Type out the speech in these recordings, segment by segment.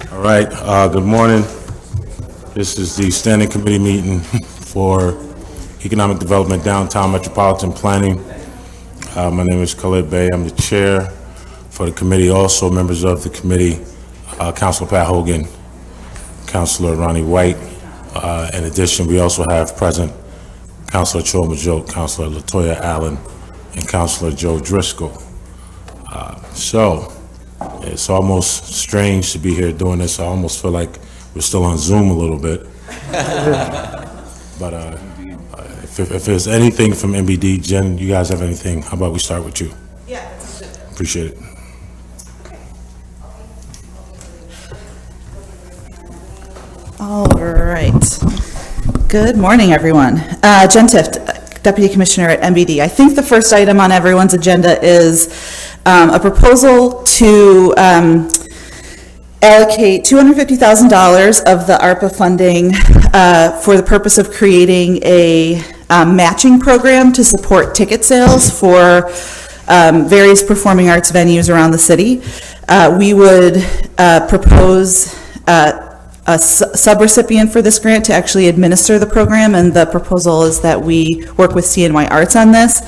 All right, good morning. This is the standing committee meeting for Economic Development Downtown Metropolitan Planning. My name is Khalid Bey. I'm the chair for the committee. Also members of the committee, Councilor Pat Hogan, Councilor Ronnie White. In addition, we also have present Councilor Cho Majoke, Councilor Latoya Allen, and Councilor Joe Driscoll. So it's almost strange to be here doing this. I almost feel like we're still on Zoom a little bit. But if there's anything from MBD, Jen, you guys have anything? How about we start with you? Yeah, that's good. Appreciate it. All right. Good morning, everyone. Jen Tift, Deputy Commissioner at MBD. I think the first item on everyone's agenda is a proposal to allocate $250,000 of the ARPA funding for the purpose of creating a matching program to support ticket sales for various performing arts venues around the city. We would propose a subrecipient for this grant to actually administer the program, and the proposal is that we work with CNY Arts on this.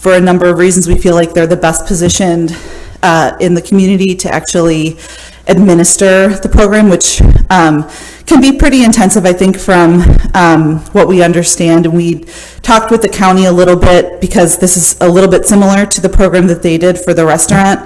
For a number of reasons, we feel like they're the best positioned in the community to actually administer the program, which can be pretty intensive, I think, from what we understand. And we talked with the county a little bit because this is a little bit similar to the program that they did for the restaurant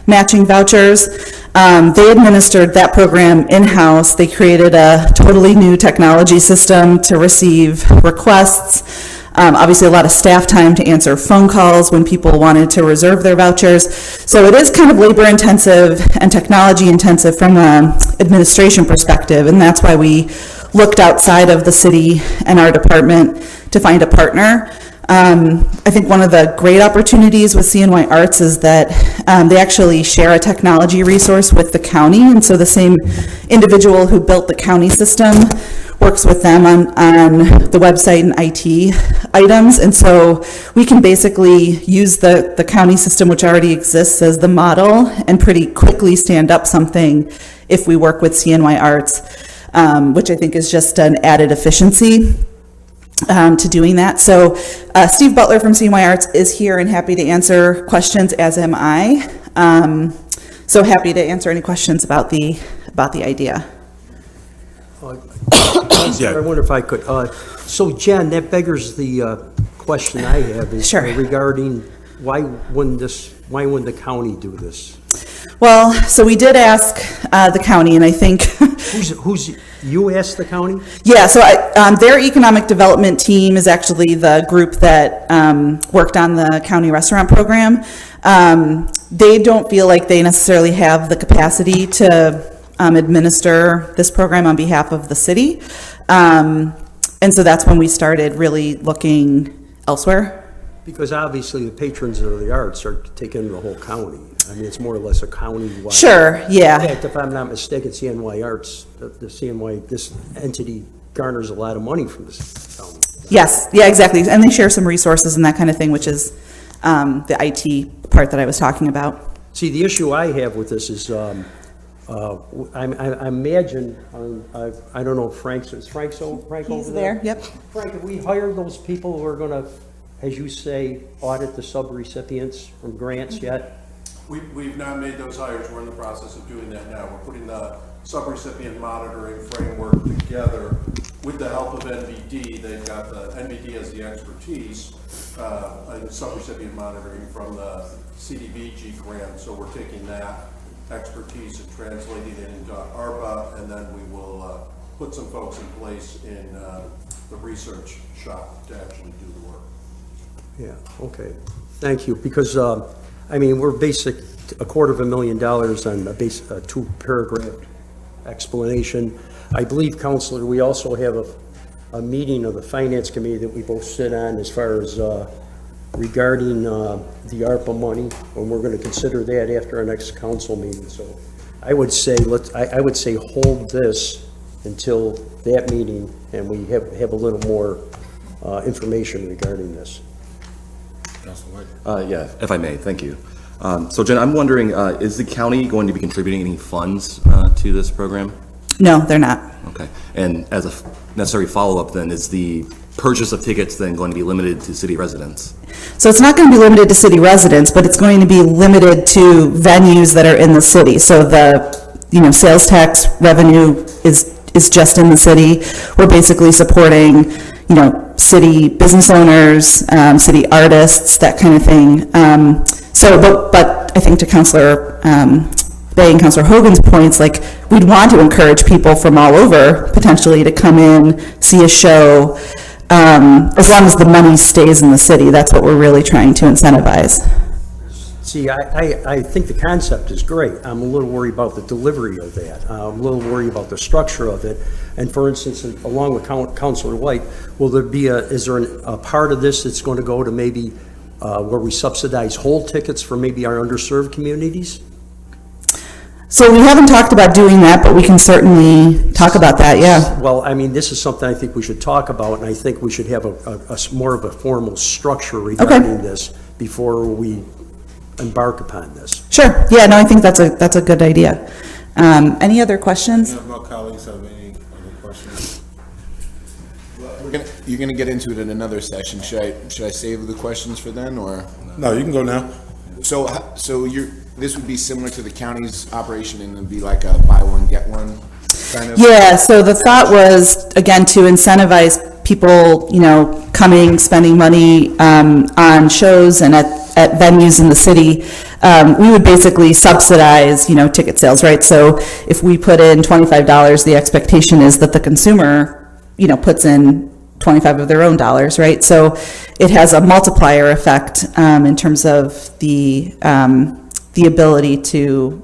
matching vouchers. They administered that program in-house. They created a totally new technology system to receive requests. Obviously a lot of staff time to answer phone calls when people wanted to reserve their vouchers. So it is kind of labor intensive and technology intensive from an administration perspective, and that's why we looked outside of the city and our department to find a partner. I think one of the great opportunities with CNY Arts is that they actually share a technology resource with the county, and so the same individual who built the county system works with them on the website and IT items, and so we can basically use the county system, which already exists, as the model and pretty quickly stand up something if we work with CNY Arts, which I think is just an added efficiency to doing that. So Steve Butler from CNY Arts is here and happy to answer questions, as am I. So happy to answer any questions about the idea. Yeah. I wonder if I could. So Jen, that beggars the question I have is Sure. regarding why wouldn't the county do this? Well, so we did ask the county, and I think Who's you asked the county? yeah. So their economic development team is actually the group that worked on the county restaurant program. They don't feel like they necessarily have the capacity to administer this program on behalf of the city. And so that's when we started really looking elsewhere. Because obviously the patrons of the arts are taking the whole county. I mean, it's more or less a county-wide. Sure, yeah. In fact, if I'm not mistaken, CNY Arts, the CNY, this entity garners a lot of money from this county. Yes, yeah, exactly. And they share some resources and that kind of thing, which is the IT part that I was talking about. See, the issue I have with this is, I imagine, I don't know if Frank's He's over there, yep. Frank, have we hired those people who are gonna, as you say, audit the sub-recipients from grants yet? We've not made those hires. We're in the process of doing that now. We're putting the sub-recipient monitoring framework together with the help of NBD. They've got NBD has the expertise in sub-recipient monitoring from the CDBG grant. So we're taking that expertise and translating it into ARPA, and then we will put some folks in place in the research shop to actually do the work. Yeah, okay. Thank you, because, I mean, we're basic $250,000 on a two-paragraph explanation. I believe, Counselor, we also have a meeting of the Finance Committee that we both sit on as far as regarding the ARPA money, and we're going to consider that after our next council meeting. So I would say I would say hold this until that meeting, and we have a little more information regarding this. Councilor White. Yeah, if I may, thank you. So Jen, I'm wondering, is the county going to be contributing any funds to this program? No, they're not. Okay. And as a necessary follow-up then, is the purchase of tickets then going to be limited to city residents? So it's not going to be limited to city residents, but it's going to be limited to venues that are in the city. So the, sales tax revenue is just in the city. We're basically supporting, city business owners, city artists, that kind of thing. But I think to Councilor Bay and Councilor Hogan's points, like, we'd want to encourage people from all over potentially to come in, see a show, as long as the money stays in the city. That's what we're really trying to incentivize. See, I think the concept is great. I'm a little worried about the delivery of that. I'm a little worried about the structure of it. And for instance, along with Councilor White, is there a part of this that's going to go to maybe where we subsidize whole tickets for maybe our underserved communities? So we haven't talked about doing that, but we can certainly talk about that, yeah. Well, I mean, this is something I think we should talk about, and I think we should have a more of a formal structure regarding this before we embark upon this. Sure, yeah, no, I think that's a good idea. Any other questions? Any of my colleagues have any other questions? You're gonna get into it in another session. Should I save the questions for then, or? No, you can go now. So this would be similar to the county's operation, and it'd be like a buy one, get one kind of? Yeah, so the thought was, again, to incentivize people, coming, spending money on shows and at venues in the city. We would basically subsidize, ticket sales, right? So if we put in $25, the expectation is that the consumer, puts in 25 of their own dollars, right? So it has a multiplier effect in terms of the ability to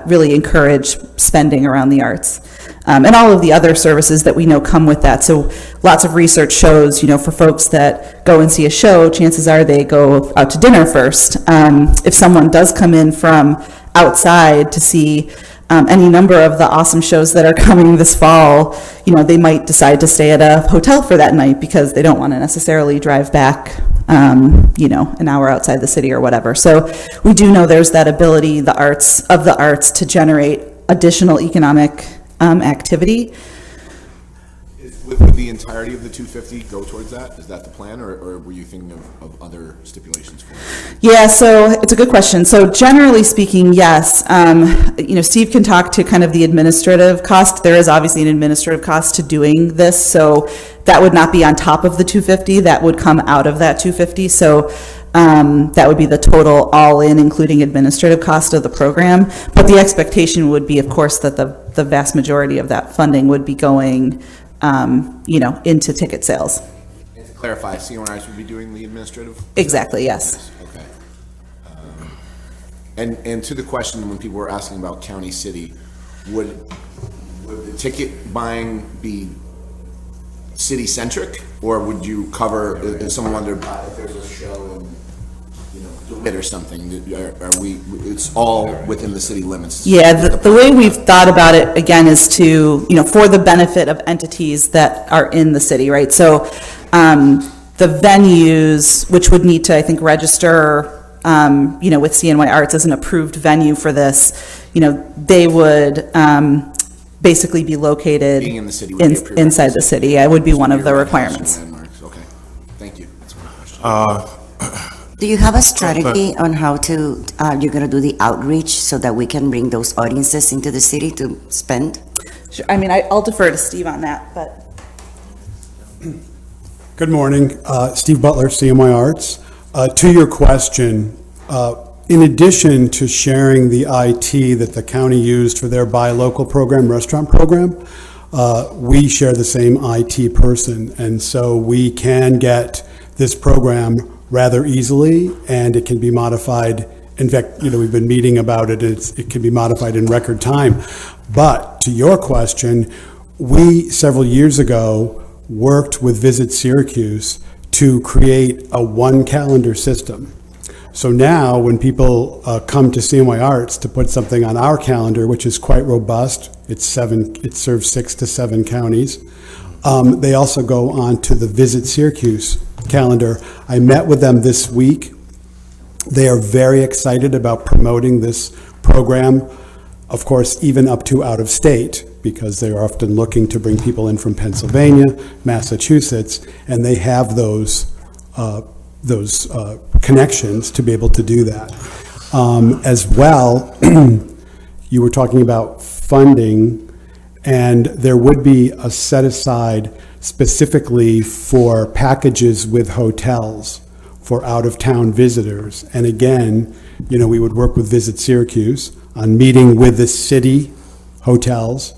really encourage spending around the arts. And all of the other services that we know come with that. So lots of research shows, for folks that go and see a show, chances are they go out to dinner first. If someone does come in from outside to see any number of the awesome shows that are coming this fall, they might decide to stay at a hotel for that night because they don't want to necessarily drive back, an hour outside the city or whatever. So we do know there's that ability, the arts to generate additional economic activity. Would the entirety of the 250 go towards that? Is that the plan, or were you thinking of other stipulations for it? Yeah, so it's a good question. So generally speaking, yes. Steve can talk to kind of the administrative cost. There is obviously an administrative cost to doing this, so that would not be on top of the 250. That would come out of that 250. So that would be the total all-in, including administrative cost of the program. But the expectation would be, of course, that the vast majority of that funding would be going into ticket sales. And to clarify, CNRIs would be doing the administrative? Exactly, yes. Okay. And to the question, when people were asking about county city, would the ticket buying be city-centric, or would you cover, if someone wanted to buy, if there's a show and, it or something, are we, it's all within the city limits? Yeah, the way we've thought about it, again, is to, for the benefit of entities that are in the city, right? So the venues, which would need to, I think, register, with CNY Arts as an approved venue for this, they would basically be located Being in the city would be approved. inside the city. Yeah, it would be one of the requirements. Okay, thank you. That's my question. Do you have a strategy on how to, you're going to do the outreach so that we can bring those audiences into the city to spend? Sure. I mean, I'll defer to Steve on that, but. Good morning, Steve Butler, CMY Arts. To your question, in addition to sharing the IT that the county used for their buy local program, restaurant program, we share the same IT person, and so we can get this program rather easily, and it can be modified. In fact, we've been meeting about it. It can be modified in record time. But to your question, we several years ago worked with Visit Syracuse to create a one calendar system. So now when people come to CNY Arts to put something on our calendar, which is quite robust, it serves 6 to 7 counties. They also go on to the Visit Syracuse calendar. I met with them this week They are very excited about promoting this program, of course, even up to out of state, because they're often looking to bring people in from Pennsylvania, Massachusetts, and they have those connections to be able to do that. As well, you were talking about funding, and there would be a set aside specifically for packages with hotels for out-of-town visitors. And again, you know, we would work with Visit Syracuse on meeting with the city hotels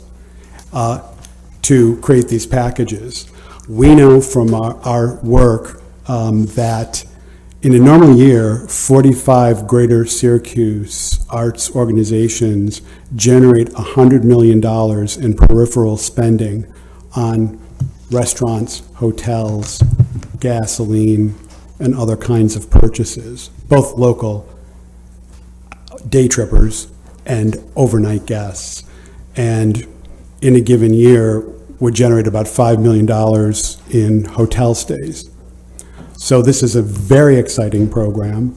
to create these packages. We know from our work that in a normal year, 45 greater Syracuse arts organizations generate $100 million in peripheral spending on restaurants, hotels, gasoline, and other kinds of purchases, both local day trippers and overnight guests. And in a given year, would generate about $5 million in hotel stays. So this is a very exciting program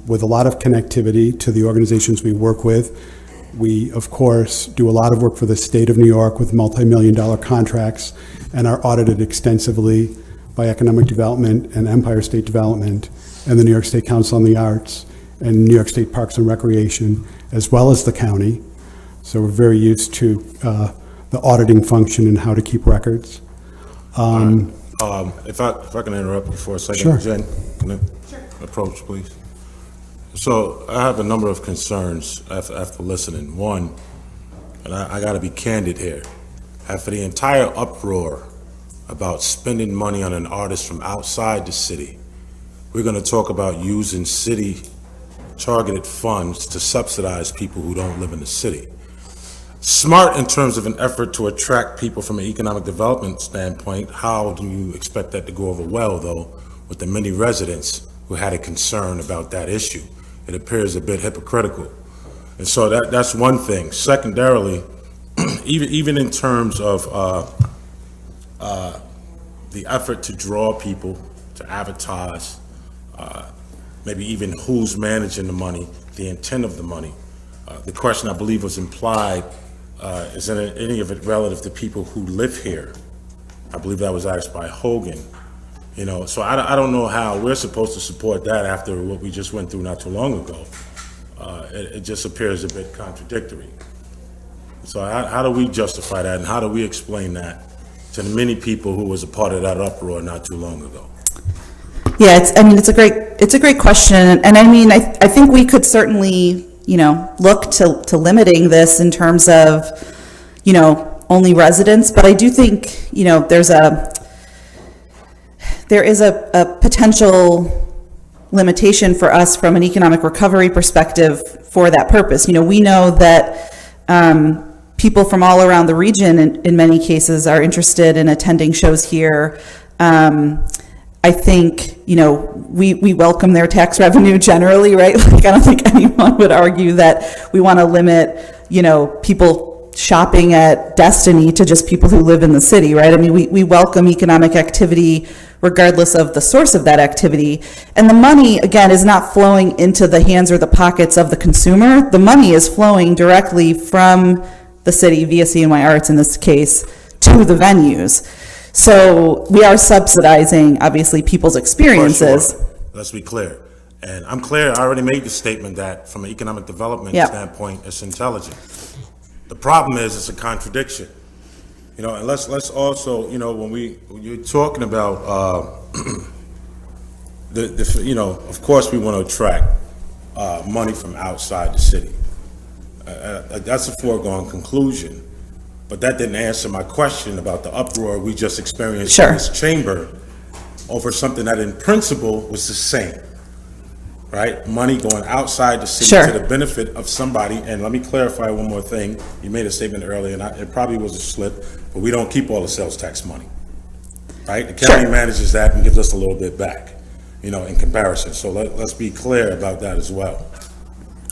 with a lot of connectivity to the organizations we work with. We, of course, do a lot of work for the state of New York with multi-million-dollar contracts and are audited extensively by Economic Development and Empire State Development and the New York State Council on the Arts and New York State Parks and Recreation, as well as the county. So we're very used to the auditing function and how to keep records. If I can interrupt you for a second, Sure. Jen, can I approach, please? So I have a number of concerns after listening. One, and I got to be candid here, after the entire uproar about spending money on an artist from outside the city, we're going to talk about using city targeted funds to subsidize people who don't live in the city. Smart in terms of an effort to attract people from an economic development standpoint. How do you expect that to go over well, though, with the many residents who had a concern about that issue? It appears a bit hypocritical. And so that's one thing. Secondarily, even in terms of the effort to draw people, to advertise, maybe even who's managing the money, the intent of the money. The question I believe was implied, is any of it relative to people who live here? I believe that was asked by Hogan. You know, so I don't know how we're supposed to support that after what we just went through not too long ago. It just appears a bit contradictory. So how do we justify that, and how do we explain that to the many people who was a part of that uproar not too long ago? Yeah, it's a great question, and I mean, I think we could certainly, you know, look to limiting this in terms of, you know, only residents, but I do think, you know, there is a potential limitation for us from an economic recovery perspective for that purpose. You know, we know that people from all around the region in many cases are interested in attending shows here. I think, you know, we welcome their tax revenue generally, right? Like, I don't think anyone would argue that we want to limit, you know, people shopping at Destiny to just people who live in the city, right? I mean, we welcome economic activity regardless of the source of that activity. And the money, again, is not flowing into the hands or the pockets of the consumer. The money is flowing directly from the city via CNY Arts, in this case, to the venues. So we are subsidizing, obviously, people's experiences. For sure. Let's be clear. And I'm clear, I already made the statement that from an economic development Yep. standpoint, it's intelligent. The problem is it's a contradiction. You know, and let's also, you know, when you're talking about, you know, of course we want to attract money from outside the city. That's a foregone conclusion. But that didn't answer my question about the uproar we just experienced Sure. in this chamber over something that in principle was the same, right? Money going outside the city Sure. to the benefit of somebody. And let me clarify one more thing. You made a statement earlier, and it probably was a slip, but we don't keep all the sales tax money, right? The county Sure. manages that and gives us a little bit back, you know, in comparison. So let's be clear about that as well.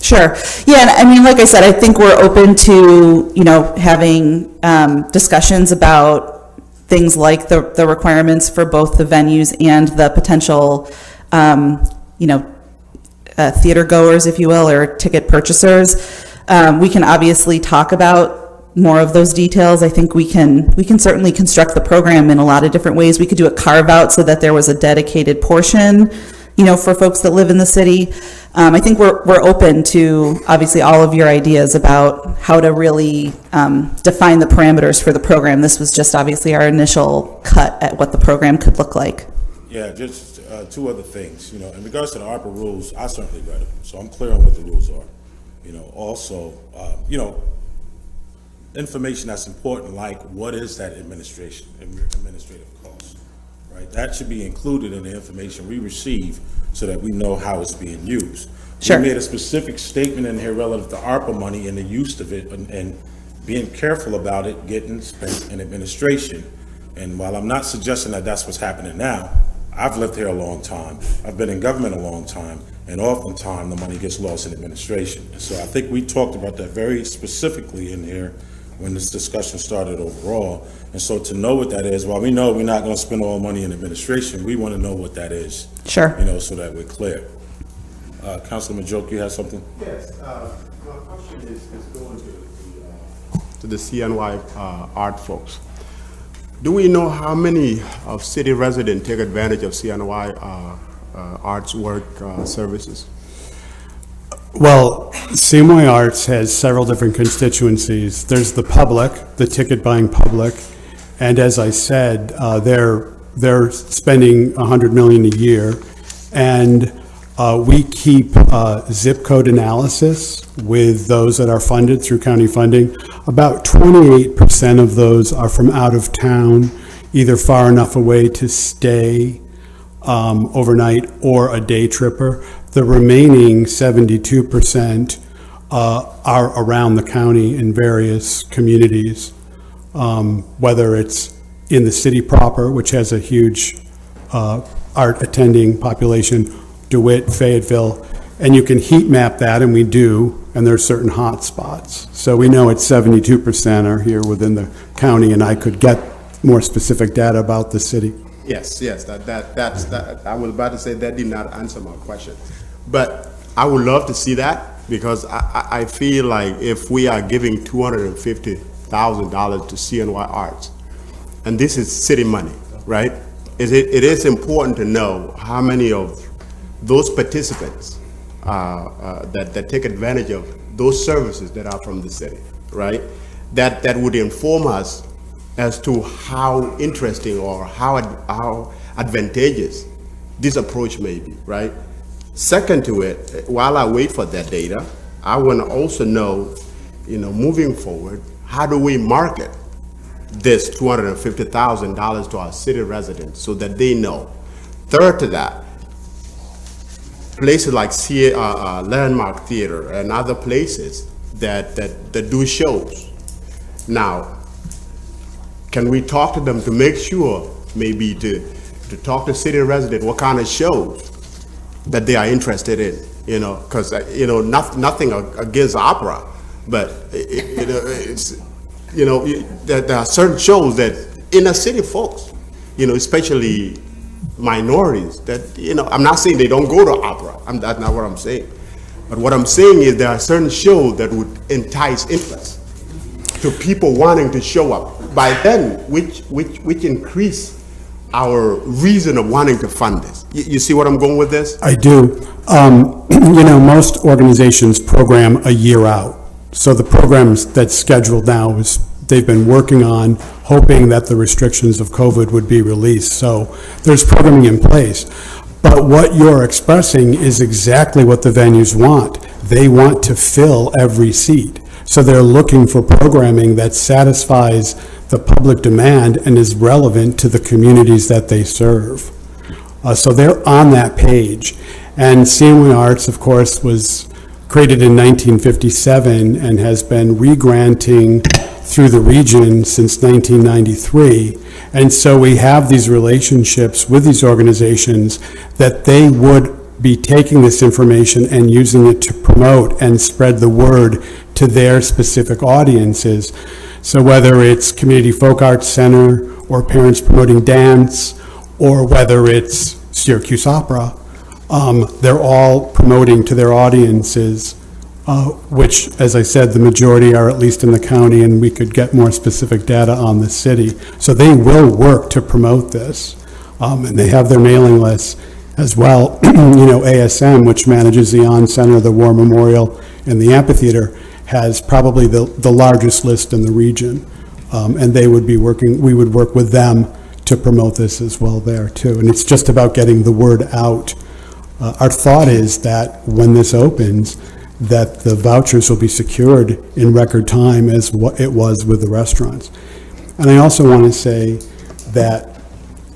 Sure. Yeah, and I mean, like I said, I think we're open to, you know, having discussions about things like the requirements for both the venues and the potential, you know, theater goers, if you will, or ticket purchasers. We can obviously talk about more of those details. I think we can certainly construct the program in a lot of different ways. We could do a carve out so that there was a dedicated portion, for folks that live in the city. I think we're open to obviously all of your ideas about how to really define the parameters for the program. This was just obviously our initial cut at what the program could look like. Yeah, just two other things. In regards to the ARPA rules, I certainly read them, so I'm clear on what the rules are. Also, information that's important, like what is that administrative cost, right? That should be included in the information we receive so that we know how it's being used. Sure. We made a specific statement in here relative to ARPA money and the use of it and being careful about it getting spent in administration. And while I'm not suggesting that that's what's happening now, I've lived here a long time. I've been in government a long time, and oftentimes the money gets lost in administration. And so I think we talked about that very specifically in here when this discussion started overall. And so to know what that is, while we know we're not going to spend all money in administration, we want to know what that is. Sure. So that we're clear. Councilman Majoke, you have something? Yes, my question is going to the CNY art folks. Do we know how many of city residents take advantage of CNY arts work services? Well, CMY Arts has several different constituencies. There's the public, the ticket-buying public, and as I said, they're spending $100 million a year, and we keep zip code analysis with those that are funded through county funding. About 28% of those are from out of town, either far enough away to stay overnight or a day tripper. The remaining 72% are around the county in various communities, whether it's in the city proper, which has a huge art attending population, DeWitt, Fayetteville, and you can heat map that, and we do, and there's certain hot spots. So we know it's 72% are here within the county, and I could get more specific data about the city. Yes, that's I was about to say that did not answer my question. But I would love to see that, because I feel like if we are giving $250,000 to CNY Arts, and this is city money, right? It is important to know how many of those participants that take advantage of those services that are from the city, right? That would inform us as to how interesting or how advantageous this approach may be, right? Second to it, while I wait for that data, I want to also know, moving forward, how do we market this $250,000 to our city residents so that they know? Third to that, places like Landmark Theater and other places that do shows. Now, can we talk to them to make sure, maybe to talk to city residents what kind of shows that they are interested in, because nothing against opera, but there are certain shows that inner city folks, especially minorities, that I'm not saying they don't go to opera. That's not what I'm saying, but what I'm saying is there are certain shows that would entice interest to people wanting to show up. By then, which increase our reason of wanting to fund this. You see what I'm going with this? I do. Most organizations program a year out. So the programs that's scheduled now they've been working on, hoping that the restrictions of COVID would be released. So there's programming in place. But what you're expressing is exactly what the venues want. They want to fill every seat. So they're looking for programming that satisfies the public demand and is relevant to the communities that they serve. So they're on that page. And CMY Arts, of course, was created in 1957 and has been re-granting through the region since 1993. And so we have these relationships with these organizations that they would be taking this information and using it to promote and spread the word to their specific audiences. So whether it's Community Folk Arts Center or parents promoting dance, or whether it's Syracuse Opera, They're all promoting to their audiences, which, as I said, the majority are at least in the county, and we could get more specific data on the city. So they will work to promote this, and they have their mailing lists as well. ASM, which manages the On Center, the War Memorial, and the amphitheater, has probably the largest list in the region. And we would work with them to promote this as well there too. And it's just about getting the word out. Our thought is that when this opens, that the vouchers will be secured in record time as what it was with the restaurants. And I also want to say that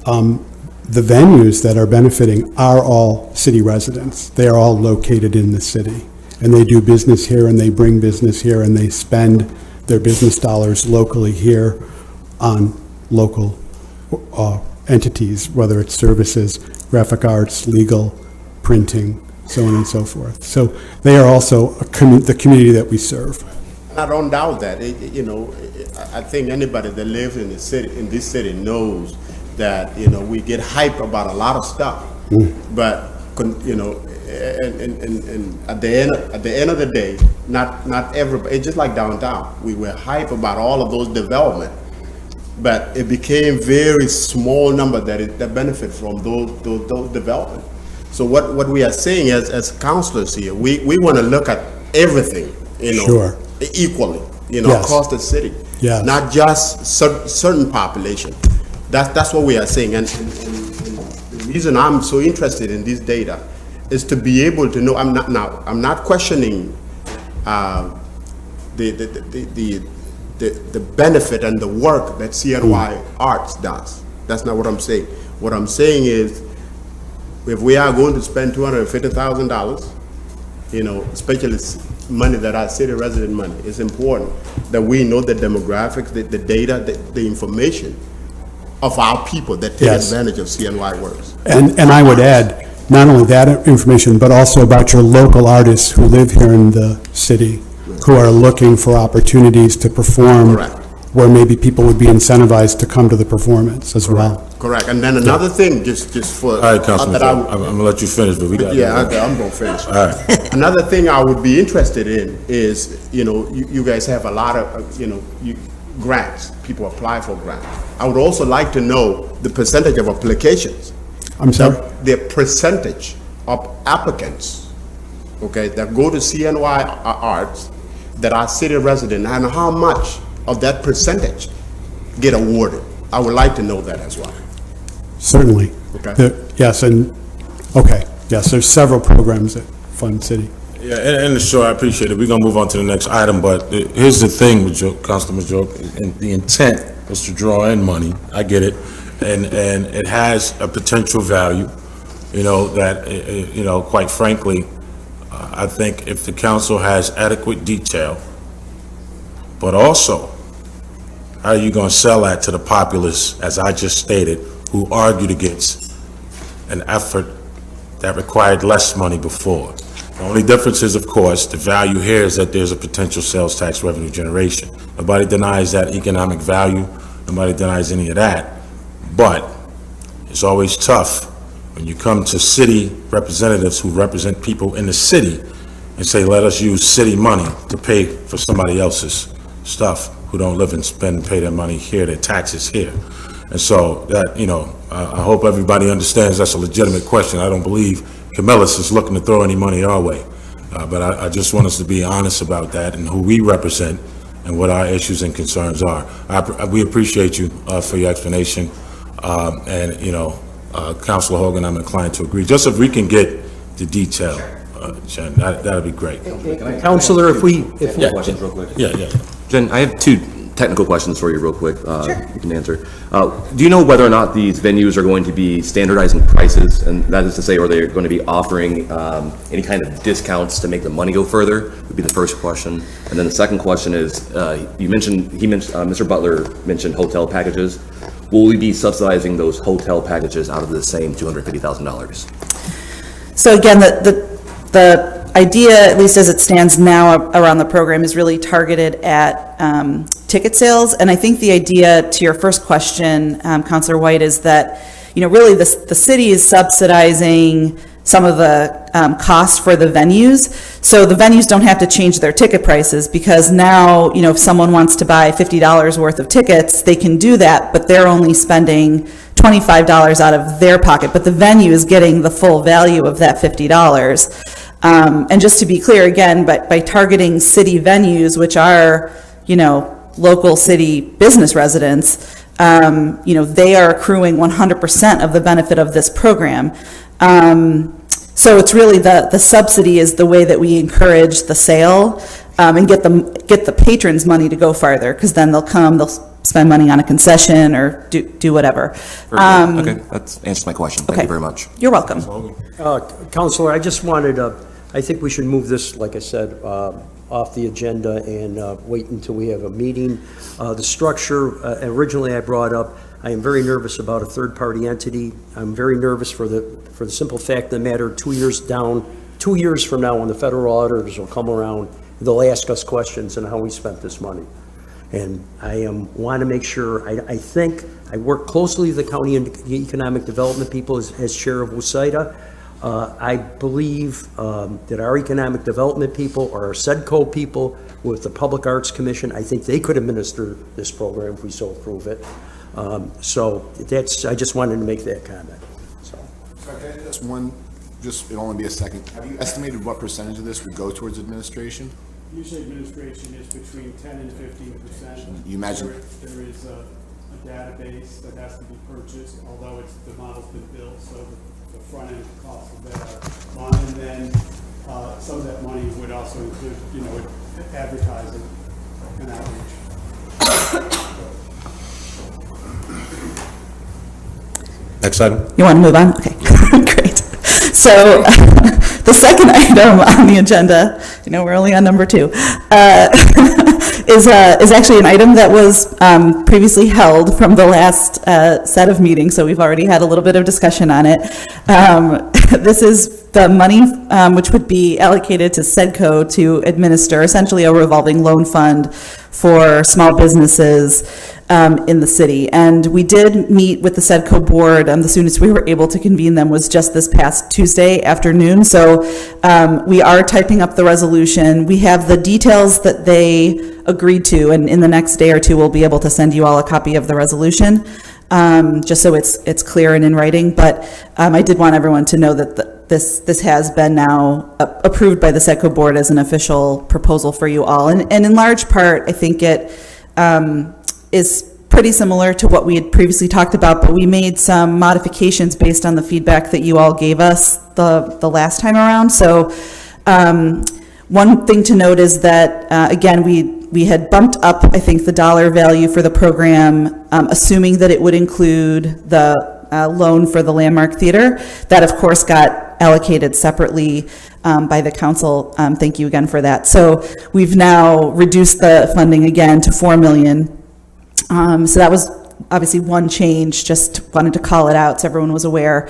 the venues that are benefiting are all city residents. They are all located in the city. And they do business here, and they bring business here, and they spend their business dollars locally here on local entities, whether it's services, graphic arts, legal, printing, so on and so forth. So they are also the community that we serve. I don't doubt that. I think anybody that lives in the city, in this city, knows that we get hyped about a lot of stuff, but and at the end of the day, not everybody. It's just like downtown. We were hyped about all of those development, but it became very small number that benefit from those development. So what we are saying as councilors here, we want to look at everything, Sure. equally, Yes. across the city, Yes. not just certain population. That's what we are saying, and the reason I'm so interested in this data is to be able to know. I'm not questioning the benefit and the work that CNY Arts does. That's not what I'm saying. What I'm saying is, if we are going to spend $250,000, especially money that are city resident money, it's important that we know the demographics, the data, the information of our people that take Yes. advantage of CNY works. And I would add, not only that information, but also about your local artists who live here in the city, who are looking for opportunities to perform. Correct. Where maybe people would be incentivized to come to the performance as well. Correct. And then another thing, just for. All right, Councilman, that I I'm would- gonna let you finish, but we got. I'm going to finish. All right. Another thing I would be interested in is, you guys have a lot of, grants. People apply for grants. I would also like to know the percentage of applications. I'm sorry? The percentage of applicants, okay, that go to CNY Arts that are city resident, and how much of that percentage get awarded. I would like to know that as well. Certainly. Okay. Yes, there's several programs that fund city. Yeah, and sure, I appreciate it. We're gonna move on to the next item, but here's the thing with Councilman Joe, and the intent was to draw in money. I get it, and it has a potential value, that, quite frankly, I think if the council has adequate detail, but also, how are you gonna sell that to the populace, as I just stated, who argued against an effort that required less money before? The only difference is, of course, the value here is that there's a potential sales tax revenue generation. Nobody denies that economic value. Nobody denies any of that. But it's always tough when you come to city representatives who represent people in the city and say, let us use city money to pay for somebody else's stuff who don't live and spend and pay their money here, their taxes here. And so that, I hope everybody understands that's a legitimate question. I don't believe Camillus is looking to throw any money our way. But I just want us to be honest about that and who we represent and what our issues and concerns are. We appreciate you for your explanation. Councilor Hogan, I'm inclined to agree. Just if we can get the detail, Jen, that'd be great. Counselor, if we. Questions real quick. Yeah. Jen, I have two technical questions for you real quick. You can answer. Do you know whether or not these venues are going to be standardizing prices? And that is to say, are they going to be offering any kind of discounts to make the money go further? Would be the first question. And then the second question is, Mr. Butler mentioned hotel packages. Will we be subsidizing those hotel packages out of the same $250,000? So again, the idea, at least as it stands now around the program, is really targeted at ticket sales. And I think the idea, to your first question, Councilor White, is that, really the city is subsidizing some of the costs for the venues. So the venues don't have to change their ticket prices, because now, if someone wants to buy $50 worth of tickets, they can do that, but they're only spending $25 out of their pocket, but the venue is getting the full value of that $50. And just to be clear, again, by targeting city venues, which are, local city business residents, they are accruing 100% of the benefit of this program. So it's really the subsidy is the way that we encourage the sale, and get the patrons' money to go farther, because then they'll spend money on a concession or do whatever. Okay, that answers my question. Thank Okay. you very much. You're welcome. Counselor, I just wanted, I think we should move this, like I said, off the agenda and wait until we have a meeting. The structure, originally I brought up, I am very nervous about a third-party entity. I'm very nervous for the simple fact of the matter, 2 years from now, when the federal auditors will come around, they'll ask us questions on how we spent this money. And I want to make sure, I think, I work closely with the county and the economic development people as chair of WSIDA. I believe that our economic development people, or our SEDCO people with the Public Arts Commission, I think they could administer this program if we so approve it. So I just wanted to make that comment. So. Just one, it'll only be a second. Have you estimated what percentage of this would go towards administration? Usually administration is between 10 and 15%. You imagine? There is a database that has to be purchased, although the model's been built, so the front end costs of that are on. And then some of that money would also include, advertising and outreach. Next item. You want to move on? Okay, great. So the second item on the agenda, we're only on number 2, is actually an item that was previously held from the last set of meetings, so we've already had a little bit of discussion on it. This is the money which would be allocated to SEDCO to administer essentially a revolving loan fund for small businesses in the city. And we did meet with the SEDCO board, the soonest we were able to convene them was just this past Tuesday afternoon. So we are typing up the resolution. We have the details that they agreed to, and in the next day or two, we'll be able to send you all a copy of the resolution, just so it's clear and in writing. But I did want everyone to know that this has been now approved by the SEDCO board as an official proposal for you all. And in large part, I think it is pretty similar to what we had previously talked about, but we made some modifications based on the feedback that you all gave us the last time around. So one thing to note is that, again, we had bumped up, I think, the dollar value for the program, assuming that it would include the loan for the Landmark Theater. That, of course, got allocated separately by the council. Thank you again for that. So we've now reduced the funding again to $4 million. So that was obviously one change, just wanted to call it out so everyone was aware.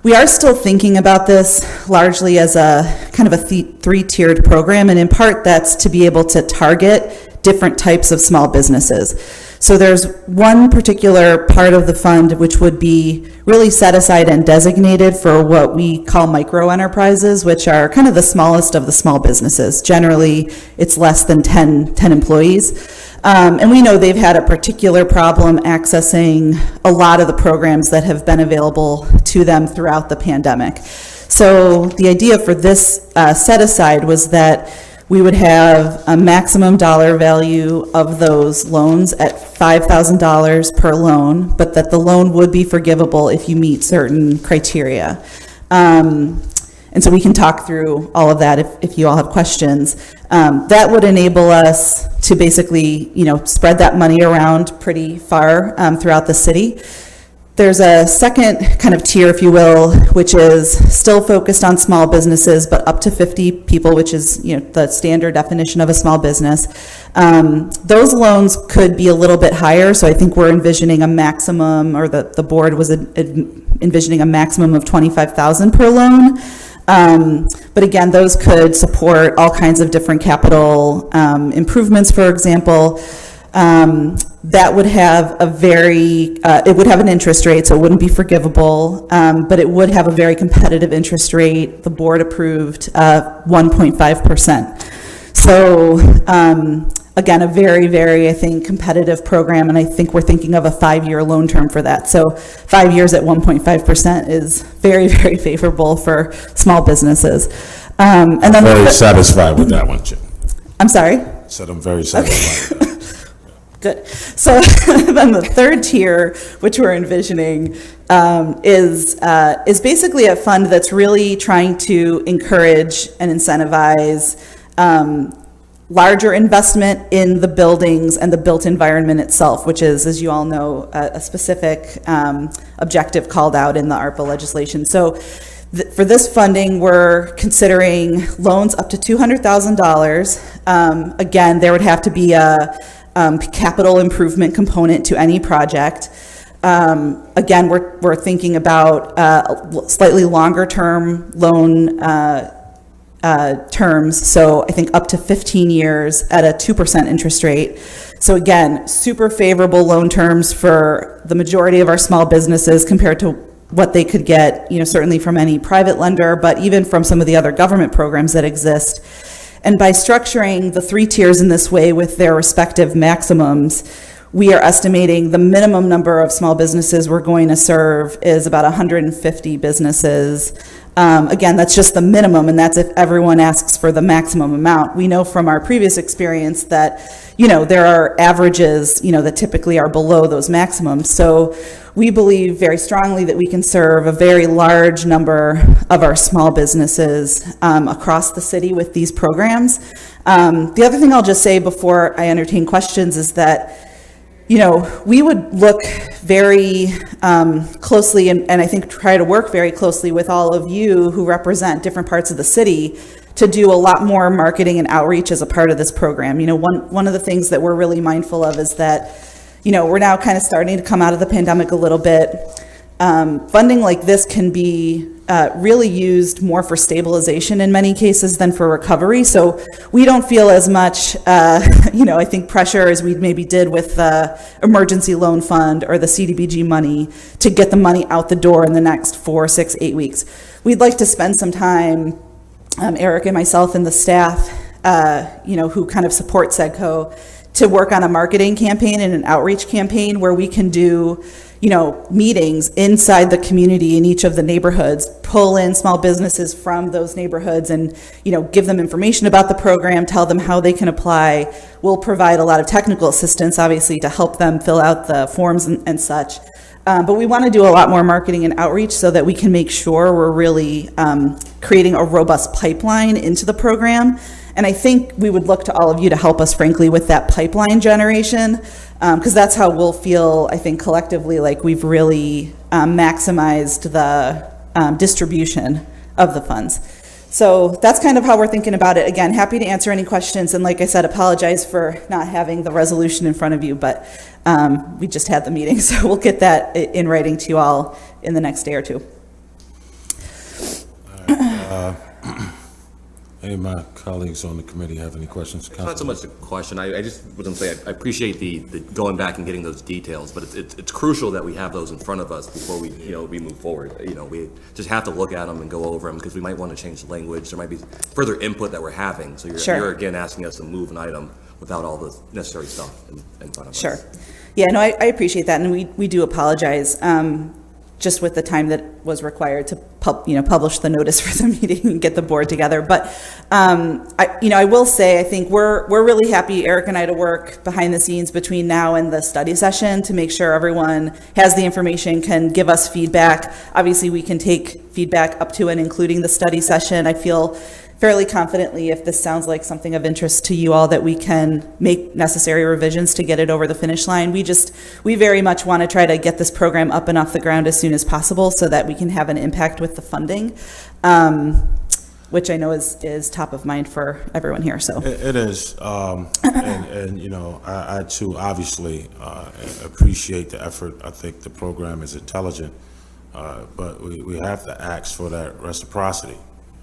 We are still thinking about this largely as a kind of a three-tiered program, and in part that's to be able to target different types of small businesses. So there's one particular part of the fund which would be really set aside and designated for what we call micro enterprises, which are kind of the smallest of the small businesses. Generally, it's less than 10 employees. And we know they've had a particular problem accessing a lot of the programs that have been available to them throughout the pandemic. So the idea for this set aside was that we would have a maximum dollar value of those loans at $5,000 per loan, but that the loan would be forgivable if you meet certain criteria. And so we can talk through all of that if you all have questions. That would enable us to basically, spread that money around pretty far throughout the city. There's a second kind of tier, if you will, which is still focused on small businesses, but up to 50 people, which is, the standard definition of a small business. Those loans could be a little bit higher, so I think we're envisioning a maximum, or the board was envisioning a maximum of $25,000 per loan. But again, those could support all kinds of different capital improvements, for example. That would have a very, it would have an interest rate, so it wouldn't be forgivable, but it would have a very competitive interest rate. The board approved 1.5%. So again, a very, very, I think, competitive program, and I think we're thinking of a 5-year loan term for that. So 5 years at 1.5% is very, very favorable for small businesses. And then Very satisfied with that one, Jim. I'm sorry? Said I'm very satisfied with that. Good. So then the third tier, which we're envisioning, is basically a fund that's really trying to encourage and incentivize larger investment in the buildings and the built environment itself, which is, as you all know, a specific objective called out in the ARPA legislation. So for this funding, we're considering loans up to $200,000. Again, there would have to be a capital improvement component to any project. Again, we're thinking about slightly longer term loan terms, so I think up to 15 years at a 2% interest rate. So again, super favorable loan terms for the majority of our small businesses compared to what they could get, certainly from any private lender, but even from some of the other government programs that exist. And by structuring the 3 tiers in this way with their respective maximums, we are estimating the minimum number of small businesses we're going to serve is about 150 businesses. Again, that's just the minimum, and that's if everyone asks for the maximum amount. We know from our previous experience that, there are averages, that typically are below those maximums. So we believe very strongly that we can serve a very large number of our small businesses across the city with these programs. The other thing I'll just say before I entertain questions is that we would look very closely and I think try to work very closely with all of you who represent different parts of the city to do a lot more marketing and outreach as a part of this program. One of the things that we're really mindful of is that, we're now kind of starting to come out of the pandemic a little bit. Funding like this can be really used more for stabilization in many cases than for recovery. So we don't feel as much, I think pressure as we maybe did with the emergency loan fund or the CDBG money to get the money out the door in the next 4, 6, 8 weeks. We'd like to spend some time, Eric and myself and the staff, who kind of support SEDCO, to work on a marketing campaign and an outreach campaign where we can do meetings inside the community in each of the neighborhoods, pull in small businesses from those neighborhoods and, give them information about the program, tell them how they can apply. We'll provide a lot of technical assistance, obviously, to help them fill out the forms and such. But we want to do a lot more marketing and outreach so that we can make sure we're really creating a robust pipeline into the program. And I think we would look to all of you to help us, frankly, with that pipeline generation, because that's how we'll feel, I think, collectively like we've really maximized the distribution of the funds. So that's kind of how we're thinking about it. Again, happy to answer any questions. And like I said, apologize for not having the resolution in front of you, but we just had the meeting. So we'll get that in writing to you all in the next day or two. Any of my colleagues on the committee have any questions? Not so much a question. I just was going to say I appreciate the going back and getting those details, but it's crucial that we have those in front of us before we we move forward. We just have to look at them and go over them because we might want to change the language. There might be further input that we're having. So you're again asking us to move an item without all the necessary stuff in front of us. Sure. Yeah, no, I appreciate that, and we do apologize. Just with the time that was required to publish the notice for the meeting and get the board together. But I will say, I think we're really happy, Eric and I, to work behind the scenes between now and the study session to make sure everyone has the information, can give us feedback. Obviously, we can take feedback up to and including the study session. I feel fairly confidently, if this sounds like something of interest to you all, that we can make necessary revisions to get it over the finish line. We very much want to try to get this program up and off the ground as soon as possible so that we can have an impact with the funding, which I know is top of mind for everyone here. So it is, and I too obviously appreciate the effort. I think the program is intelligent, but we have to ask for that reciprocity.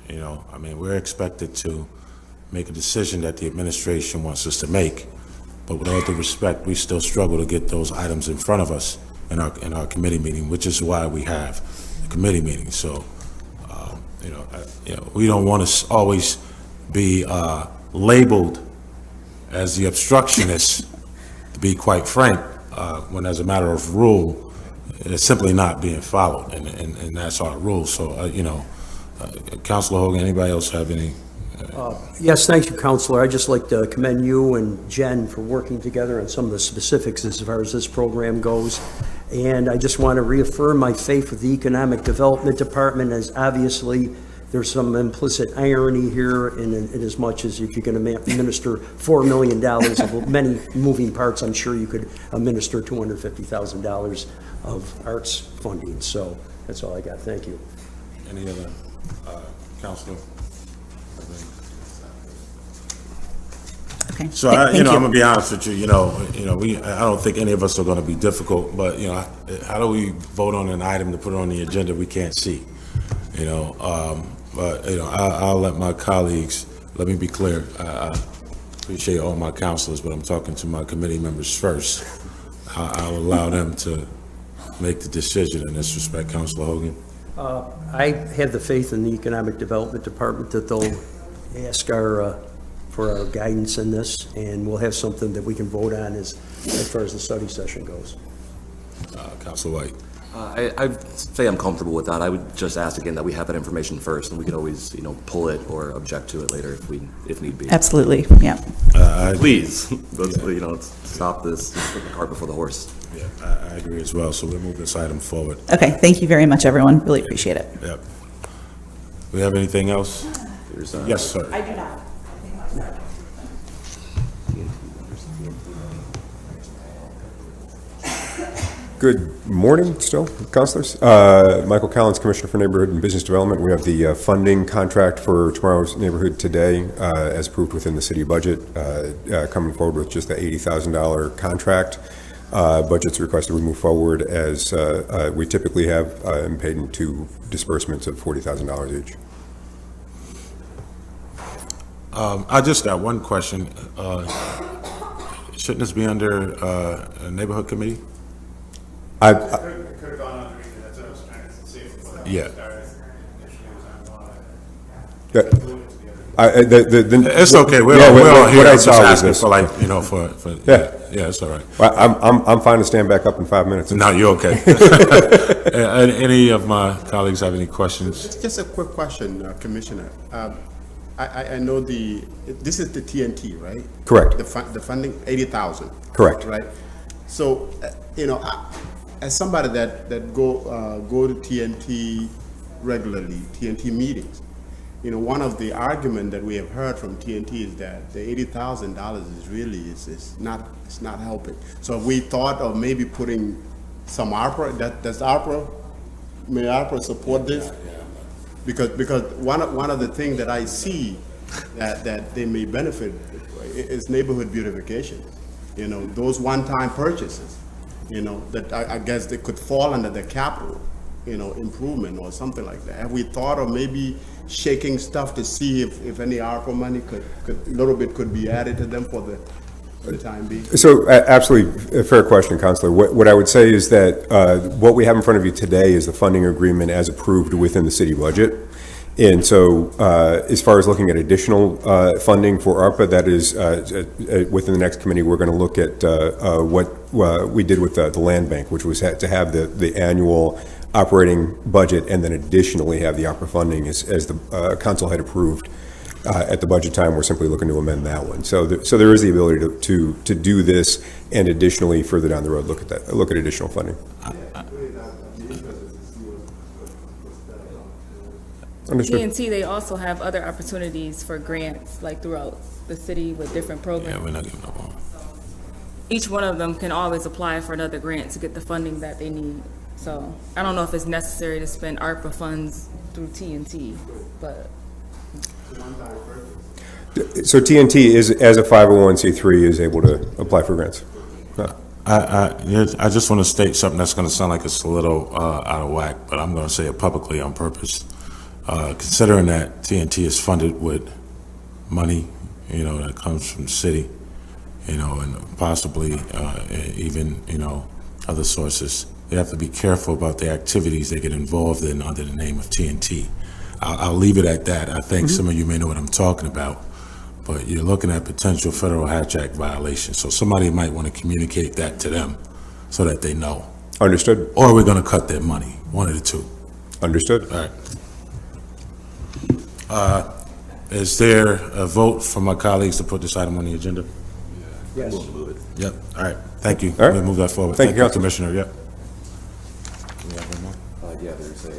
We're expected to make a decision that the administration wants us to make, but with all due respect, we still struggle to get those items in front of us in our committee meeting, which is why we have a committee meeting. So, we don't want to always be labeled as the obstructionist, to be quite frank, when as a matter of rule, it's simply not being followed, and that's our rule. So, Councilor Hogan, anybody else have any? Yes, thank you, Counselor. I'd just like to commend you and Jen for working together on some of the specifics as far as this program goes. And I just want to reaffirm my faith with the Economic Development Department, as obviously there's some implicit irony here in as much as if you're going to administer $4 million of many moving parts, I'm sure you could administer $250,000 of arts funding. So that's all I got. Thank you. Any other Councilor? Okay. So, I'm gonna be honest with you, I don't think any of us are gonna be difficult, but, how do we vote on an item to put it on the agenda we can't see? I'll let my colleagues, let me be clear, I appreciate all my counselors, but I'm talking to my committee members first. I'll allow them to make the decision in this respect. Councilor Hogan? I have the faith in the Economic Development Department that they'll ask for our guidance in this, and we'll have something that we can vote on as far as the study session goes. Councilor White? I'd say I'm comfortable with that. I would just ask again that we have that information first, and we can always, pull it or object to it later if need be. Absolutely, yeah. Please, let's stop this, put the cart before the horse. Yeah, I agree as well, so we'll move this item forward. Okay, thank you very much, everyone. Really appreciate it. Yep. We have anything else? Yes, sir. I do not. Good morning, still, councilors. Michael Collins, Commissioner for Neighborhood and Business Development. We have the funding contract for tomorrow's neighborhood today, as approved within the city budget, coming forward with just the $80,000 contract. Budget's requested we move forward as we typically have, and paid in two disbursements of $40,000 each. I just got one question. Shouldn't this be under a neighborhood committee? Could have gone underneath it, that's what I was trying to see. Yeah. It's okay. We're all here. I'm just asking for yeah, it's all right. I'm fine to stand back up in 5 minutes. No, you're okay. Any of my colleagues have any questions? Just a quick question, Commissioner. I know this is the TNT, right? Correct. The funding, 80,000. Correct. Right? So, as somebody that go to TNT regularly, TNT meetings, one of the argument that we have heard from TNT is that the $80,000 is really it's not helping. So we thought of maybe putting some ARPA. May ARPA support this? Because one of the things that I see that they may benefit is neighborhood beautification. Those one-time purchases. That I guess they could fall under the capital, improvement or something like that. Have we thought of maybe shaking stuff to see if any ARPA money could be added to them for the time being? So absolutely a fair question, Councilor. What I would say is that what we have in front of you today is the funding agreement as approved within the city budget. And so as far as looking at additional funding for ARPA, that is within the next committee, we're going to look at what we did with the land bank, which was to have the annual operating budget and then additionally have the ARPA funding as the council had approved at the budget time. We're simply looking to amend that one. So there is the ability to do this, and additionally further down the road look at additional funding. Understood. TNT, they also have other opportunities for grants, like throughout the city with different programs. Yeah, we're not giving up on it. Each one of them can always apply for another grant to get the funding that they need. So I don't know if it's necessary to spend ARPA funds through TNT, but. So TNT is, as a 501c3, is able to apply for grants. I just want to state something that's going to sound like it's a little out of whack, but I'm going to say it publicly on purpose. Considering that TNT is funded with money, that comes from the city, and possibly even, other sources. They have to be careful about the activities they get involved in under the name of TNT. I'll leave it at that. I think some of you may know what I'm talking about, but you're looking at potential federal Hatch Act violations. So somebody might want to communicate that to them so that they know. Understood. Or we're going to cut their money, one of the two. Understood. All right. Is there a vote from my colleagues to put this item on the agenda? Yes. Yep, all right, thank you. All right. We'll move that forward. Thank you, Councilman. Commissioner, yep. Yeah, there's an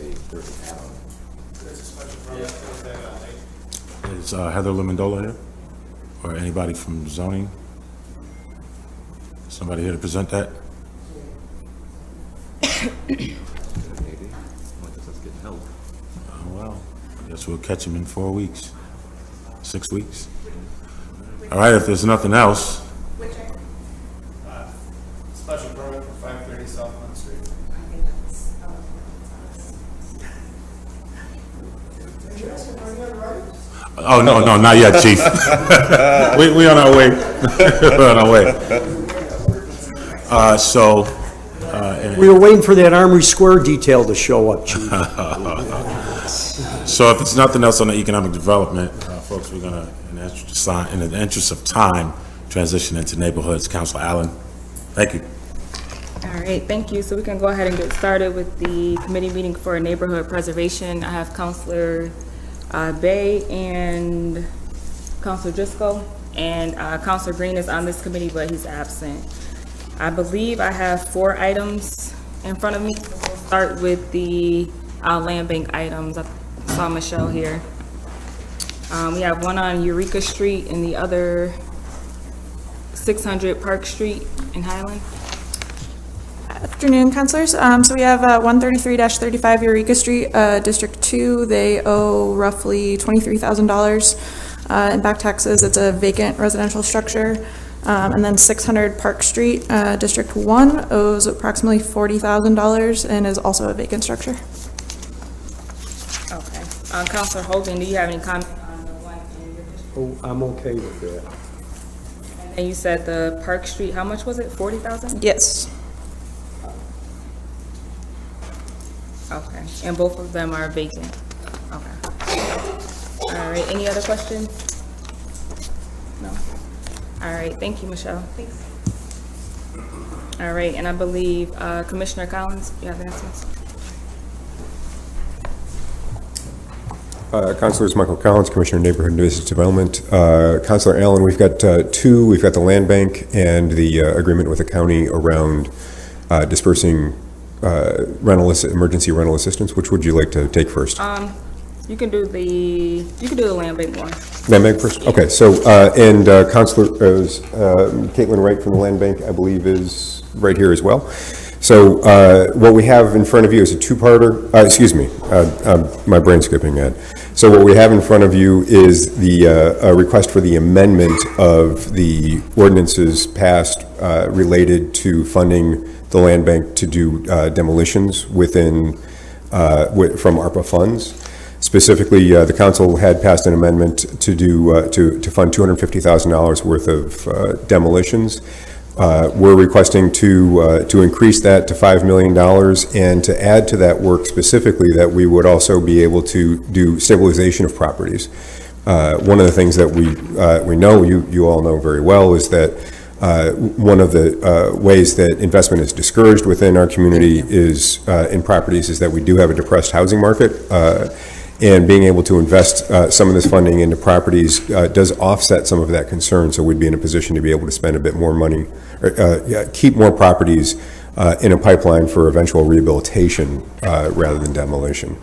add-on. Is Heather Lemondola here? Or anybody from zoning? Somebody here to present that? Maybe. Might just us get help. Oh, well, I guess we'll catch him in 4 weeks, 6 weeks. All right, if there's nothing else, Special permit for 530 South Front Street. oh, no, not yet, chief. We on our way. We're on our way. We were waiting for that Armory Square detail to show up, Chief. So if there's nothing else on the economic development, folks, we're gonna, in the interest of time, transition into neighborhoods. Councilor Allen, thank you. All right, thank you. So we can go ahead and get started with the committee meeting for neighborhood preservation. I have Councilor Bay and Councilor Driscoll, and Councilor Green is on this committee, but he's absent. I believe I have 4 items in front of me. We'll start with the land bank items. I saw Michelle here. We have one on Eureka Street and the other 600 Park Street in Highland. Afternoon, councilors. So we have 133-35 Eureka Street, District 2. They owe roughly $23,000 in back taxes. It's a vacant residential structure. And then 600 Park Street, District 1 owes approximately $40,000 and is also a vacant structure. Okay. Councilor Hogan, do you have any comment on the one in your district? Oh, I'm okay with that. And you said the Park Street, how much was it? 40,000? Yes. Okay, and both of them are vacant? Okay. All right, any other questions? No? All right, thank you, Michelle. Thanks. All right, and I believe Commissioner Collins, you have announcements? Councilors Michael Collins, Commissioner of Neighborhood and Business Development. Councilor Allen, we've got 2. We've got the land bank and the agreement with the county around dispersing emergency rental assistance. Which would you like to take first? You can do the land bank one. Land bank first? Okay, so, Councilor, Caitlin Wright from the land bank, I believe, is right here as well. So, what we have in front of you is a two-parter, excuse me, my brain's skipping ahead. So what we have in front of you is the request for the amendment of the ordinances passed related to funding the land bank to do demolitions within, from ARPA funds. Specifically, the council had passed an amendment to do, to fund $250,000 worth of demolitions. We're requesting to increase that to $5 million and to add to that work specifically that we would also be able to do stabilization of properties. One of the things that we know, you all know very well, is that one of the ways that investment is discouraged within our community is in properties is that we do have a depressed housing market. And being able to invest some of this funding into properties does offset some of that concern, so we'd be in a position to be able to spend a bit more money, or keep more properties in a pipeline for eventual rehabilitation rather than demolition.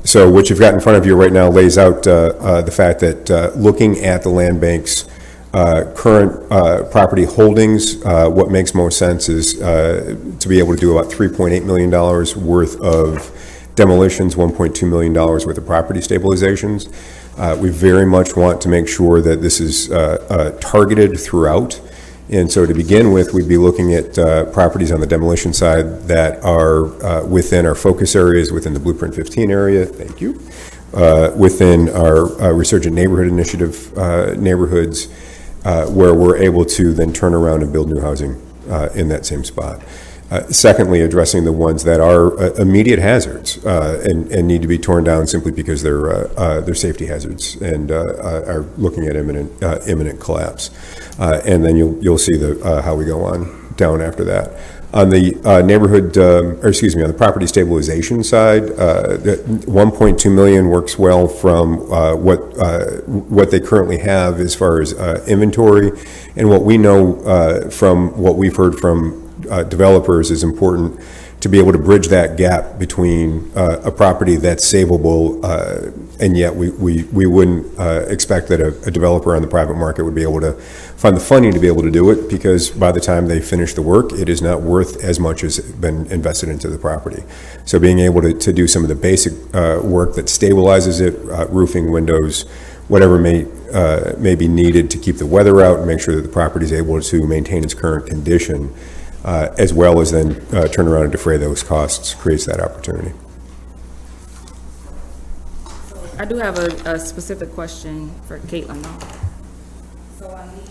So what you've got in front of you right now lays out the fact that looking at the land bank's current property holdings, what makes most sense is to be able to do about $3.8 million worth of demolitions, $1.2 million worth of property stabilizations. We very much want to make sure that this is targeted throughout. And so to begin with, we'd be looking at properties on the demolition side that are within our focus areas, within the Blueprint 15 area, thank you, within our Resurgent Neighborhood Initiative neighborhoods, where we're able to then turn around and build new housing in that same spot. Secondly, addressing the ones that are immediate hazards and need to be torn down simply because they're safety hazards and are looking at imminent collapse. And then you'll see how we go on down after that. On the neighborhood, or excuse me, on the property stabilization side, the 1.2 million works well from what they currently have as far as inventory, and what we know from what we've heard from developers is important to be able to bridge that gap between a property that's savable, and yet we wouldn't expect that a developer on the private market would be able to find the funding to be able to do it, because by the time they finish the work, it is not worth as much as been invested into the property. So being able to do some of the basic work that stabilizes it, roofing, windows, whatever may be needed to keep the weather out and make sure that the property is able to maintain its current condition, as well as then turn around and defray those costs, creates that opportunity. I do have a specific question for Caitlin, though. So on these,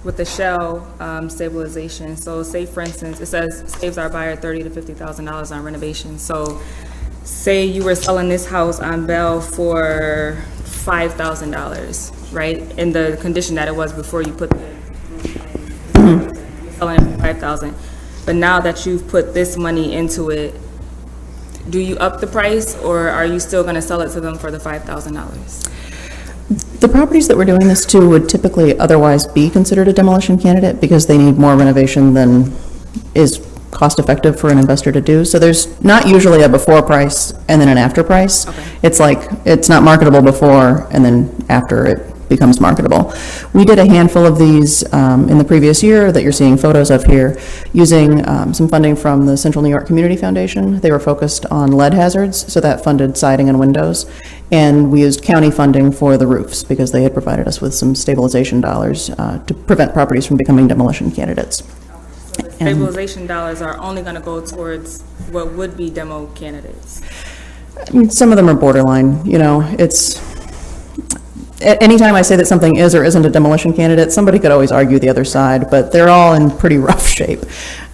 with the shell stabilization, so say for instance, it says saves our buyer $30,000 to $50,000 on renovation. So say you were selling this house on Bell for $5,000, right? In the condition that it was before you put the selling it for $5,000. But now that you've put this money into it, do you up the price, or are you still going to sell it to them for the $5,000? The properties that we're doing this to would typically otherwise be considered a demolition candidate because they need more renovation than is cost-effective for an investor to do. So there's not usually a before price and then an after price. Okay. It's like, it's not marketable before and then after it becomes marketable. We did a handful of these in the previous year that you're seeing photos of here, using some funding from the Central New York Community Foundation. They were focused on lead hazards, so that funded siding and windows. And we used county funding for the roofs because they had provided us with some stabilization dollars to prevent properties from becoming demolition candidates. So the stabilization dollars are only going to go towards what would be demo candidates? I mean, some of them are borderline, you know, it's, anytime I say that something is or isn't a demolition candidate, somebody could always argue the other side, but they're all in pretty rough shape.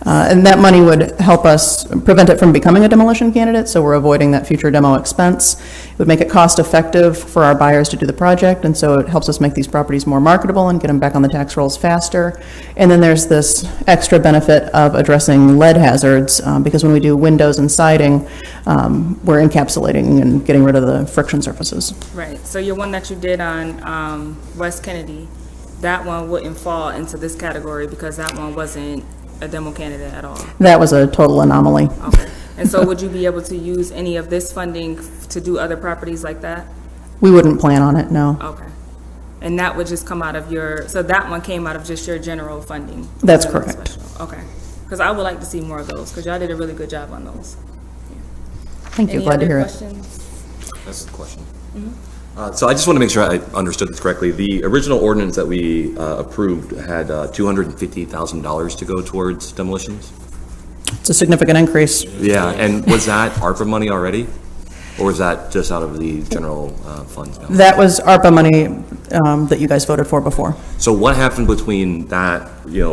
And that money would help us prevent it from becoming a demolition candidate, so we're avoiding that future demo expense. It would make it cost effective for our buyers to do the project, and so it helps us make these properties more marketable and get them back on the tax rolls faster. And then there's this extra benefit of addressing lead hazards, because when we do windows and siding, we're encapsulating and getting rid of the friction surfaces. Right, so your one that you did on West Kennedy, that one wouldn't fall into this category because that one wasn't a demo candidate at all? That was a total anomaly. Okay, and so would you be able to use any of this funding to do other properties like that? We wouldn't plan on it, no. Okay, and that would just come out of your, so that one came out of just your general funding? That's correct. Special. Okay, because I would like to see more of those, because y'all did a really good job on those. Thank you, glad to hear it. That's the question. So I just want to make sure I understood this correctly. The original ordinance that we approved had $250,000 to go towards demolitions? It's a significant increase. Yeah, and was that ARPA money already? Or was that just out of the general funds? That was ARPA money that you guys voted for before. So what happened between that,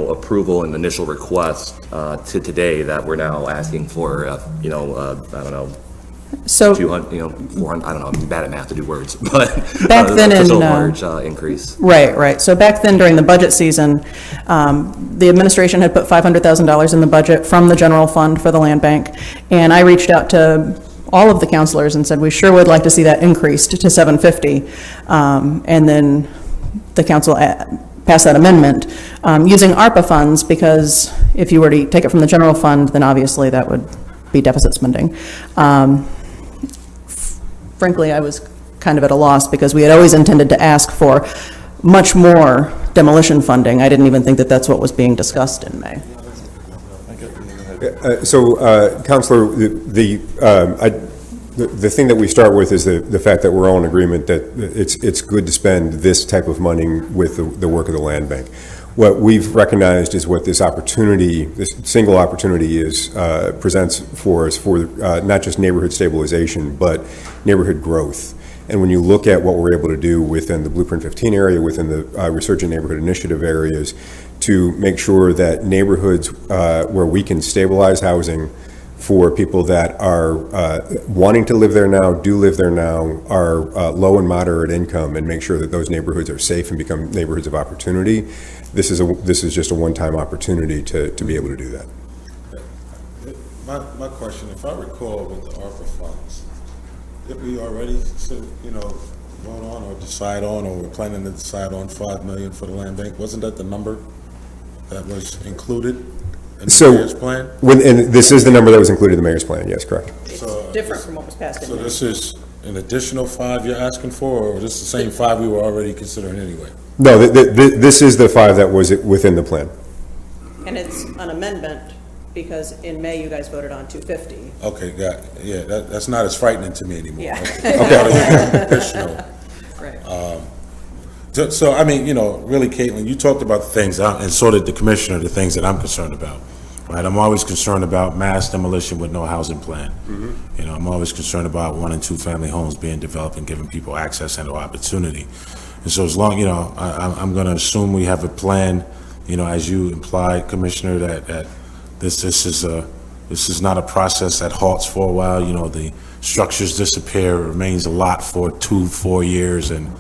approval and initial request to today that we're now asking for, I don't know, so 200, 400, I don't know, I'm bad at math to do words, but back then it's a in, large increase. Right. So back then during the budget season, the administration had put $500,000 in the budget from the general fund for the land bank. And I reached out to all of the counselors and said, we sure would like to see that increased to $750. And then the council passed that amendment using ARPA funds, because if you were to take it from the general fund, then obviously that would be deficit spending. Frankly, I was kind of at a loss because we had always intended to ask for much more demolition funding. I didn't even think that that's what was being discussed in May. Councilor, the thing that we start with is the fact that we're all in agreement that it's good to spend this type of money with the work of the land bank. What we've recognized is what this opportunity, this single opportunity presents for us for not just neighborhood stabilization, but neighborhood growth. And when you look at what we're able to do within the Blueprint 15 area, within the Resurgent Neighborhood Initiative areas, to make sure that neighborhoods where we can stabilize housing for people that are wanting to live there now, do live there now, are low and moderate income, and make sure that those neighborhoods are safe and become neighborhoods of opportunity. This is just a one-time opportunity to be able to do that. My question, if I recall with the ARPA funds, did we already, vote on or decide on, or we're planning to decide on 5 million for the land bank? Wasn't that the number that was included in the mayor's plan? And this is the number that was included in the mayor's plan, yes, correct. It's different from what was passed in So May. this is an additional 5 you're asking for, or is this the same 5 we were already considering anyway? No, this is the 5 that was within the plan. And it's an amendment because in May you guys voted on 250. Okay, got it. Yeah, that's not as frightening to me anymore. Yeah. Okay. Additional. Right. So, I mean, really, Caitlin, you talked about the things, and so did the commissioner, the things that I'm concerned about, right? I'm always concerned about mass demolition with no housing plan. I'm always concerned about 1- and 2-family homes being developed and giving people access and opportunity. And so as long, I'm going to assume we have a plan, as you implied, Commissioner, that this is not a process that halts for a while. The structures disappear, it remains a lot for 2-4 years, and,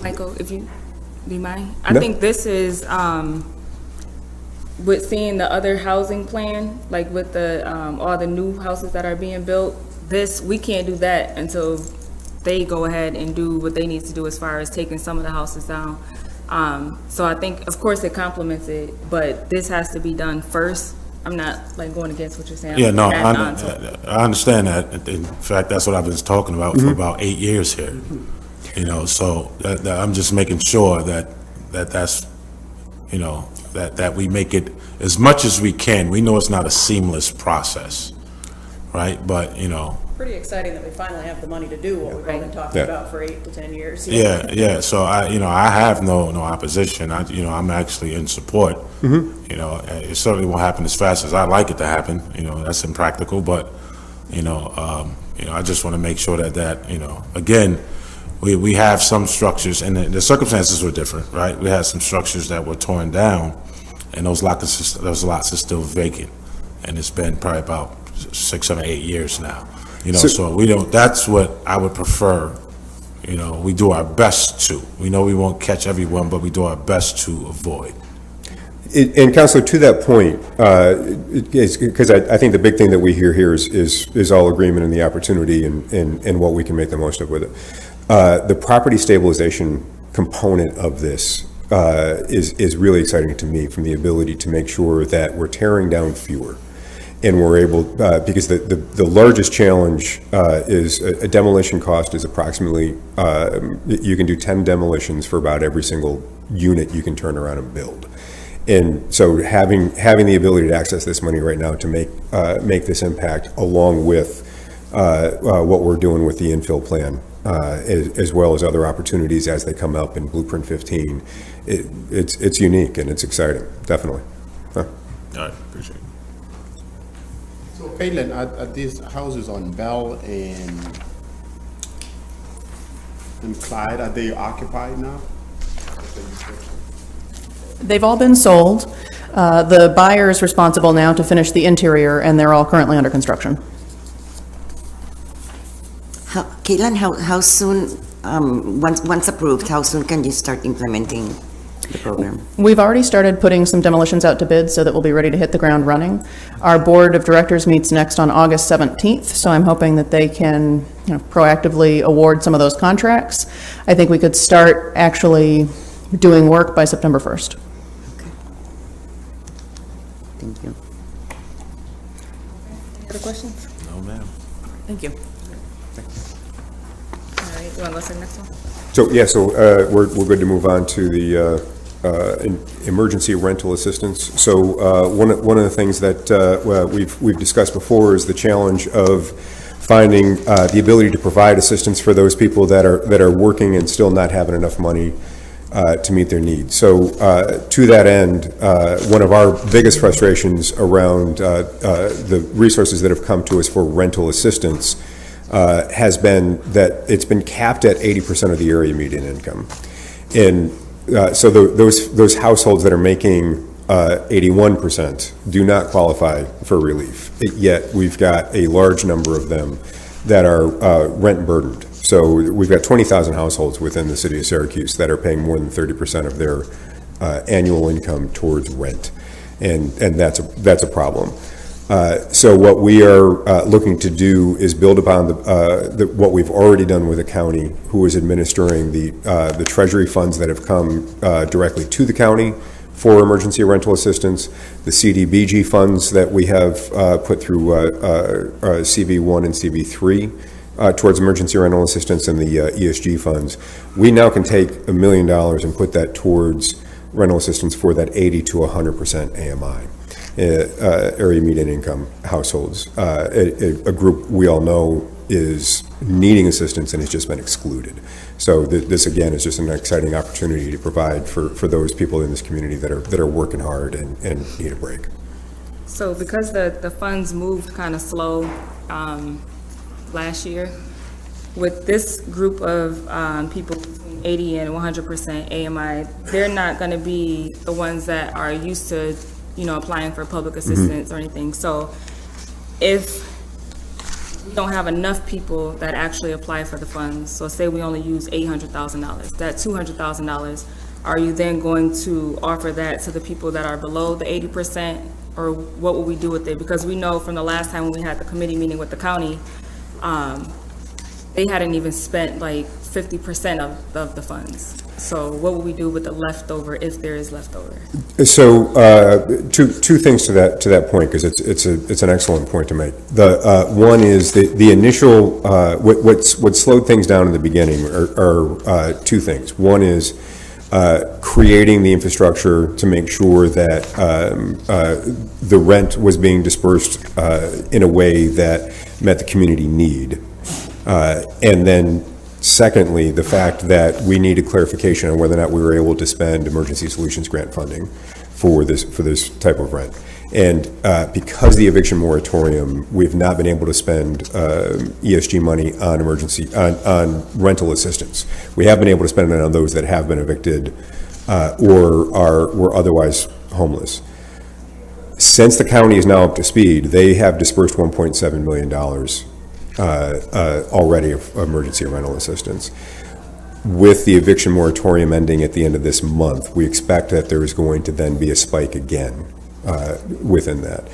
Michael, if you, do you mind? I No. think this is, with seeing the other housing plan, like with the, all the new houses that are being built, we can't do that until they go ahead and do what they need to do as far as taking some of the houses down. So I think, of course, it complements it, but this has to be done first. I'm not going against what you're saying. yeah, no, Adding on to it. I understand that. In fact, that's what I've been talking about for about 8 years here. So that I'm just making sure that's, that we make it as much as we can. We know it's not a seamless process, right? But, Pretty exciting that we finally have the money to do what we've all been talking Yeah. about for 8 to 10 years. yeah. So I have no opposition. I'm actually in support. It certainly won't happen as fast as I'd like it to happen. That's impractical, but, I just want to make sure that, again, we have some structures, and the circumstances were different, right? We had some structures that were torn down, and those lots are still vacant, and it's been probably about 6, 7, 8 years now. So we don't. That's what I would prefer. We do our best to. We know we won't catch everyone, but we do our best to avoid. And Councilor, to that point, because I think the big thing that we hear here is all agreement in the opportunity and what we can make the most of with it. The property stabilization component of this is really exciting to me, from the ability to make sure that we're tearing down fewer. And we're able, because the largest challenge is a demolition cost is approximately, you can do 10 demolitions for about every single unit you can turn around and build. And so having the ability to access this money right now to make this impact, along with what we're doing with the infill plan, as well as other opportunities as they come up in Blueprint 15, it's unique and it's exciting, definitely. All right, appreciate it. So Caitlin, are these houses on Bell and Clyde, are they occupied now? They've all been sold. The buyer is responsible now to finish the interior, and they're all currently under construction. Caitlin, how soon, once approved, how soon can you start implementing the program? We've already started putting some demolitions out to bid so that we'll be ready to hit the ground running. Our board of directors meets next on August 17th, so I'm hoping that they can proactively award some of those contracts. I think we could start actually doing work by September 1st. Okay. Thank you. Any other questions? No, ma'am. Thank you. All right, you want to go to the next one? So we're good to move on to the emergency rental assistance. So one of the things that we've discussed before is the challenge of finding the ability to provide assistance for those people that are working and still not having enough money to meet their needs. So to that end, one of our biggest frustrations around the resources that have come to us for rental assistance has been that it's been capped at 80% of the area median income. And so those households that are making 81% do not qualify for relief. Yet we've got a large number of them that are rent burdened. So we've got 20,000 households within the city of Syracuse that are paying more than 30% of their annual income towards rent, and that's a problem. So what we are looking to do is build upon what we've already done with the county, who is administering the treasury funds that have come directly to the county for emergency rental assistance, the CDBG funds that we have put through CV1 and CV3 towards emergency rental assistance, and the ESG funds. We now can take $1 million and put that towards rental assistance for that 80 to 100% AMI. Area median income households, a group we all know is needing assistance and has just been excluded. So this again is just an exciting opportunity to provide for those people in this community that are working hard and need a break. So because the funds moved kind of slow last year, with this group of people between 80 and 100% AMI, they're not going to be the ones that are used to applying for public assistance or anything. So if we don't have enough people that actually apply for the funds, so say we only use $800,000, that $200,000, are you then going to offer that to the people that are below the 80%, or what will we do with it? Because we know from the last time when we had the committee meeting with the county, they hadn't even spent like 50% of the funds. So what will we do with the leftover, if there is leftover? So two things to that point, because it's an excellent point to make. The one is the initial what slowed things down in the beginning are two things. One is creating the infrastructure to make sure that the rent was being dispersed in a way that met the community need, and then secondly, the fact that we needed clarification on whether or not we were able to spend emergency solutions grant funding for this type of rent. And because the eviction moratorium, we've not been able to spend ESG money on on rental assistance. We have been able to spend it on those that have been evicted or were otherwise homeless. Since the county is now up to speed, they have dispersed $1.7 million already of emergency rental assistance. With the eviction moratorium ending at the end of this month, we expect that there is going to then be a spike again within that.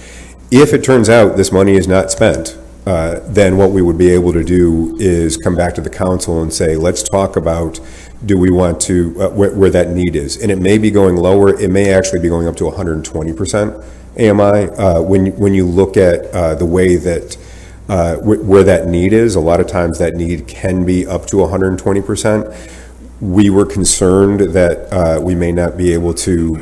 If it turns out this money is not spent, then what we would be able to do is come back to the council and say, let's talk about, do we want to, where that need is. And it may be going lower, it may actually be going up to 120% AMI. When you look at the way that where that need is, a lot of times that need can be up to 120%. We were concerned that we may not be able to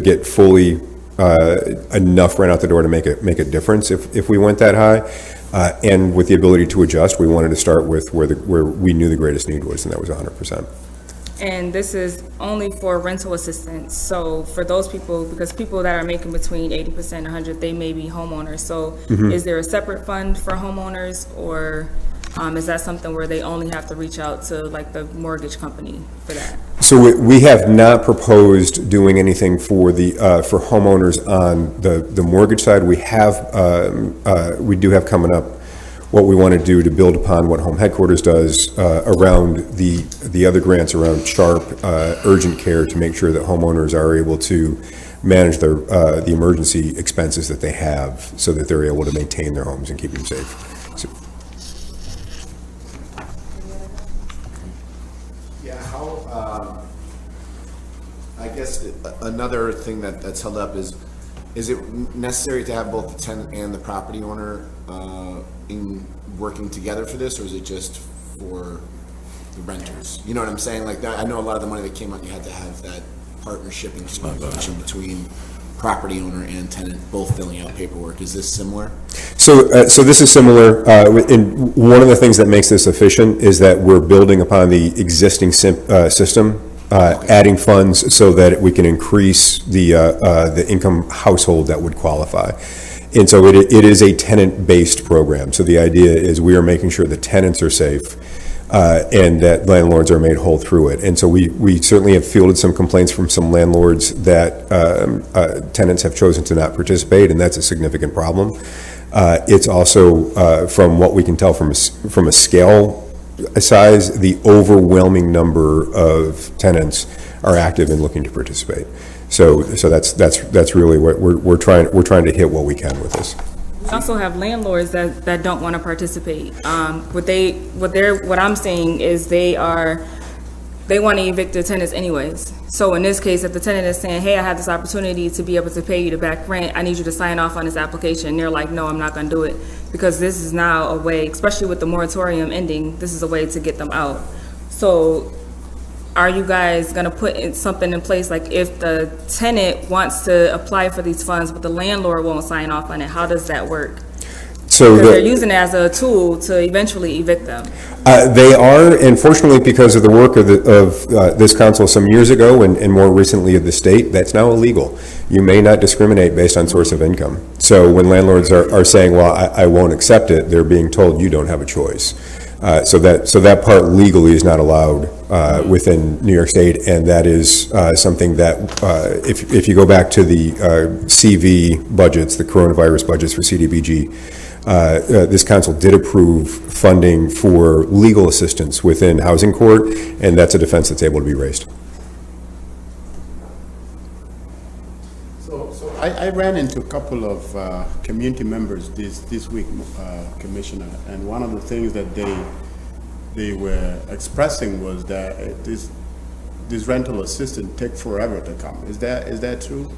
get fully enough rent out the door to make a difference if we went that high. And with the ability to adjust, we wanted to start with where we knew the greatest need was, and that was 100%. And this is only for rental assistance. So for those people, because people that are making between 80% and 100, they may be homeowners. So is there a separate fund for homeowners, or is that something where they only have to reach out to like the mortgage company for that? So we have not proposed doing anything for for homeowners on the mortgage side. We do have coming up what we want to do to build upon what Home Headquarters does around the other grants around SHARP, urgent care, to make sure that homeowners are able to manage the emergency expenses that they have, so that they're able to maintain their homes and keep them safe. So, yeah, I guess another thing that's held up is it necessary to have both the tenant and the property owner in working together for this, or is it just for the renters? You know what I'm saying? Like that, I know a lot of the money that came out, you had to have that partnership and communication between property owner and tenant both filling out paperwork. Is this similar? So this is similar. And one of the things that makes this efficient is that we're building upon the existing system, adding funds so that we can increase the income household that would qualify. And so it is a tenant-based program. So the idea is we are making sure the tenants are safe and that landlords are made whole through it. And so we certainly have fielded some complaints from some landlords that tenants have chosen to not participate, and that's a significant problem. It's also, from what we can tell from a scale size, the overwhelming number of tenants are active and looking to participate. So that's really what we're trying to hit what we can with this. We also have landlords that don't want to participate. What I'm saying is they want to evict their tenants anyways. So in this case, if the tenant is saying, hey, I have this opportunity to be able to pay you the back rent, I need you to sign off on this application, and they're like, no, I'm not going to do it, because this is now a way, especially with the moratorium ending, this is a way to get them out. So are you guys going to put something in place, like if the tenant wants to apply for these funds, but the landlord won't sign off on it, how does that work? So Because they're using it as a tool to eventually evict them. They are, and fortunately, because of the work of this council some years ago and more recently of the state, that's now illegal. You may not discriminate based on source of income. So when landlords are saying, well, I won't accept it, they're being told you don't have a choice. So that part legally is not allowed within New York State, and that is something that if you go back to the CV budgets, the coronavirus budgets for CDBG, this council did approve funding for legal assistance within housing court, and that's a defense that's able to be raised. So I ran into a couple of community members this week, Commissioner, and one of the things that they were expressing was that this rental assistance take forever to come. Is that true?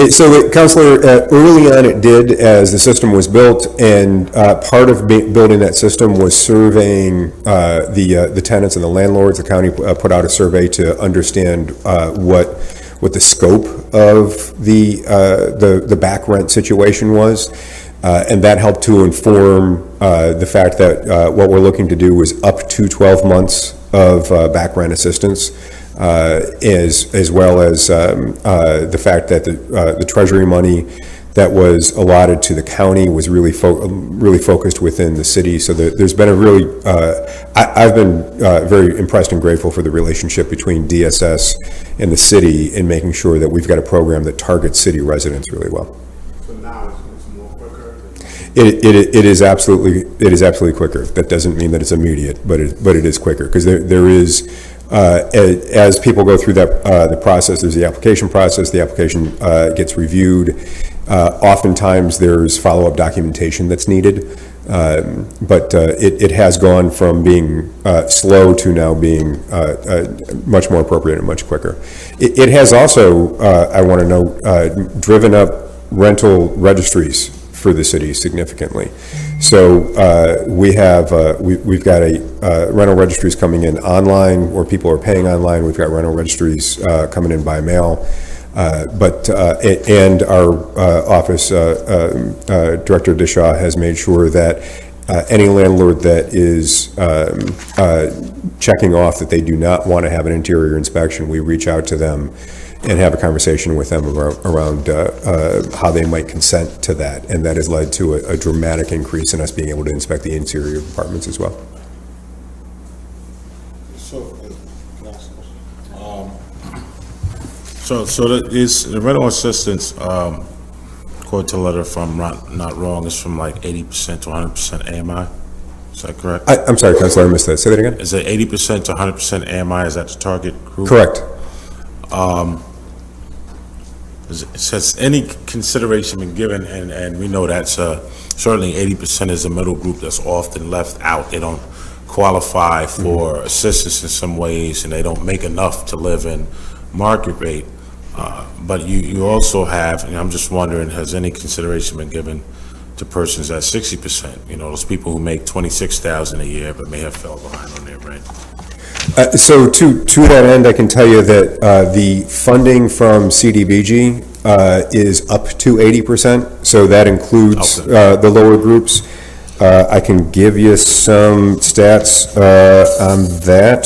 So, Councilor, early on it did as the system was built, and part of building that system was surveying the tenants and the landlords. The county put out a survey to understand what the scope of the back rent situation was, and that helped to inform the fact that what we're looking to do is up to 12 months of back rent assistance. As well as the fact that the Treasury money that was allotted to the county was really focused within the city. So there's been a really, I've been very impressed and grateful for the relationship between DSS and the city in making sure that we've got a program that targets city residents really well. So now it's more quicker? It is absolutely quicker. That doesn't mean that it's immediate, but it is quicker, because there is. As people go through the process, there's the application process. The application gets reviewed. Oftentimes, there's follow-up documentation that's needed. But it has gone from being slow to now being much more appropriate and much quicker. It has also, I want to note, driven up rental registries for the city significantly. So we've got rental registries coming in online, where people are paying online. We've got rental registries coming in by mail. And our office Director Dishaw has made sure that any landlord that is checking off that they do not want to have an interior inspection, we reach out to them and have a conversation with them around how they might consent to that. And that has led to a dramatic increase in us being able to inspect the interior apartments as well. So the rental assistance, according to the letter, if I'm not wrong, is from like 80% to 100% AMI. Is that correct? I'm sorry, Councilor, I missed that. Say that again. Is it 80% to 100% AMI? Is that the target group? Correct. Has any consideration been given, and we know that's certainly 80% is a middle group that's often left out. They don't qualify for assistance in some ways, and they don't make enough to live in market rate. But you also have, and I'm just wondering, has any consideration been given to persons at 60%? You know, those people who make $26,000 a year but may have fell behind on their rent. So to that end, I can tell you that the funding from CDBG is up to 80%. So that includes the lower groups. I can give you some stats on that.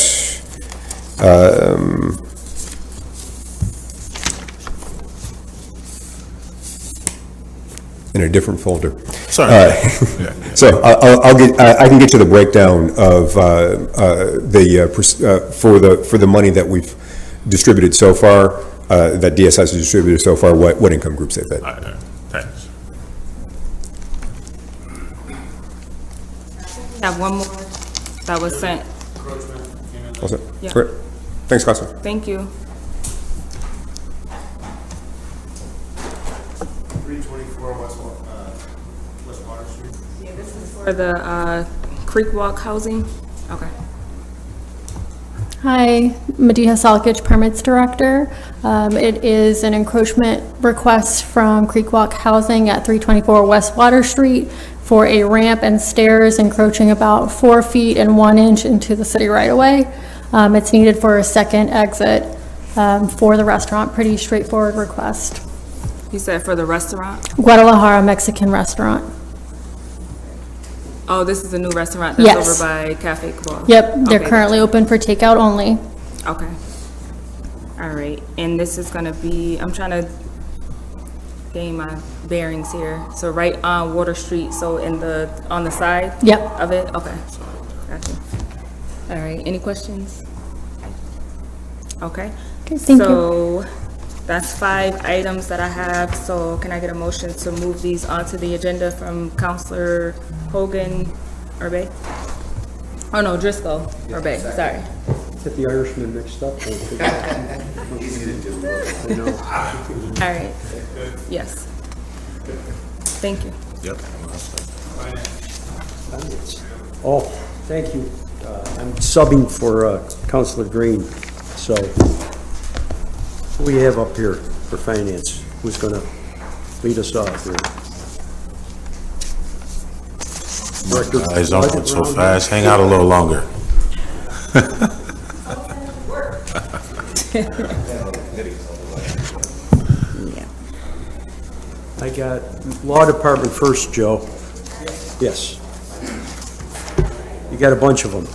in a different folder. Sorry. So I can get you the breakdown of for the money that we've distributed so far, that DSS has distributed so far, what income groups they've been. All right, thanks. I have one more that was sent. All set? Yeah. Great. Thanks, Counselor. Thank you. 324 West Water Street. Yeah, this is for the Creek Walk housing. Okay. Hi, Medina Salkich, Permits Director. It is an encroachment request from Creek Walk Housing at 324 West Water Street for a ramp and stairs encroaching about 4 feet and 1 inch into the city right-of-way. It's needed for a second exit for the restaurant. Pretty straightforward request. You said for the restaurant? Guadalajara Mexican Restaurant. Oh, this is a new restaurant that's Yes. over by Cafe Cabal? Yep, they're Okay. currently open for takeout only. Okay. All right, and this is gonna be, I'm trying to gain my bearings here. So right on Water Street, so on the side? Yep. Of it? Okay. Gotcha. All right, any questions? Okay. Okay, thank you. So that's 5 items that I have. So can I get a motion to move these onto the agenda from Counselor Hogan or Bay? Oh, no, Driscoll or Bay, sorry. Get the Irishman mixed up. You know. All right. Yes. Thank you. Yep. Oh, thank you. I'm subbing for Councilor Green, so who we have up here for finance? Who's going to lead us off here? Director of Guys, don't Budget put so round? fast. Hang out a little longer. I got Law Department first, Joe. Yes. You got a bunch of them.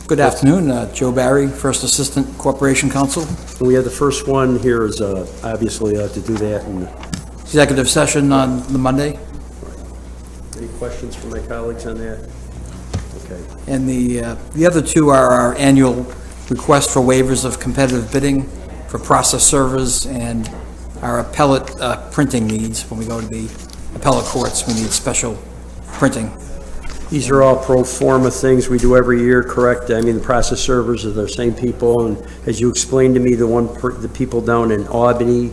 Good afternoon, Joe Barry, First Assistant Corporation Counsel. We have the first one here is obviously to do that. And Executive session on the Monday, any questions from my colleagues on that? Okay. and the other two are our annual request for waivers of competitive bidding for process servers and our appellate printing needs. When we go to the appellate courts, we need special printing. These are all pro forma things we do every year, correct? I mean, the process servers are the same people, and as you explained to me, the people down in Albany,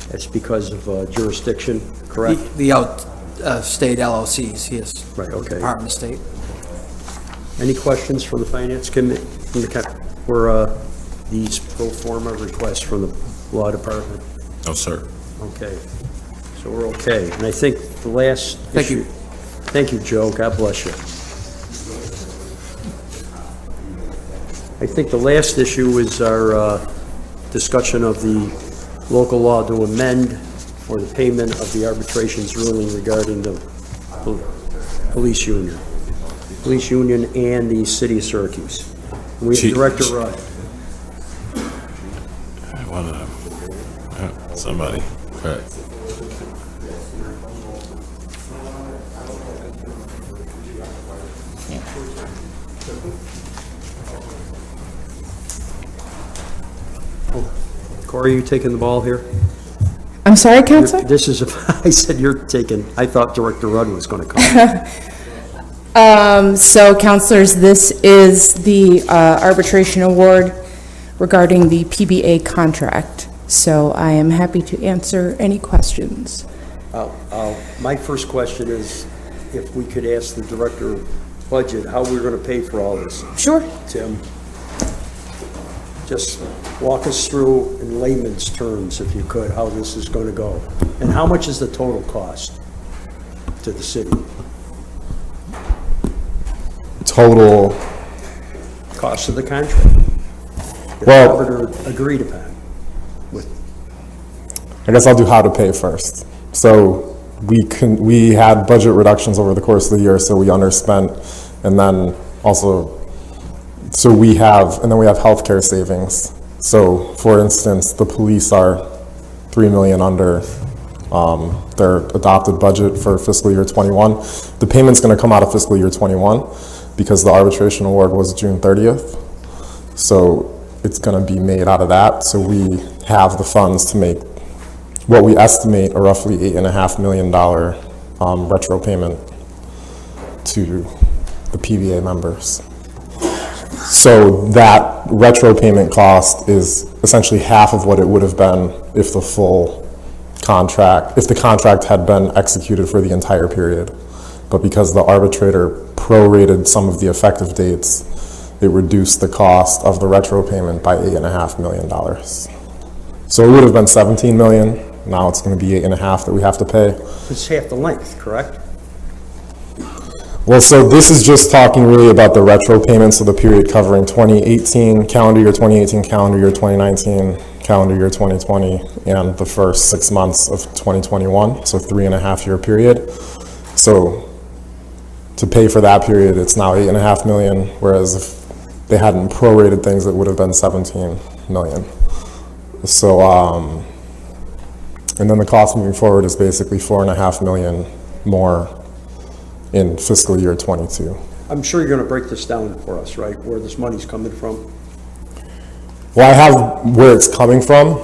that's because of jurisdiction, correct? The out-state LLCs, yes. Right, okay. Department of State. Any questions from the Finance Committee, for these pro forma requests from the Law Department? No, sir. Okay, so we're okay. And I think the last Thank issue. you. Thank you, Joe. God bless you. I think the last issue is our discussion of the local law to amend for the payment of the arbitrations ruling regarding the police union and the city of Syracuse. And we have Chief- Director Rudd. Somebody. Okay. Corey, you taking the ball here? I'm sorry, Counselor? This is, I said you're taking, I thought Director Rudd was going to come. So, Counselors, this is the arbitration award regarding the PBA contract. So I am happy to answer any questions. My first question is, if we could ask the Director of Budget how we're going to pay for all this. Sure. Tim, just walk us through in layman's terms, if you could, how this is going to go. And how much is the total cost to the city? Total Cost of the contract. That Well- Arbiter agreed upon. I guess I'll do how to pay first. So we had budget reductions over the course of the year, so we underspent, and then also, we have healthcare savings. So, for instance, the police are 3 million under their adopted budget for fiscal year '21. The payment's going to come out of fiscal year '21 because the arbitration award was June 30th. So it's going to be made out of that. So we have the funds to make what we estimate a roughly $8.5 million retro payment to the PBA members. So that retro payment cost is essentially half of what it would have been if the full contract, if the contract had been executed for the entire period. But because the arbitrator prorated some of the effective dates, it reduced the cost of the retro payment by $8.5 million. So it would have been 17 million. Now it's going to be 8.5 that we have to pay. It's half the length, correct? Well, so this is just talking really about the retro payments of the period covering 2018, calendar year 2018, calendar year 2019, calendar year 2020, and the first 6 months of 2021, so 3.5 year period. So to pay for that period, it's now 8.5 million, whereas if they hadn't prorated things, it would have been 17 million. So, and then the cost moving forward is basically 4.5 million more in fiscal year '22. I'm sure you're going to break this down for us, right, where this money's coming from? Well, I have where it's coming from.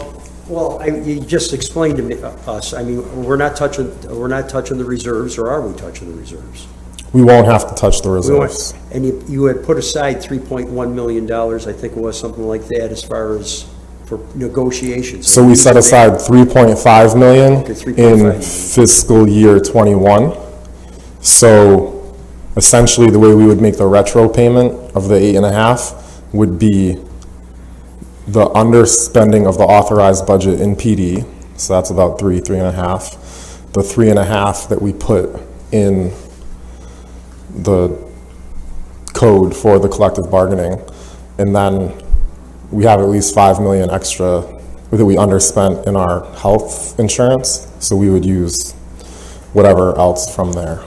Well, you just explained to me, us, I mean, we're not touching the reserves, or are we touching the reserves? We won't have to touch the reserves. And you had put aside $3.1 million, I think it was something like that, as far as for negotiations. So we set aside 3.5 million Okay, 3.5 million. in fiscal year '21. So essentially the way we would make the retro payment of the 8.5 would be the underspending of the authorized budget in PD. So that's about 3.5. The 3.5 that we put in the code for the collective bargaining. And then we have at least 5 million extra that we underspent in our health insurance. So we would use whatever else from there.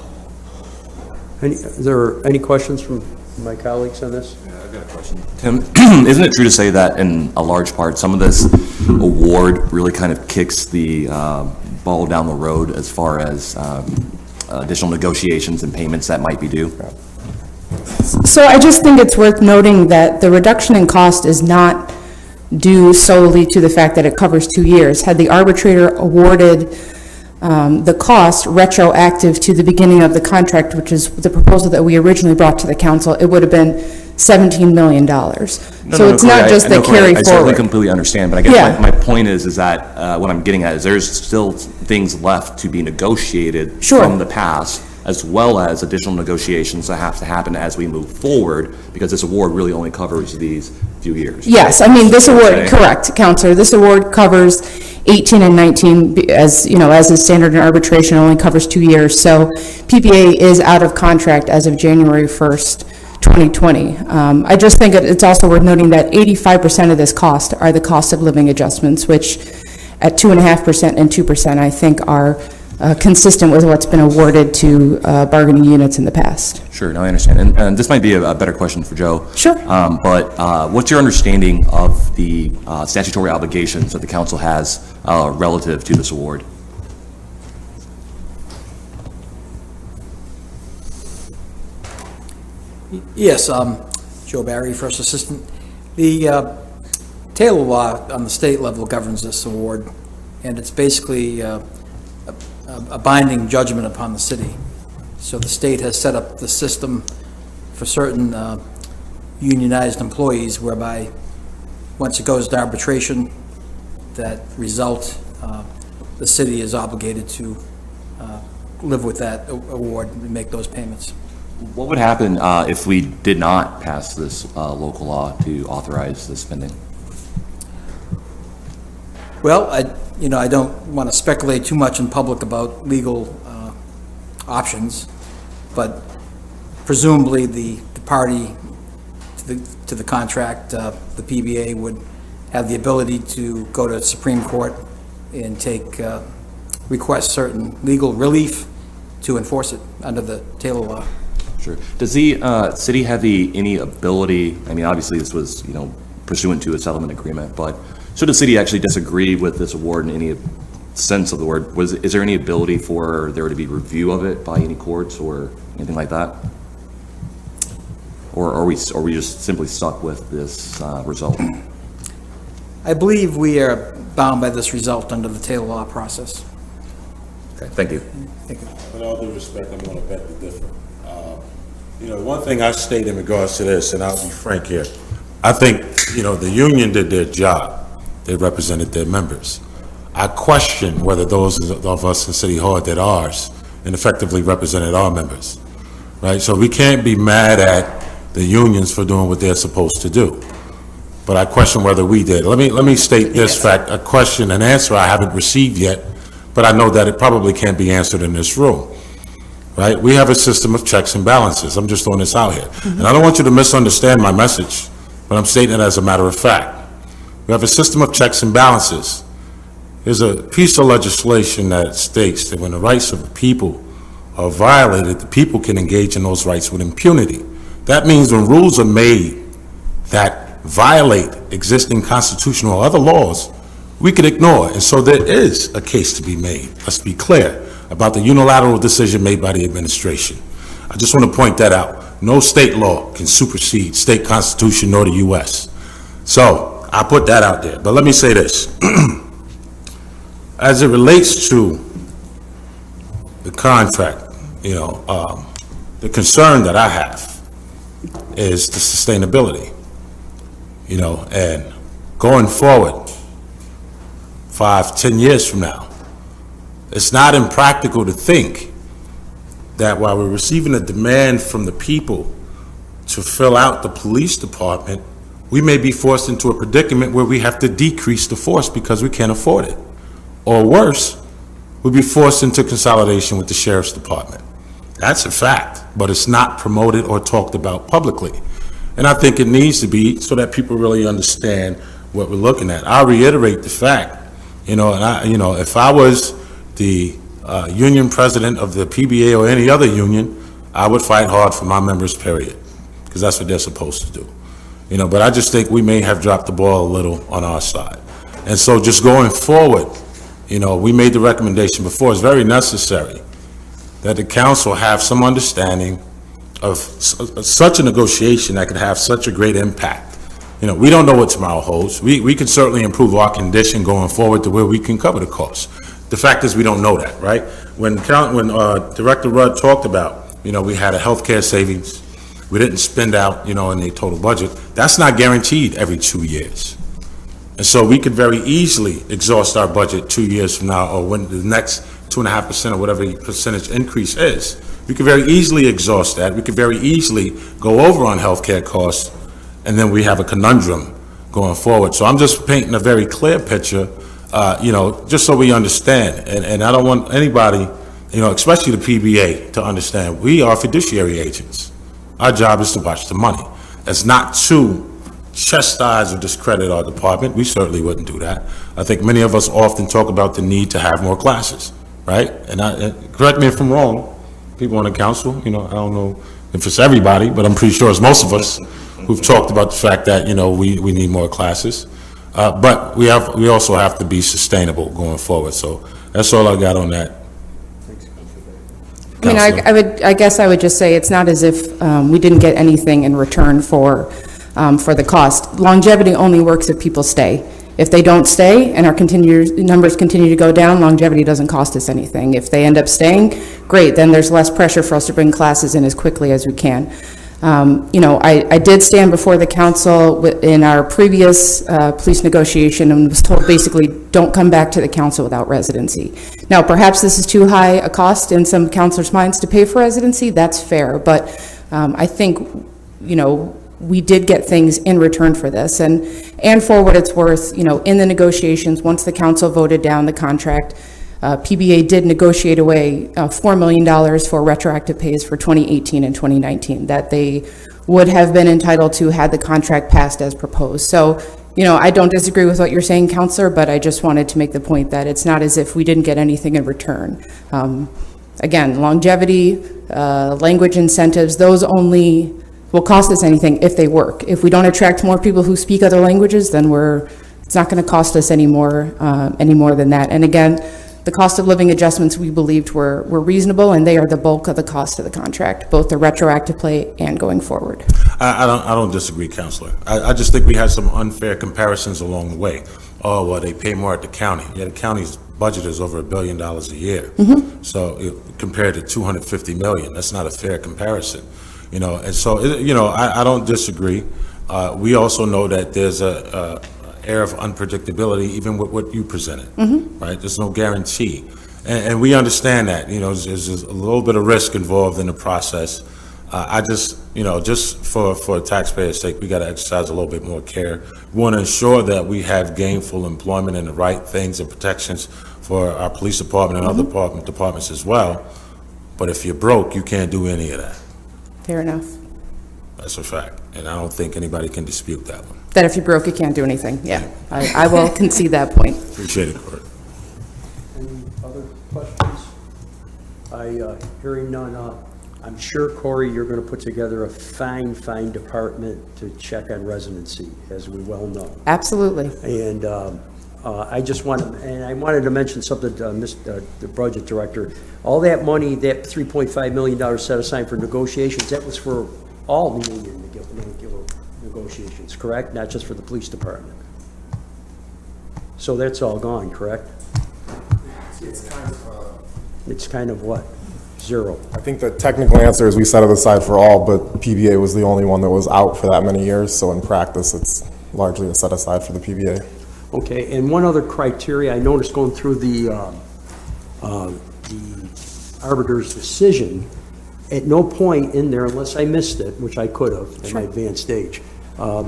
Is there any questions from my colleagues on this? Yeah, I've got a question. Tim, isn't it true to say that in a large part, some of this award really kind of kicks the ball down the road as far as additional negotiations and payments that might be due? So I just think it's worth noting that the reduction in cost is not due solely to the fact that it covers 2 years. Had the arbitrator awarded the cost retroactive to the beginning of the contract, which is the proposal that we originally brought to the council, it would have been $17 million. So it's not just the carry I certainly forward. completely understand, but I guess my point is that what I'm getting at is there's still things left to be negotiated from the past, as well as additional negotiations that have to happen as we move forward, because this award really only covers these few years. Yes, I mean, this award, correct, Counselor, this award covers 18 and 19, as, you know, as is standard in arbitration, only covers 2 years. So PPA is out of contract as of January 1st, 2020. I just think it's also worth noting that 85% of this cost are the cost of living adjustments, which at 2.5% and 2%, I think are consistent with what's been awarded to bargaining units in the past. Sure, no, I understand. And this might be a better question for Joe. Sure. But what's your understanding of the statutory obligations that the council has relative to this award? Yes, Joe Barry, First Assistant. The Taylor law on the state level governs this award, and it's basically a binding judgment upon the city. So the state has set up the system for certain unionized employees whereby once it goes to arbitration, that result, the city is obligated to live with that award and make those payments. What would happen if we did not pass this local law to authorize this spending? Well, I don't want to speculate too much in public about legal options, but presumably the party to the contract, the PBA, would have the ability to go to Supreme Court and request certain legal relief to enforce it under the Taylor law. Sure. Does the city have any ability, I mean, obviously this was, pursuant to a settlement agreement, but should the city actually disagree with this award in any sense of the word, is there any ability for there to be review of it by any courts or anything like that? Or are we just simply stuck with this result? I believe we are bound by this result under the Taylor law process. Okay, thank you. With all due respect, I'm going to beg to differ. One thing I state in regards to this, and I'll be frank here, I think, the union did their job. They represented their members. I question whether those of us in City Hall did ours and effectively represented our members, right? So we can't be mad at the unions for doing what they're supposed to do. But I question whether we did. Let me state this fact, a question, an answer I haven't received yet, but I know that it probably can't be answered in this room, right? We have a system of checks and balances. I'm just throwing this out here. And I don't want you to misunderstand my message, but I'm stating it as a matter of fact. We have a system of checks and balances. There's a piece of legislation that states that when the rights of the people are violated, the people can engage in those rights with impunity. That means when rules are made that violate existing constitutional or other laws, we could ignore. And so there is a case to be made, let's be clear, about the unilateral decision made by the administration. I just want to point that out. No state law can supersede state constitution nor the U.S. So I put that out there. But let me say this. As it relates to the contract, the concern that I have is the sustainability, and going forward, 5-10 years from now, it's not impractical to think that while we're receiving a demand from the people to fill out the police department, we may be forced into a predicament where we have to decrease the force because we can't afford it. Or worse, we'd be forced into consolidation with the sheriff's department. That's a fact, but it's not promoted or talked about publicly. And I think it needs to be so that people really understand what we're looking at. I'll reiterate the fact, if I was the union president of the PBA or any other union, I would fight hard for my members, period, because that's what they're supposed to do. But I just think we may have dropped the ball a little on our side. And so just going forward, we made the recommendation before, it's very necessary that the council have some understanding of such a negotiation that could have such a great impact. We don't know what tomorrow holds. We can certainly improve our condition going forward to where we can cover the costs. The fact is we don't know that, right? When Director Rudd talked about, we had a healthcare savings, we didn't spend out, in the total budget, that's not guaranteed every 2 years. And so we could very easily exhaust our budget 2 years from now, or when the next 2.5% or whatever the percentage increase is. We could very easily exhaust that. We could very easily go over on healthcare costs, and then we have a conundrum going forward. So I'm just painting a very clear picture, just so we understand. And I don't want anybody, especially the PBA, to understand we are fiduciary agents. Our job is to watch the money. It's not to chastise or discredit our department. We certainly wouldn't do that. I think many of us often talk about the need to have more classes, right? And correct me if I'm wrong, people on the council, I don't know if it's everybody, but I'm pretty sure it's most of us who've talked about the fact that, we need more classes. But we also have to be sustainable going forward. So that's all I got on that. I guess I would just say it's not as if we didn't get anything in return for the cost. Longevity only works if people stay. If they don't stay and our numbers continue to go down, longevity doesn't cost us anything. If they end up staying, great, then there's less pressure for us to bring classes in as quickly as we can. I did stand before the council in our previous police negotiation and was told basically, don't come back to the council without residency. Now, perhaps this is too high a cost in some councilors' minds to pay for residency, that's fair, but I think, we did get things in return for this. And for what it's worth, in the negotiations, once the council voted down the contract, PBA did negotiate away $4 million for retroactive pays for 2018 and 2019 that they would have been entitled to had the contract passed as proposed. So, I don't disagree with what you're saying, Counselor, but I just wanted to make the point that it's not as if we didn't get anything in return. Again, longevity, language incentives, those only will cost us anything if they work. If we don't attract more people who speak other languages, then it's not going to cost us any more than that. And again, the cost of living adjustments we believed were reasonable, and they are the bulk of the cost of the contract, both the retroactive play and going forward. I don't disagree, Counselor. I just think we had some unfair comparisons along the way. Oh, well, they pay more at the county. Yeah, the county's budget is over $1 billion a year. So compared to 250 million, that's not a fair comparison. And so, I don't disagree. We also know that there's a air of unpredictability even with what you presented, right? There's no guarantee. And we understand that, there's a little bit of risk involved in the process. I just, just for taxpayers' sake, we got to exercise a little bit more care. We want to ensure that we have gainful employment and the right things and protections for our police department and other departments as well. But if you're broke, you can't do any of that. Fair enough. That's a fact. And I don't think anybody can dispute that one. That if you're broke, you can't do anything. Yeah, I will concede that point. Appreciate it, Court. Any other questions? Hearing none, I'm sure, Corey, you're going to put together a fine department to check on residency, as we well know. Absolutely. And I wanted to mention something to the budget director. All that money, that $3.5 million set aside for negotiations, that was for all the union negotiations, correct? Not just for the police department. So that's all gone, correct? It's kind of what? Zero. I think the technical answer is we set it aside for all, but PBA was the only one that was out for that many years. So in practice, it's largely a set aside for the PBA. Okay, and one other criteria I noticed going through the arbiter's decision, at no point in there, unless I missed it, which I could have at my advanced age, no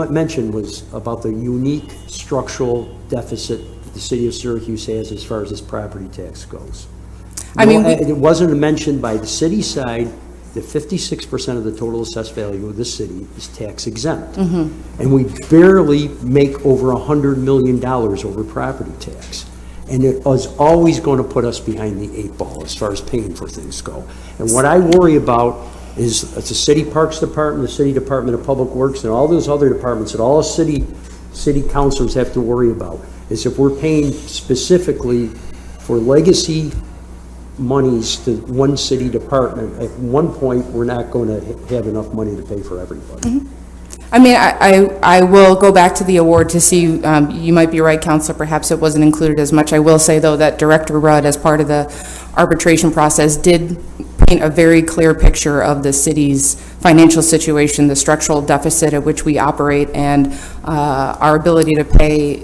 mention was about the unique structural deficit that the city of Syracuse has as far as its property tax goes. It wasn't mentioned by the city side that 56% of the total assessed value of the city is tax exempt. And we barely make over $100 million over property tax. And it was always going to put us behind the 8 ball as far as paying for things go. And what I worry about is it's the City Parks Department, the City Department of Public Works, and all those other departments that all city councilors have to worry about, is if we're paying specifically for legacy monies to one city department, at one point, we're not going to have enough money to pay for everybody. I mean, I will go back to the award to see, you might be right, Counselor, perhaps it wasn't included as much. I will say, though, that Director Rudd, as part of the arbitration process, did paint a very clear picture of the city's financial situation, the structural deficit at which we operate, and our ability to pay,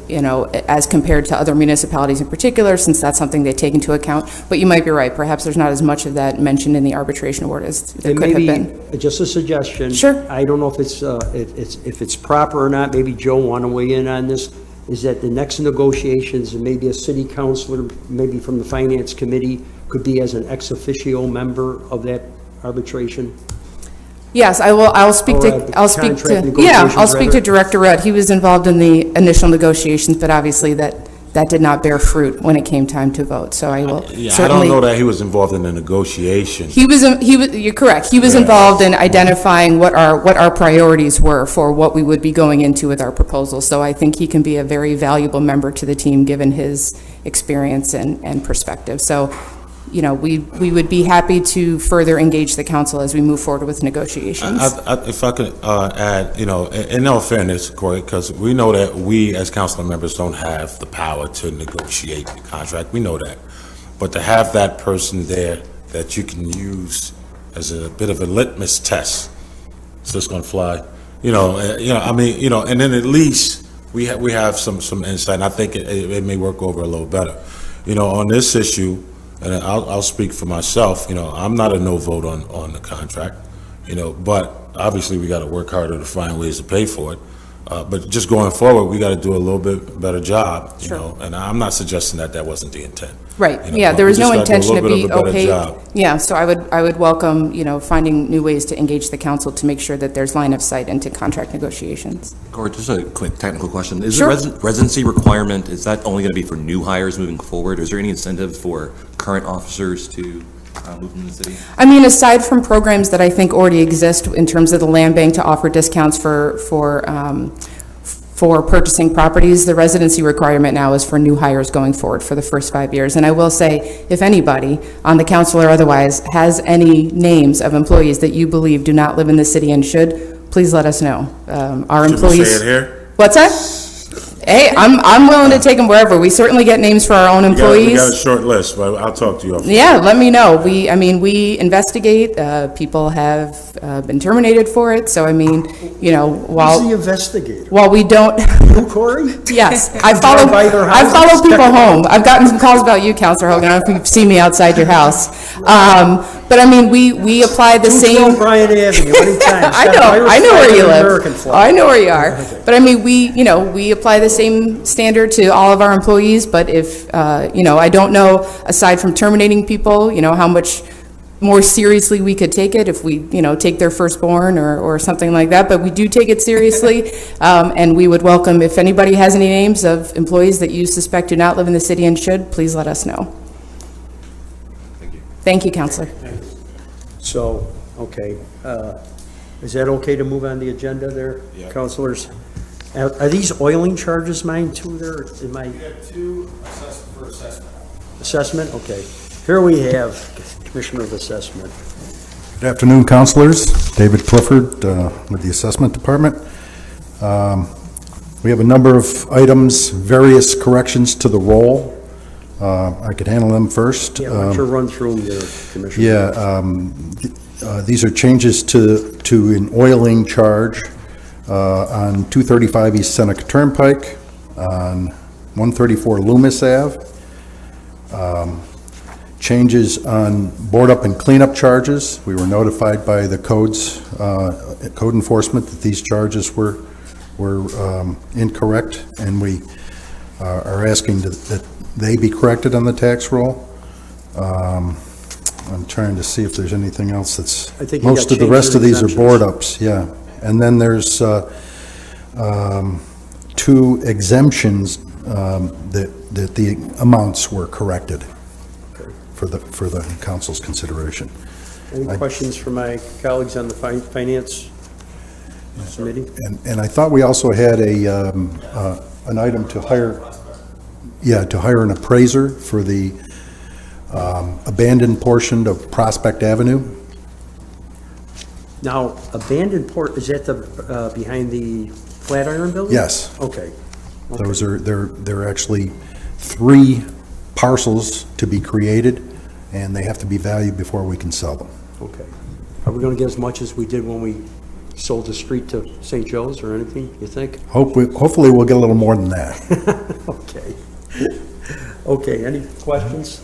as compared to other municipalities in particular, since that's something they take into account. But you might be right, perhaps there's not as much of that mentioned in the arbitration award as there could have been. Just a suggestion. Sure. I don't know if it's proper or not, maybe Joe want to weigh in on this, is that the next negotiations, and maybe a city councilor, maybe from the finance committee, could be as an ex officio member of that arbitration? Yes, I will. I'll speak to Director Rudd. He was involved in the initial negotiations, but obviously that did not bear fruit when it came time to vote. So I will certainly. I don't know that he was involved in the negotiation. He was. You're correct. He was involved in identifying what our priorities were for what we would be going into with our proposal. So I think he can be a very valuable member to the team given his experience and perspective. So, we would be happy to further engage the council as we move forward with negotiations. If I could add, in all fairness, Corey, because we know that we as council members don't have the power to negotiate the contract. We know that. But to have that person there that you can use as a bit of a litmus test, is this going to fly? And then at least we have some insight, and I think it may work over a little better. On this issue, and I'll speak for myself, I'm not a no vote on the contract, but obviously we got to work harder to find ways to pay for it. But just going forward, we got to do a little bit better job, and I'm not suggesting that wasn't the intent. Right, there was no intention to be opaque. Yeah, so I would welcome, finding new ways to engage the council to make sure that there's line of sight into contract negotiations. Corey, just a quick technical question. Is the residency requirement, is that only going to be for new hires moving forward? Is there any incentive for current officers to move into the city? I mean, aside from programs that I think already exist in terms of the land bank to offer discounts for for purchasing properties. The residency requirement now is for new hires going forward for the first 5 years. And I will say, if anybody on the council or otherwise has any names of employees that you believe do not live in the city and should, please let us know. Our Should we employees. say it here? What's that? Hey, I'm willing to take them wherever. We certainly get names for our own We employees. got a short list, but I'll talk to you. Yeah, let me know. We investigate. People have been terminated for it. So, while. Who's the investigator? While we don't. You, Corey? Yes, You drive by their I houses, follow people check them out? home. I've gotten some calls about you, Counselor Hogan. I don't know if you've seen me outside your house. But we apply the same. 212 Bryant Avenue, anytime. I know where you live. American flag. Oh, I know where you are. But we apply the same standard to all of our employees. But if, I don't know, aside from terminating people, how much more seriously we could take it if we, take their firstborn or something like that. But we do take it seriously. And we would welcome, if anybody has any names of employees that you suspect do not live in the city and should, please let us know. Thank you, Counselor. So, okay, is that okay to move on the agenda there, councilors? Are these oiling charges mine too there? Am I? We have two for assessment. Assessment, okay. Here we have Commissioner of Assessment. Good afternoon, councilors. David Clifford with the Assessment Department. We have a number of items, various corrections to the roll. I could handle them first. Yeah, why don't you run through them there, Commissioner? Yeah, these are changes to an oiling charge on 235 East Seneca Turnpike, on 134 Loomis Ave, changes on board up and cleanup charges. We were notified by the code enforcement that these charges were incorrect, and we are asking that they be corrected on the tax roll. I'm trying to see if there's anything else that's, I think you most got of the rest of these are changes board ups, yeah. And then there's two exemptions that the amounts were corrected for the council's consideration. Any questions for my colleagues on the Finance Committee? And I thought we also had an item to hire an appraiser for the abandoned portion of Prospect Avenue. Now, abandoned port, is that the, behind the Flatiron Building? Yes. Okay. Those are, there are actually 3 parcels to be created, and they have to be valued before we can sell them. Okay. Are we gonna get as much as we did when we sold the street to St. Joe's or anything, you think? Hopefully we'll get a little more than that. Okay. Okay, any questions?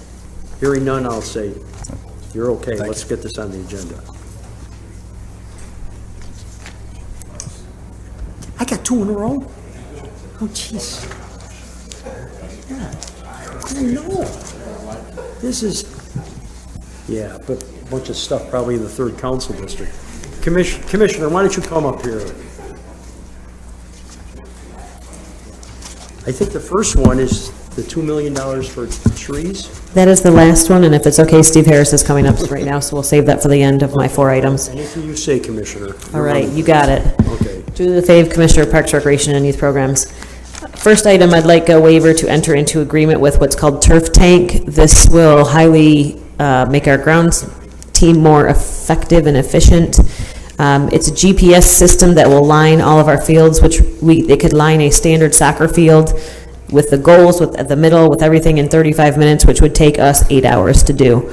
Hearing none, I'll say, you're okay. Let's get this on the agenda. I got 2 in a row? Oh, jeez. Yeah, I know. This is, yeah, but a bunch of stuff probably in the 3rd Council District. Commissioner, why don't you come up here? I think the first one is the $2 million for trees. That is the last one, and if it's okay, Steve Harris is coming up right now, so we'll save that for the end of my 4 items. Anything you say, Commissioner. All right, you got it. Okay. To the fave, Commissioner of Parks, Recreation, and Youth Programs. First item, I'd like a waiver to enter into agreement with what's called Turf Tank. This will highly make our grounds team more effective and efficient. It's a GPS system that will line all of our fields, which they could line a standard soccer field with the goals at the middle, with everything in 35 minutes, which would take us 8 hours to do.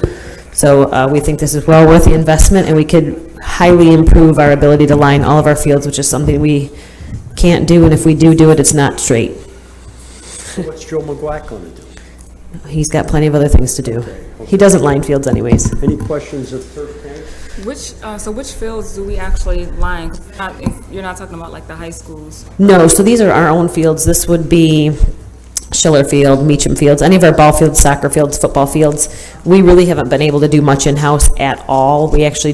So we think this is well worth the investment, and we could highly improve our ability to line all of our fields, which is something we can't do, and if we do it, it's not straight. So what's Joe McGuack going to do? He's got plenty of other things to do. He doesn't line fields anyways. Any questions of Turf Tank? Which fields do we actually line? You're not talking about like the high schools. No, so these are our own fields. This would be Schiller Field, Meacham Fields, any of our ball fields, soccer fields, football fields. We really haven't been able to do much in-house at all. We actually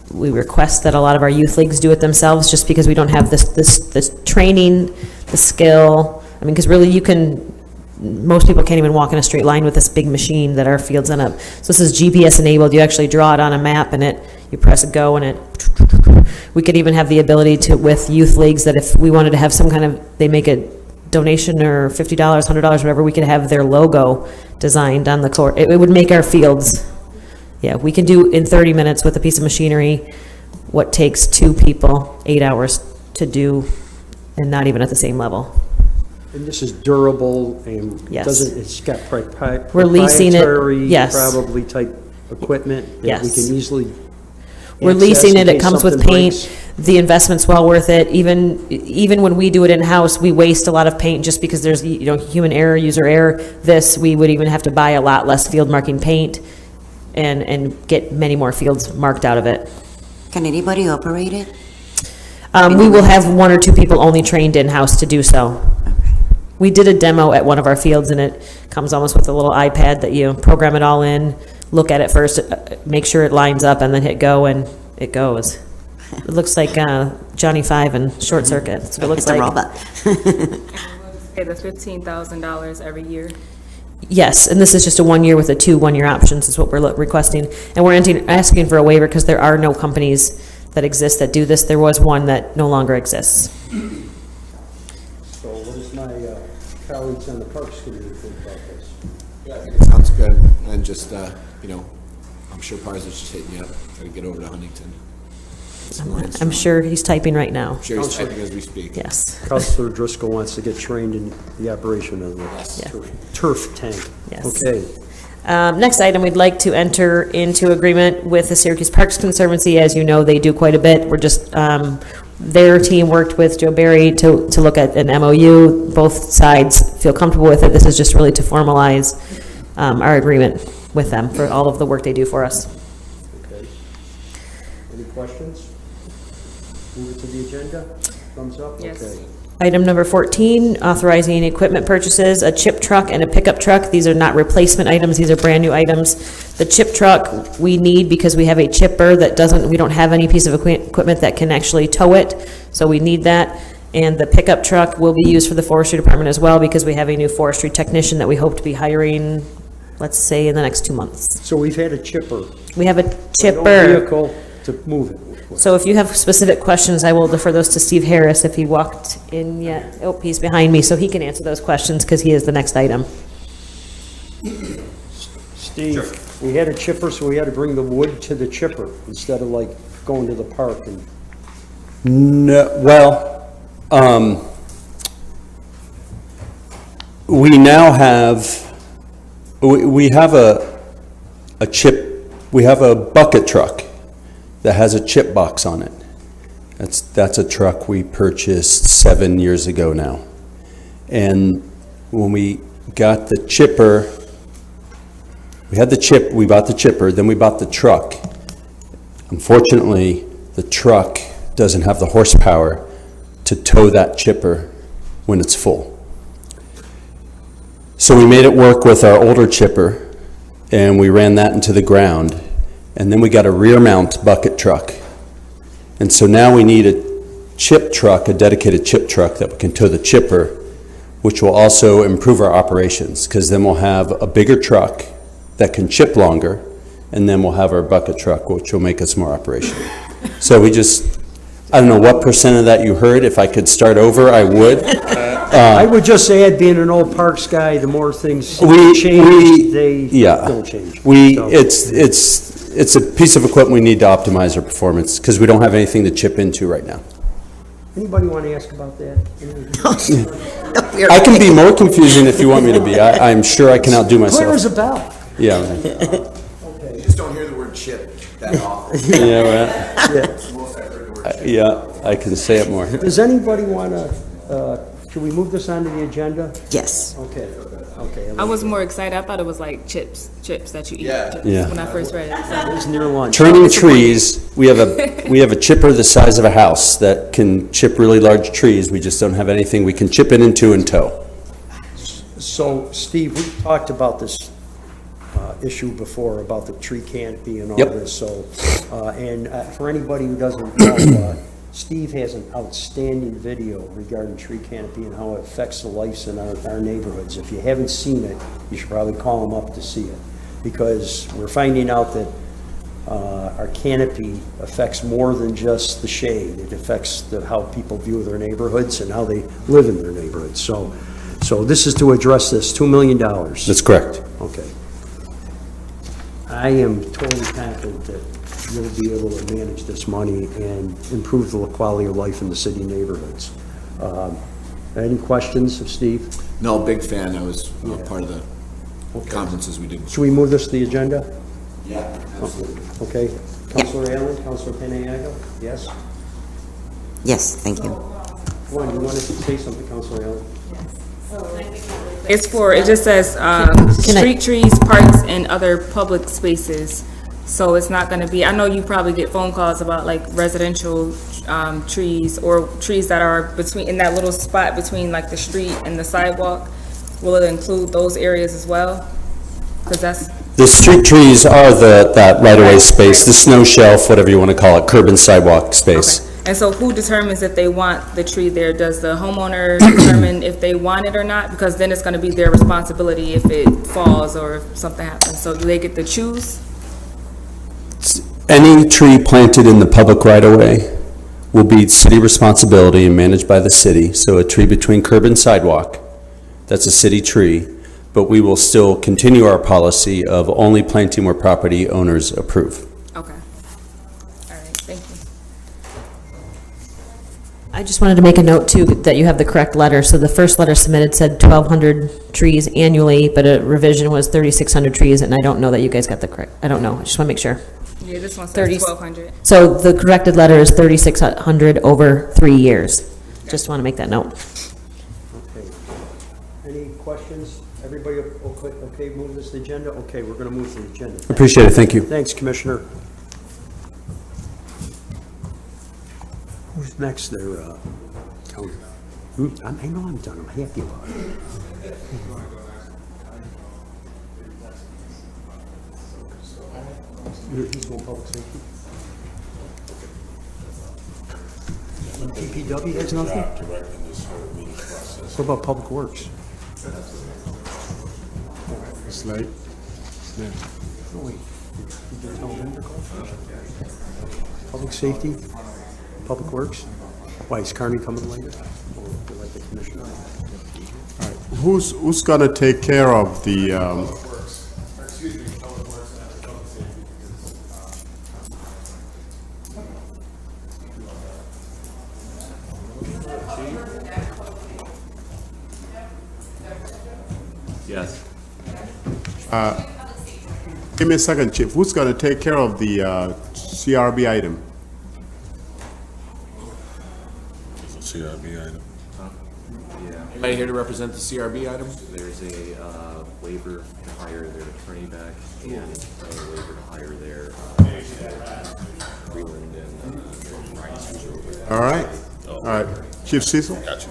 we request that a lot of our youth leagues do it themselves, just because we don't have this training, the skill. I mean, because really most people can't even walk in a straight line with this big machine that our field's in up. So this is GPS enabled. You actually draw it on a map, and you press go, and it we could even have the ability to, with youth leagues, that if we wanted to have some kind of, they make a donation or $50, $100, whatever, we could have their logo designed on the court. It would make our fields, yeah, we can do in 30 minutes with a piece of machinery what takes 2 people 8 hours to do, and not even at the same level. And this is durable and Yes. doesn't, it's got We're leasing it, proprietary, yes. probably type equipment that we Yes. can easily We're access leasing in it, it case comes with something paint, breaks. the investment's well worth it. Even when we do it in-house, we waste a lot of paint just because there's, human error, user error. This, we would even have to buy a lot less field marking paint and get many more fields marked out of it. Can anybody operate it? We will have 1 or 2 people only trained in-house to do so. We did a demo at one of our fields, and it comes almost with a little iPad that you program it all in, look at it first, make sure it lines up, and then hit go, and it goes. It looks like Johnny Five and Short Circuit. That's what it looks It's a like. robot. Pay the $15,000 every year. Yes, and this is just a 1 year with a 2 one-year options is what we're requesting. And we're asking for a waiver because there are no companies that exist that do this. There was one that no longer exists. So what does my colleagues on the Parks Committee think about this? Yeah, I think it sounds good, and just, I'm sure Pars is just hitting you up, trying to get over to Huntington. I'm sure he's typing right now. I'm sure he's typing as we speak. Yes. Councilor Driscoll wants to get trained in the operation of the turf tank. Yes. Okay. Next item, we'd like to enter into agreement with the Syracuse Parks Conservancy. As you know, they do quite a bit. We're just, their team worked with Joe Barry to look at an MOU. Both sides feel comfortable with it. This is just really to formalize our agreement with them for all of the work they do for us. Okay. Any questions? Move it to the agenda? Thumbs up? Yes. Okay. Item number 14, authorizing equipment purchases, a chip truck and a pickup truck. These are not replacement items, these are brand-new items. The chip truck we need because we have a chipper that we don't have any piece of equipment that can actually tow it, so we need that. And the pickup truck will be used for the forestry department as well because we have a new forestry technician that we hope to be hiring, let's say, in the next 2 months. So we've had a chipper. We have a No chipper. vehicle to move it. So if you have specific questions, I will defer those to Steve Harris if he walked in yet. Oh, he's behind me, so he can answer those questions because he is the next item. Steve, we had a chipper, so we had to bring the wood to the chipper instead of like going to the park and. No, well, we now have, we have a bucket truck that has a chip box on it. That's a truck we purchased 7 years ago now. And when we got the chipper, we bought the chipper, then we bought the truck. Unfortunately, the truck doesn't have the horsepower to tow that chipper when it's full. So we made it work with our older chipper, and we ran that into the ground. And then we got a rear mount bucket truck. And so now we need a chip truck, a dedicated chip truck that can tow the chipper, which will also improve our operations, because then we'll have a bigger truck that can chip longer, and then we'll have our bucket truck, which will make us more operational. So I don't know what % of that you heard. If I could start over, I would. I would just add, being an old parks guy, the more things change, they don't change. So- It's a piece of equipment we need to optimize our performance, because we don't have anything to chip into right now. Anybody want to ask about that? I can be more confusing if you want me to be. I'm sure I can outdo myself. Clear as a bell. Yeah. You just don't hear the word chip that often. Yeah, right. It's the most I've heard the word chip. Yeah, I can say it more. Does anybody want to, should we move this onto the agenda? Yes. Okay, okay. I was more excited. I thought it was like chips that you eat. Yeah. Chips Yeah. When I first read it. So. It's near lunch. Turning trees, we have a chipper the size of a house that can chip really large trees. We just don't have anything we can chip it into and tow. So, Steve, we talked about this issue before, about the tree canopy and all Yep. this, so, for anybody who doesn't know, Steve has an outstanding video regarding tree canopy and how it affects the lives in our neighborhoods. If you haven't seen it, you should probably call him up to see it, because we're finding out that our canopy affects more than just the shade. It affects how people view their neighborhoods and how they live in their neighborhoods. So this is to address this, $2 million. That's correct. Okay. I am totally confident that you'll be able to manage this money and improve the quality of life in the city neighborhoods. Any questions of Steve? No, big fan. I was part of the conferences we did. Should we move this to the agenda? Yeah, absolutely. Okay. Councilor Allen, Councilor Paniago? Yes? Yes, thank you. Juan, you wanted to say something, Councilor Allen? It just says, street trees, parks, and other public spaces. So it's not gonna be, I know you probably get phone calls about like residential, trees or trees that are in that little spot between like the street and the sidewalk. Will it include those areas as well? Because that's. The street trees are that right-of-way space, the snow shelf, whatever you want to call it, curb and sidewalk space. Okay. And so who determines if they want the tree there? Does the homeowner determine if they want it or not? Because then it's gonna be their responsibility if it falls or if something happens. So do they get to choose? Any tree planted in the public right-of-way will be city responsibility and managed by the city. So a tree between curb and sidewalk, that's a city tree, but we will still continue our policy of only planting where property owners approve. Okay. All right, thank you. I just wanted to make a note too, that you have the correct letter. So the first letter submitted said 1,200 trees annually, but a revision was 3,600 trees, and I don't know that you guys got the correct, I don't know, I just want to make sure. Yeah, this one says 1,200. So the corrected letter is 3,600 over 3 years. Just want to make that note. Okay. Any questions? Everybody okay, move this to the agenda? Okay, we're going to move to the agenda. Appreciate it, thank you. Thanks, Commissioner. Who's next there? Tony? I know I'm done. I'm happy about it. He's going public safety. DPW has nothing? What about public works? It's late. Yeah. Oh, wait. Did you tell them to call? Public safety? Public works? Why, is Carney coming later? Or let the commissioner? All right. Who's gonna take care of the, Yes. give me a second, Chief. Who's gonna take care of the, CRB item? CRB item. Anybody here to represent the CRB item? There's a waiver to hire their attorney back and a waiver to hire their Freeland and All right, all right. Chief Cecil? Gotcha.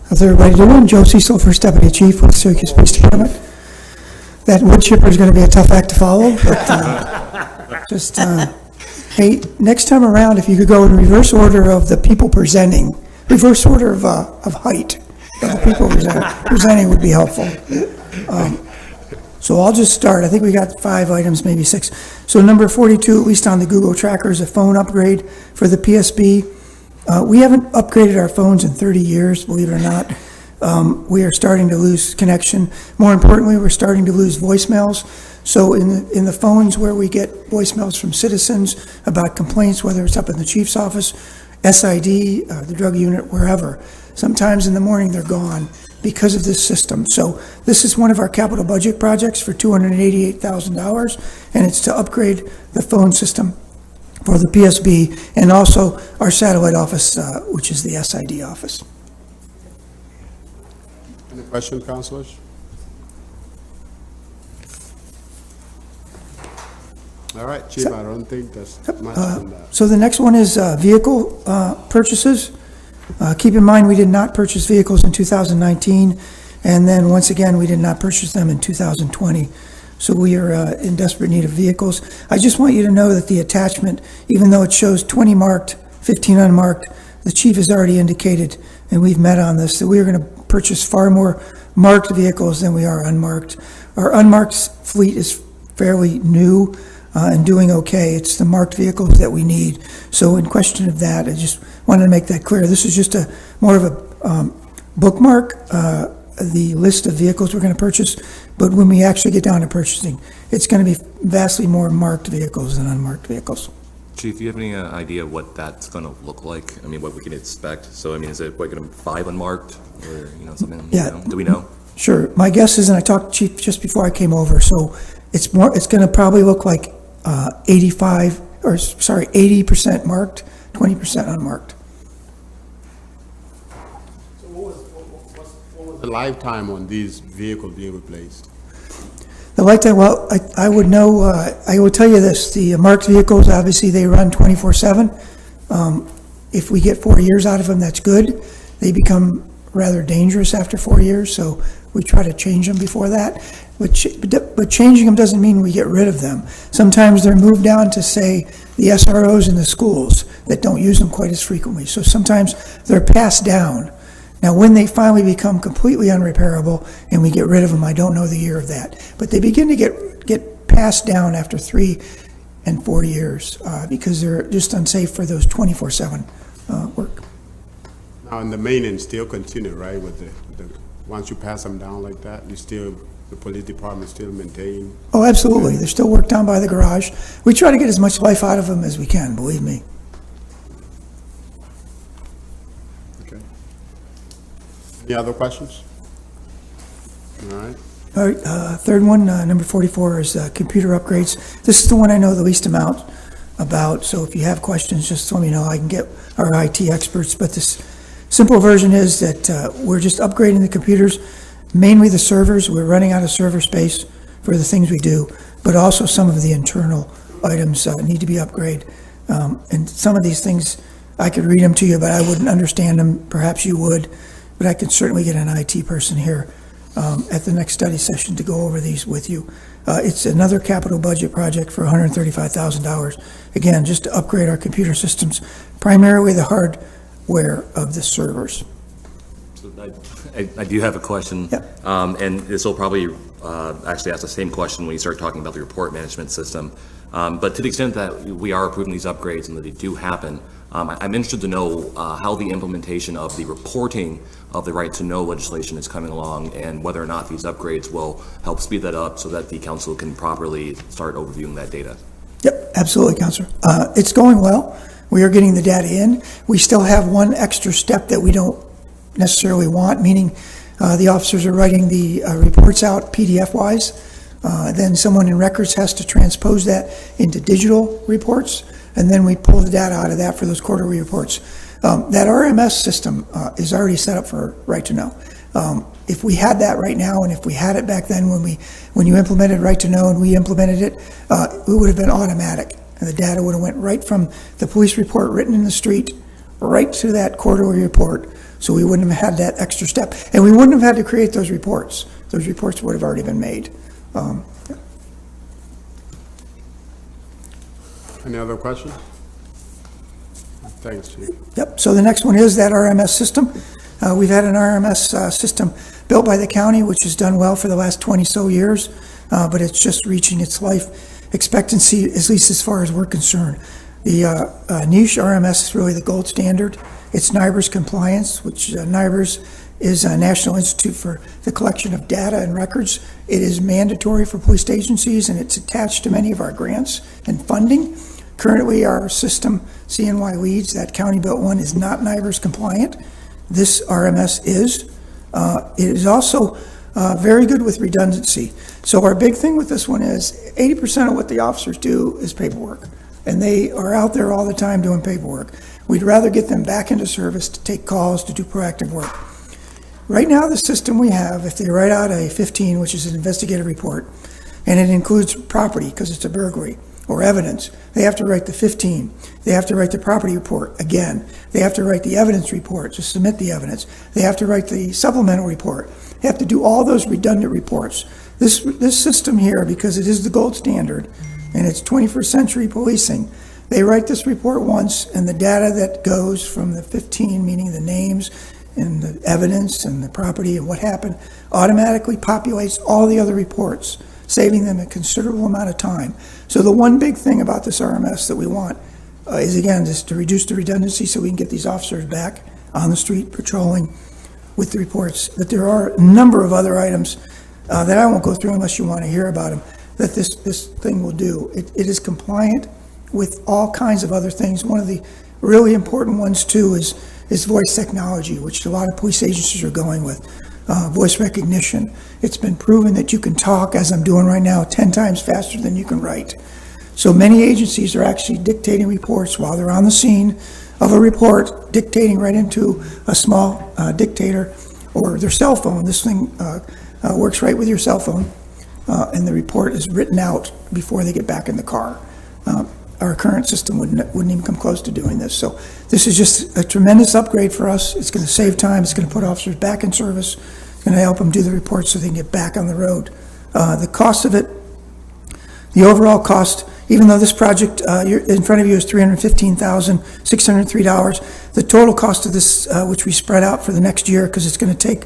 How's everybody doing? Joe Cecil, First Deputy Chief with Syracuse Police Department. That wood chipper is going to be a tough act to follow, but hey, next time around, if you could go in reverse order of the people presenting, reverse order of height of the people presenting would be helpful. So I'll just start. I think we got 5 items, maybe 6. So number 42, at least on the Google tracker, is a phone upgrade for the PSB. We haven't upgraded our phones in 30 years, believe it or not. We are starting to lose connection. More importantly, we're starting to lose voicemails. So in the phones where we get voicemails from citizens about complaints, whether it's up in the chief's office, SID, the drug unit, wherever, sometimes in the morning they're gone because of this system. So this is one of our capital budget projects for $288,000, and it's to upgrade the phone system for the PSB and also our satellite office, which is the SID office. Any questions, councilors? All right, Chief, I don't think there's much on that. So the next one is vehicle purchases. Keep in mind, we did not purchase vehicles in 2019, and then once again, we did not purchase them in 2020. So we are in desperate need of vehicles. I just want you to know that the attachment, even though it shows 20 marked, 15 unmarked, the chief has already indicated, and we've met on this, that we are going to purchase far more marked vehicles than we are unmarked. Our unmarked fleet is fairly new and doing okay. It's the marked vehicles that we need. So in question of that, I just wanted to make that clear. This is just more of a bookmark, the list of vehicles we're going to purchase, but when we actually get down to purchasing, it's going to be vastly more marked vehicles than unmarked vehicles. Chief, do you have any idea what that's going to look like? I mean, what we can expect? So, I mean, is it going to be 5 unmarked or, something? Yeah. Do we know? Sure. My guess is, and I talked to Chief just before I came over, so it's going to probably look like 80% marked, 20% unmarked. So what was the lifetime on these vehicles being replaced? The lifetime, well, I would know, I will tell you this, the marked vehicles, obviously, they run 24/7. If we get 4 years out of them, that's good. They become rather dangerous after 4 years, so we try to change them before that. But changing them doesn't mean we get rid of them. Sometimes they're moved down to, say, the SROs in the schools that don't use them quite as frequently. So sometimes they're passed down. Now, when they finally become completely unrepairable and we get rid of them, I don't know the year of that. But they begin to get passed down after 3 and 4 years because they're just unsafe for those 24/7 work. Now, and the maintenance still continue, right, with the once you pass them down like that, the police department still maintain? Oh, absolutely. They're still worked down by the garage. We try to get as much life out of them as we can, believe me. Okay. Any other questions? All right. All right, third one, number 44, is computer upgrades. This is the one I know the least amount about, so if you have questions, just let me know. I can get our IT experts, but this simple version is that we're just upgrading the computers, mainly the servers. We're running out of server space for the things we do, but also some of the internal items need to be upgraded. And some of these things, I could read them to you, but I wouldn't understand them. Perhaps you would, but I could certainly get an IT person here at the next study session to go over these with you. It's another capital budget project for $135,000. Again, just to upgrade our computer systems, primarily the hardware of the servers. So I do have a question. Yep. And this will probably actually ask the same question when you start talking about the report management system. But to the extent that we are approving these upgrades and that they do happen, I'm interested to know how the implementation of the reporting of the right to know legislation is coming along and whether or not these upgrades will help speed that up so that the council can properly start overviewing that data. Yep, absolutely, Councilor. It's going well. We are getting the data in. We still have one extra step that we don't necessarily want, meaning the officers are writing the reports out PDF-wise. Then someone in records has to transpose that into digital reports, and then we pull the data out of that for those quarterly reports. That RMS system is already set up for right to know. If we had that right now, and if we had it back then when you implemented right to know and we implemented it, it would have been automatic. And the data would have went right from the police report written in the street right to that quarterly report. So we wouldn't have had that extra step. And we wouldn't have had to create those reports. Those reports would have already been made. Any other questions? Thanks, Chief. Yep, so the next one is that RMS system. We've had an RMS system built by the county, which has done well for the last 20-so years, but it's just reaching its life expectancy, at least as far as we're concerned. The niche RMS is really the gold standard. It's NIBRS compliance, which NIBRS is a National Institute for the Collection of Data and Records. It is mandatory for police agencies, and it's attached to many of our grants and funding. Currently, our system, CNY Leads, that county-built one, is not NIBRS compliant. This RMS is. It is also very good with redundancy. So our big thing with this one is 80% of what the officers do is paperwork, and they are out there all the time doing paperwork. We'd rather get them back into service to take calls, to do proactive work. Right now, the system we have, if they write out a 15, which is an investigative report, and it includes property because it's a burglary, or evidence, they have to write the 15. They have to write the property report again. They have to write the evidence report to submit the evidence. They have to write the supplemental report. They have to do all those redundant reports. This system here, because it is the gold standard, and it's 21st century policing, they write this report once, and the data that goes from the 15, meaning the names and the evidence and the property and what happened automatically populates all the other reports, saving them a considerable amount of time. So the one big thing about this RMS that we want is, again, just to reduce the redundancy so we can get these officers back on the street patrolling with the reports. But there are a number of other items that I won't go through unless you want to hear about them, that this thing will do. It is compliant with all kinds of other things. One of the really important ones, too, is voice technology, which a lot of police agencies are going with. Voice recognition. It's been proven that you can talk, as I'm doing right now, 10 times faster than you can write. So many agencies are actually dictating reports while they're on the scene of a report, dictating right into a small dictator or their cell phone. This thing works right with your cell phone, and the report is written out before they get back in the car. Our current system wouldn't even come close to doing this. So this is just a tremendous upgrade for us. It's going to save time. It's going to put officers back in service. It's going to help them do the reports so they can get back on the road. The cost of it, the overall cost, even though this project in front of you is $315,603, the total cost of this, which we spread out for the next year because it's going to take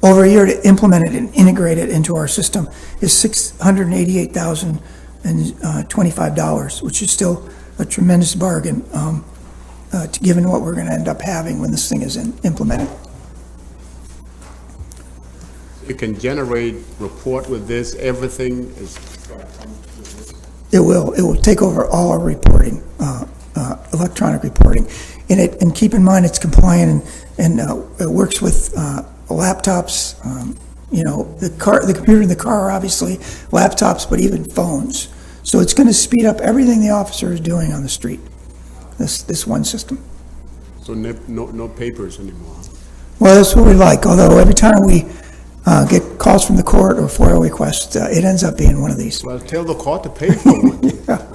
over a year to implement it and integrate it into our system, is $688,025, which is still a tremendous bargain given what we're going to end up having when this thing is implemented. You can generate report with this, everything is going to come with this. It will take over all our reporting, electronic reporting. And keep in mind, it's compliant and it works with laptops, the computer in the car, obviously, laptops, but even phones. So it's going to speed up everything the officer is doing on the street, this one system. So no papers anymore. Well, that's what we like, although every time we get calls from the court or FOIA requests, it ends up being one of these. Well, tell the court to pay for one. Yeah.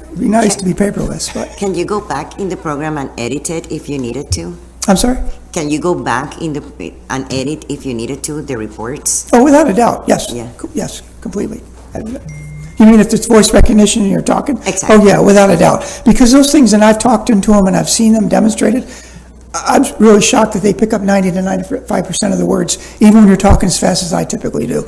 It'd be nice to be paperless, but... Can you go back in the program and edit it if you needed to? I'm sorry? Can you go back and edit if you needed to, the reports? Oh, without a doubt, yes. Yeah. Yes, completely. You mean if it's voice recognition and you're talking? Exactly. Oh, yeah, without a doubt. Because those things, and I've talked to them and I've seen them demonstrated, I'm really shocked that they pick up 90 to 95% of the words, even when you're talking as fast as I typically do.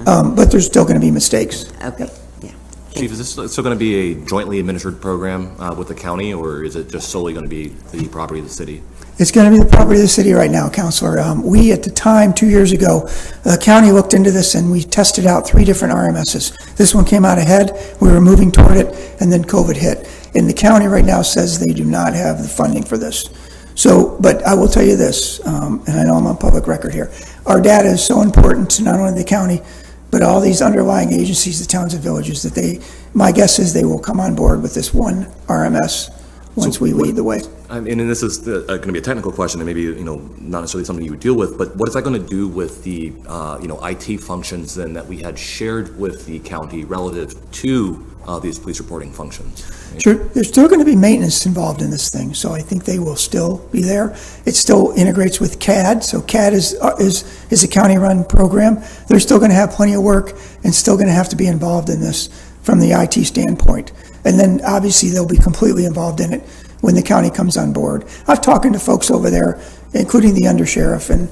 But there's still going to be mistakes. Okay, yeah. Chief, is this still going to be a jointly administered program with the county, or is it just solely going to be the property of the city? It's going to be the property of the city right now, Counselor. We, at the time, 2 years ago, the county looked into this and we tested out 3 different RMSs. This one came out ahead, we were moving toward it, and then COVID hit. And the county right now says they do not have the funding for this. So, but I will tell you this, and I know I'm on public record here, our data is so important to not only the county, but all these underlying agencies, the towns and villages, that my guess is they will come on board with this one RMS once we lead the way. And this is going to be a technical question, and maybe not necessarily something you would deal with. But what is that going to do with the IT functions then that we had shared with the county relative to these police reporting functions? Sure, there's still going to be maintenance involved in this thing, so I think they will still be there. It still integrates with CAD, so CAD is a county-run program. They're still going to have plenty of work and still going to have to be involved in this from the IT standpoint. And then obviously they'll be completely involved in it when the county comes on board. I've talked to folks over there, including the undersheriff, and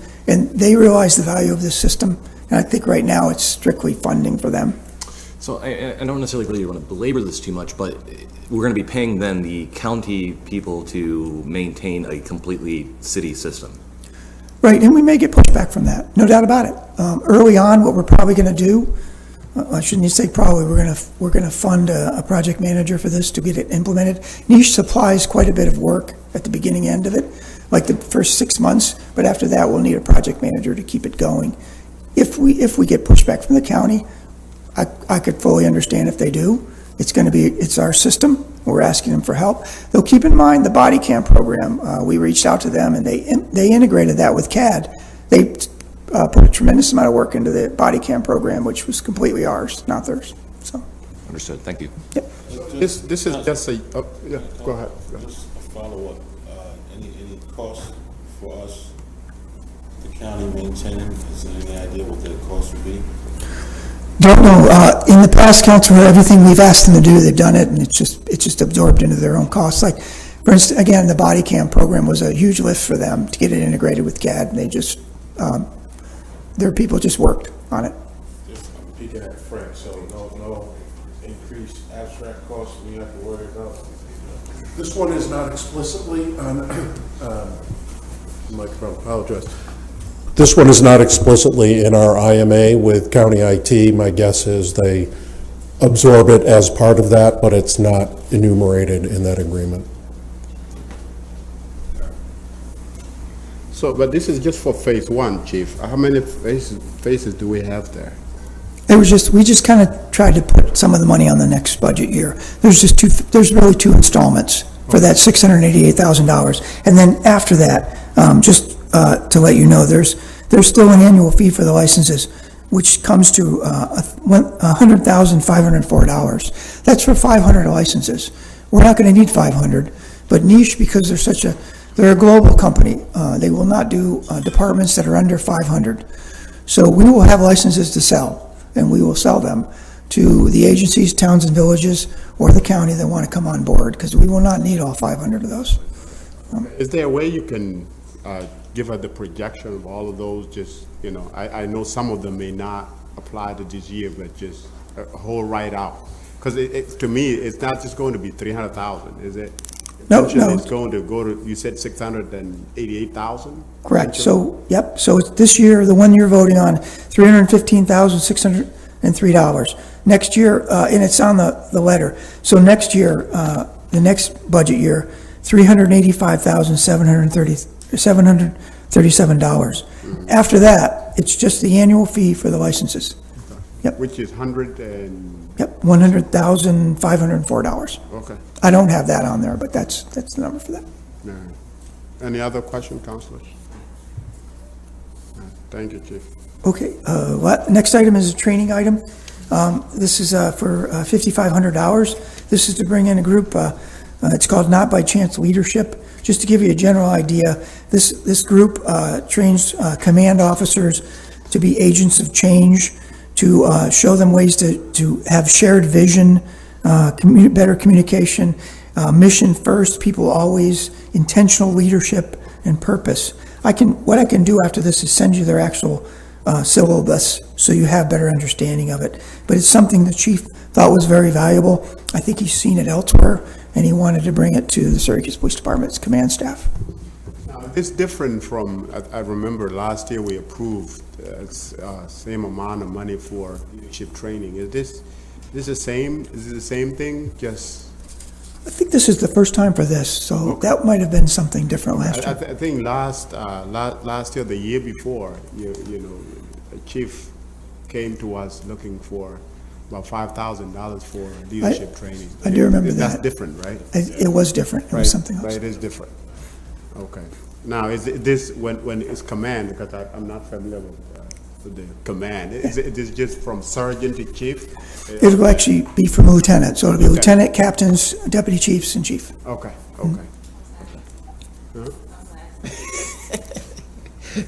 they realize the value of this system. And I think right now it's strictly funding for them. So I don't necessarily really want to belabor this too much, but we're going to be paying then the county people to maintain a completely city system. Right, and we may get pushback from that, no doubt about it. Early on, what we're probably going to do, I shouldn't say probably, we're going to fund a project manager for this to get it implemented. Niche supplies quite a bit of work at the beginning end of it, like the first 6 months, but after that we'll need a project manager to keep it going. If we get pushback from the county, I could fully understand if they do. It's our system. We're asking them for help. Though keep in mind the body cam program, we reached out to them and they integrated that with CAD. They put a tremendous amount of work into the body cam program, which was completely ours, not theirs. So. Understood. Thank you. Yep. This is just a, yeah, go ahead. Just a follow-up, any cost for us, the county maintaining, is there any idea what that cost would be? Don't know. In the past, Councilor, everything we've asked them to do, they've done it, and it's just absorbed into their own costs. Like For instance, again, the body cam program was a huge lift for them to get it integrated with CAD, and they just, their people just worked on it. Just peeking at Frank, so no increased abstract costs we have to worry about. This one is not explicitly on, microphone, apologize. This one is not explicitly in our IMA with county IT. My guess is they absorb it as part of that, but it's not enumerated in that agreement. So, but this is just for phase one, Chief. How many phases do we have there? It was just, we just kind of tried to put some of the money on the next budget year. There's really two installments for that $688,000. And then after that, just to let you know, there's still an annual fee for the licenses, which comes to $100,504. That's for 500 licenses. We're not going to need 500, but Niche, because they're a global company, they will not do departments that are under 500. So we will have licenses to sell, and we will sell them to the agencies, towns and villages, or the county that want to come on board, because we will not need all 500 of those. Is there a way you can give us the projection of all of those? Just, I know some of them may not apply to this year, but just a whole right out. Because to me, it's not just going to be 300,000, is it? No. It's going to go to, you said 688,000? Correct. So, yep. So it's this year, the one you're voting on, $315,603. Next year, and it's on the letter. So next year, the next budget year, $385,737. After that, it's just the annual fee for the licenses. Yep. Which is $100,504. Okay. I don't have that on there, but that's the number for that. No. Any other question, councilors? No. Thank you, Chief. Okay, next item is a training item. This is for $5,500. This is to bring in a group, it's called Not by Chance Leadership. Just to give you a general idea, this group trains command officers to be agents of change, to show them ways to have shared vision, better communication, mission first, people always, intentional leadership, and purpose. What I can do after this is send you their actual syllabus so you have better understanding of it. But it's something the chief thought was very valuable. I think he's seen it elsewhere, and he wanted to bring it to the Syracuse Police Department's command staff. Now, it's different from, I remember last year we approved same amount of money for leadership training. Is this the same? Is it the same thing? Just. I think this is the first time for this, so okay. That might have been something different last year. I think last year, the year before, the chief came to us looking for about $5,000 for leadership training. I do remember that. That's different, right? It was different. It was something else. Right, it is different. Okay. Now, is this when it's command? Because I'm not familiar with the command. Is it just from sergeant to chief? It will actually be from lieutenant. So it'll be lieutenant, captains, deputy chiefs, and chief. Okay. Huh?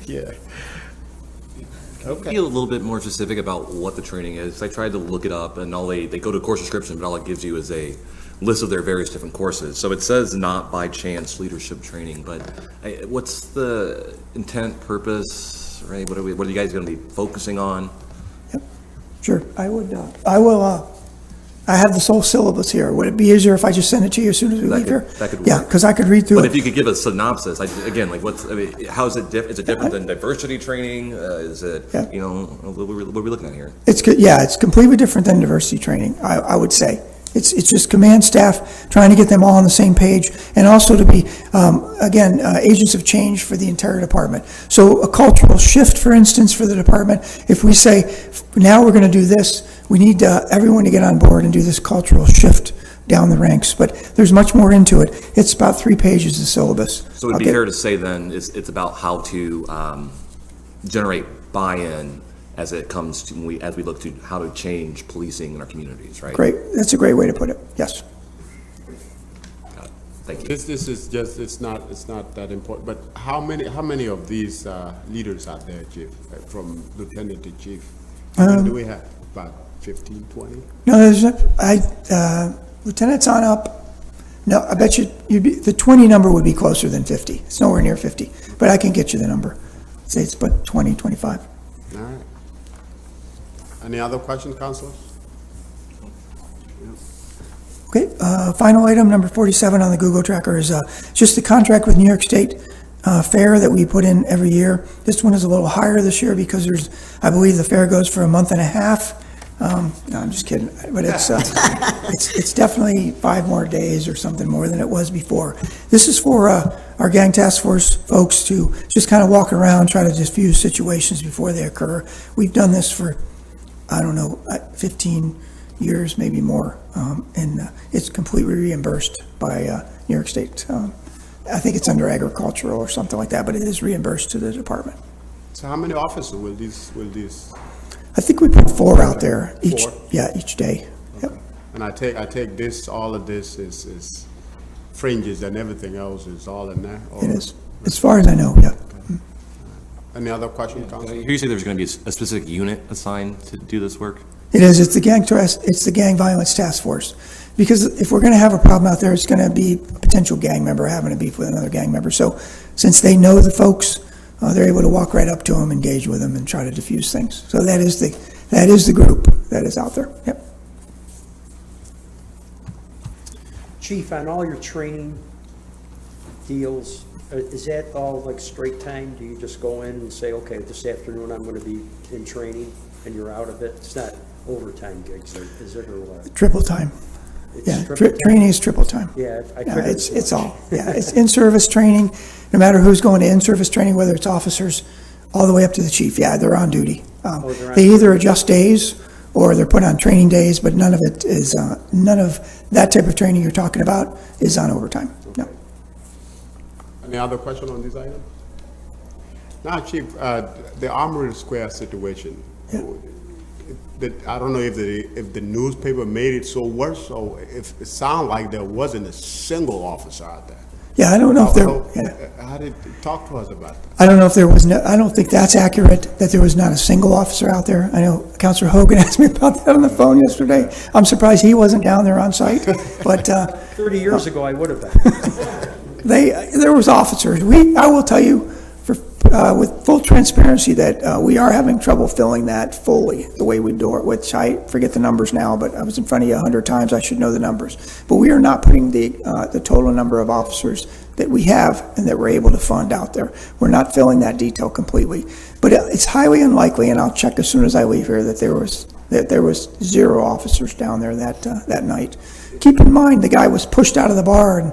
Yeah. Okay. Be a little bit more specific about what the training is. I tried to look it up, and they go to course description, but all it gives you is a list of their various different courses. So it says not by chance leadership training, but what's the intent, purpose, right? What are you guys going to be focusing on? Yep, sure. I have this whole syllabus here. Would it be easier if I just send it to you as soon as we leave here? That could work. Yeah, because I could read through it. But if you could give a synopsis, how is it different? Is it different than diversity training? Is it, what are we looking at here? It's good. Yeah, it's completely different than diversity training, I would say. It's just command staff trying to get them all on the same page, and also to be, agents of change for the entire department. So a cultural shift, for instance, for the department, if we say, now we're going to do this, we need everyone to get on board and do this cultural shift down the ranks. But there's much more into it. It's about 3 pages of syllabus. So it'd be fair to say then it's about how to generate buy-in as it comes to, as we look to how to change policing in our communities, right? Great. That's a great way to put it. Yes. Got it. Thank you. This is just, it's not that important, but how many of these leaders are there, Chief, from lieutenant to chief? How many do we have? About 15, 20? No, lieutenant's on up. No, I bet the 20 number would be closer than 50. It's nowhere near 50, but I can get you the number. Say it's about 20, 25. All right. Any other questions, councilors? Okay, final item, number 47 on the Google Tracker is just the contract with New York State Fair that we put in every year. This one is a little higher this year because I believe the fair goes for a month and a half. No, I'm just kidding, but it's definitely 5 more days or something more than it was before. This is for our gang task force folks to just kind of walk around, try to diffuse situations before they occur. We've done this for, I don't know, 15 years, maybe more, and it's completely reimbursed by New York State. I think it's under agricultural or something like that, but it is reimbursed to the department. So how many officers will these? I think we put 4 out there each day. Yep. And I take this, all of this is fringes and everything else is all in there? It is, as far as I know, yeah. Any other questions, Council? Here you say there's going to be a specific unit assigned to do this work? It is, it's the gang violence task force. Because if we're gonna have a problem out there, it's gonna be a potential gang member having a beef with another gang member. So since they know the folks, they're able to walk right up to them, engage with them, and try to diffuse things. So that is the group that is out there. Yep. Chief, on all your training deals, is that all like straight time? Do you just go in and say, okay, this afternoon I'm going to be in training, and you're out of it? It's not overtime gigs, is it, or what? Triple time. Yeah, training is triple time. Yeah, it's all. Yeah, it's in-service training, no matter who's going to in-service training, whether it's officers, all the way up to the chief. Yeah, they're on duty. They either adjust days or they're put on training days, but none of that type of training you're talking about is on overtime. No. Any other question on this item? Now, Chief, the Armory Square situation. Yeah. I don't know if the newspaper made it so worse, or if it sounded like there wasn't a single officer out there. Yeah, I don't know if there. How did talk to us about that? I don't know if there was. I don't think that's accurate. That there was not a single officer out there. I know Councilor Hogan asked me about that on the phone yesterday. I'm surprised he wasn't down there on site. But 30 years ago, I would have been. There was officers. I will tell you, with full transparency, that we are having trouble filling that fully the way we do it, which I forget the numbers now, but I was in front of you 100 times, I should know the numbers. But we are not putting the total number of officers that we have and that we're able to fund out there. We're not filling that detail completely. But it's highly unlikely, and I'll check as soon as I leave here, that there was 0 officers down there that night. Keep in mind, the guy was pushed out of the bar and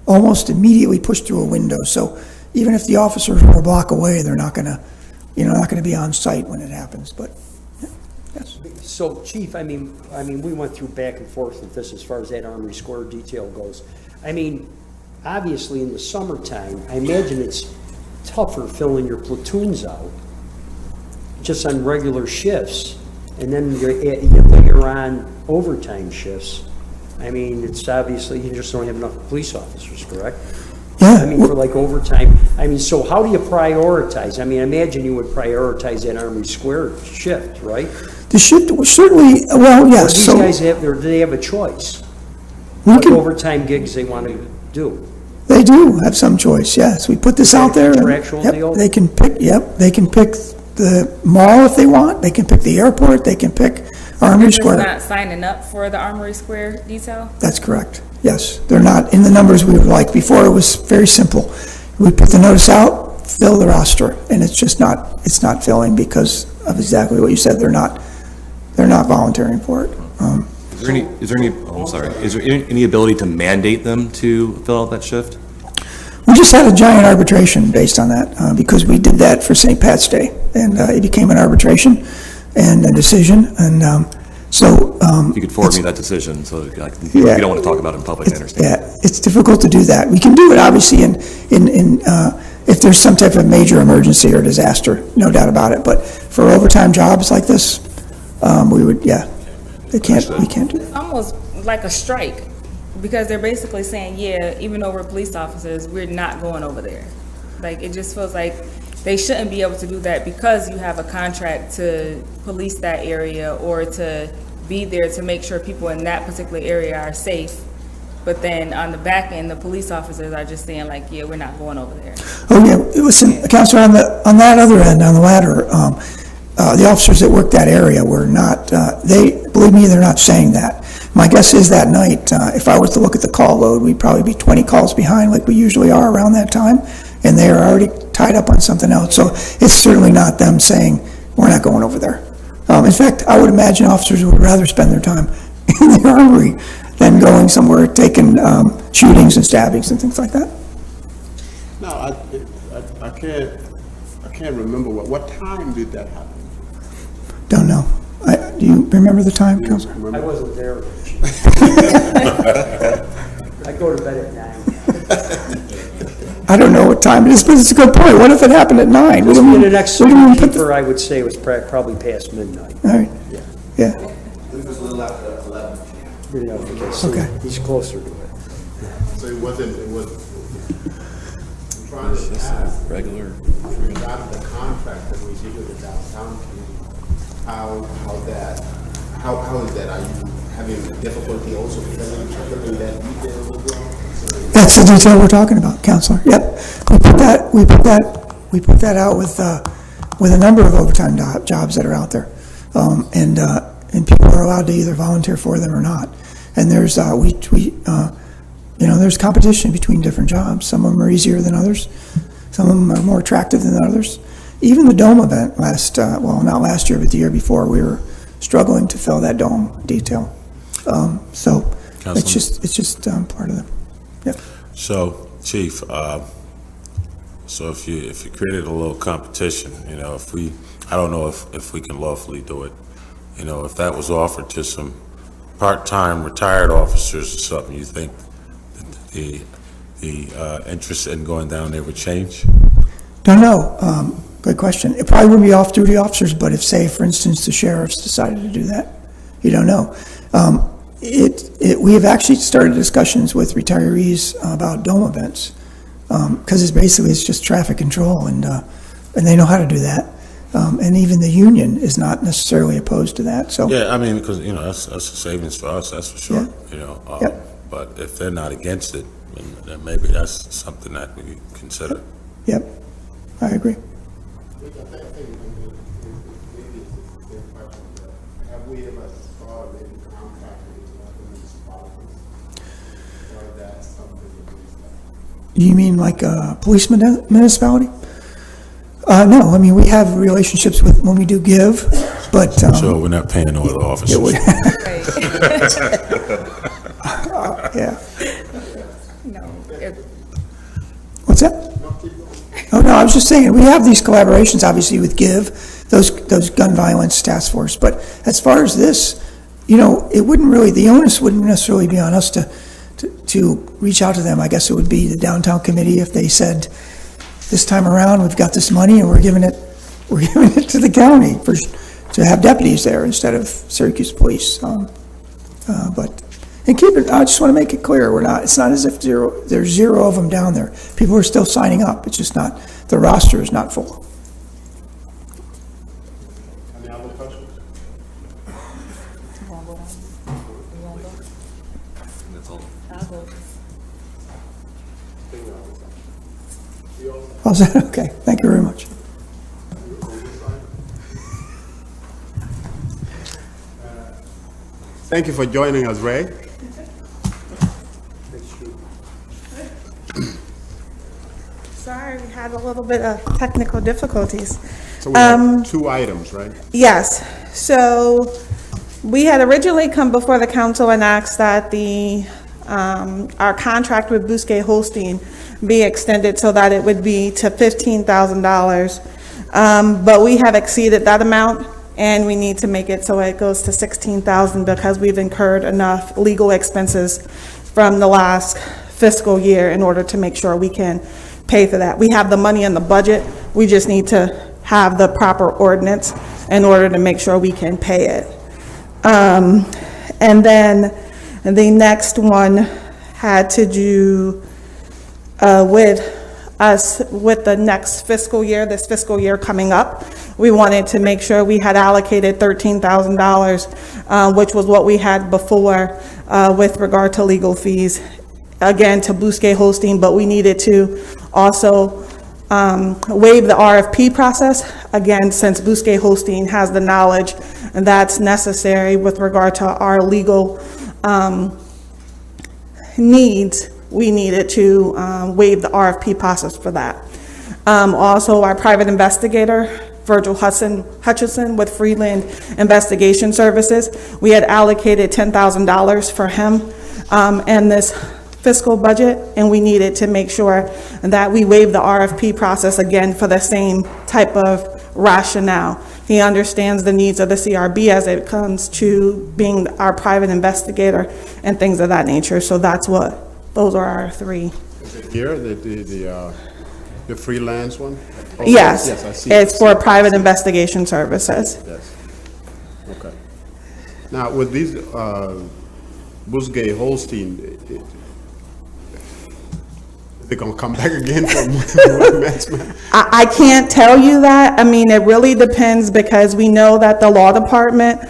almost immediately pushed through a window. So even if the officers were a block away, they're not going to be on site when it happens. But yes. So, Chief, I mean, we went through back and forth with this as far as that Armory Square detail goes. I mean, obviously in the summertime, I imagine it's tougher filling your platoons out just on regular shifts, and then you layer on overtime shifts. I mean, it's obviously you just don't have enough police officers, correct? Yeah. I mean, for like overtime. I mean, so how do you prioritize? I mean, I imagine you would prioritize that Armory Square shift, right? The shift was certainly, well, yes. These guys do they have a choice? What overtime gigs they want to do? They do have some choice, yes. We put this out there. Contractual deal? They can pick, they can pick the mall if they want. They can pick the airport. They can pick Armory Square. They're not signing up for the Armory Square detail? That's correct. Yes, they're not in the numbers we would like. Before, it was very simple. We put the notice out, fill the roster, and it's not filling because of exactly what you said. They're not volunteering for it. Is there any ability to mandate them to fill out that shift? We just had a giant arbitration based on that because we did that for St. Pat's Day, and it became an arbitration and a decision, and so you could forward me that decision, so we don't want to talk about it in public. I understand. Yeah, it's difficult to do that. We can do it obviously in if there's some type of major emergency or disaster, no doubt about it. But for overtime jobs like this, we can't do that. It's almost like a strike, because they're basically saying, yeah, even though we're police officers, we're not going over there. Like, it just feels like they shouldn't be able to do that because you have a contract to police that area or to be there to make sure people in that particular area are safe. But then on the back end, the police officers are just saying like, yeah, we're not going over there. Oh, yeah, listen, Counselor, on that other end, on the ladder, the officers that work that area were not, believe me, they're not saying that. My guess is that night, if I was to look at the call load, we'd probably be 20 calls behind like we usually are around that time, and they are already tied up on something else. So it's certainly not them saying, we're not going over there. In fact, I would imagine officers would rather spend their time in the armory than going somewhere, taking shootings and stabbings and things like that. No, I can't remember what time did that happen? Don't know. Do you remember the time, Counselor? I wasn't there. I go to bed at 9. I don't know what time it is, but it's a good point. What if it happened at 9? In the next cheaper, I would say it was probably past midnight. All right. Yeah. It was a little after 11. Okay. He's closer to it. So it wasn't, I'm trying to ask, regular. regarding the contract that we did with the downtown community, how is that? Are you having difficulty also filling that detail as well? That's the detail we're talking about, Counselor. Yep. We put that out with a number of overtime jobs that are out there. And people are allowed to either volunteer for them or not. And there's, there's competition between different jobs. Some of them are easier than others. Some of them are more attractive than others. Even the dome event not last year, but the year before, we were struggling to fill that dome detail. So it's just part of them. Yep. So, Chief, so if you created a little competition, I don't know if we can lawfully do it. If that was offered to some part-time retired officers or something, you think the interest in going down there would change? Don't know. Good question. It probably wouldn't be off-duty officers, but if, say, for instance, the sheriffs decided to do that, you don't know. We have actually started discussions with retirees about dome events, because it's just traffic control, and they know how to do that. And even the union is not necessarily opposed to that. So Yeah, because that's a savings for us, that's for sure. Yep. But if they're not against it, then maybe that's something that we consider. Yep, I agree. Have we ever thought of maybe contracting with other municipalities? Or that's something that we You mean like a police municipality? No, we have relationships with when we do give, but So we're not paying no other officers. Yeah. No. What's that? Oh, no, I was just saying, we have these collaborations, obviously, with GIVE, those gun violence task force, but as far as this, it wouldn't really, the onus wouldn't necessarily be on us to reach out to them. I guess it would be the downtown committee if they said, this time around, we've got this money and we're giving it to the county to have deputies there instead of Syracuse police. And keep it, I just want to make it clear, it's not as if there's zero of them down there. People are still signing up. It's just not, the roster is not full. Any other questions? That's all. How's that? Okay, thank you very much. Thank you for joining us, Ray. Sorry, we had a little bit of technical difficulties. So we have 2 items, right? Yes, so we had originally come before the council and asked that our contract with Bousquet Holstein be extended so that it would be to $15,000. But we have exceeded that amount, and we need to make it so it goes to $16,000 because we've incurred enough legal expenses from the last fiscal year in order to make sure we can pay for that. We have the money in the budget. We just need to have the proper ordinance in order to make sure we can pay it. And then the next one had to do with us with the next fiscal year, this fiscal year coming up. We wanted to make sure we had allocated $13,000, which was what we had before, with regard to legal fees, again, to Bousquet Holstein, but we needed to also waive the RFP process, again, since Bousquet Holstein has the knowledge that's necessary with regard to our legal needs. We needed to waive the RFP process for that. Also, our private investigator, Virgil Hutchison with Freeland Investigation Services, we had allocated $10,000 for him in this fiscal budget, and we needed to make sure that we waive the RFP process again for the same type of rationale. He understands the needs of the CRB as it comes to being our private investigator and things of that nature. So those are our three. Is it here, the freelance one? Oh, Yes, yes, I see. it's for private investigation services. Yes. Okay. Now, with these, Bousquet Holstein, is it gonna come back again for more investment? I can't tell you that. I mean, it really depends because we know that the law department,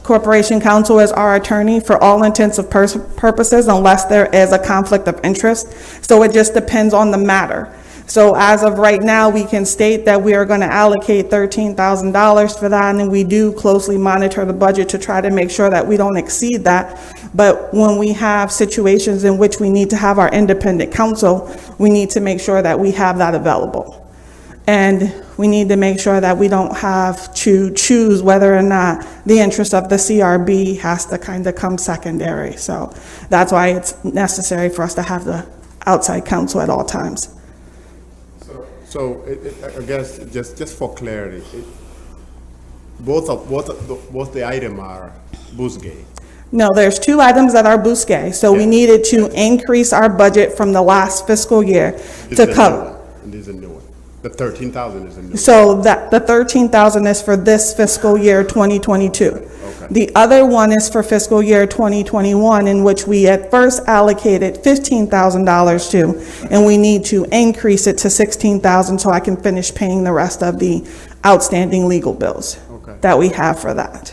Corporation Counsel is our attorney for all intents and purposes unless there is a conflict of interest. So it just depends on the matter. So as of right now, we can state that we are going to allocate $13,000 for that, and we do closely monitor the budget to try to make sure that we don't exceed that. But when we have situations in which we need to have our independent counsel, we need to make sure that we have that available. And we need to make sure that we don't have to choose whether or not the interest of the CRB has to kind of come secondary. So that's why it's necessary for us to have the outside counsel at all times. So I guess, just for clarity, both the item are Bousquet. No, there's two items that are Bousquet. So we needed to increase our budget from the last fiscal year to cover. And this is a new one. The 13,000 is a new one. So that the 13,000 is for this fiscal year 2022. Okay. The other one is for fiscal year 2021, in which we at first allocated $15,000 to, and we need to increase it to $16,000 so I can finish paying the rest of the outstanding legal bills that we have for that.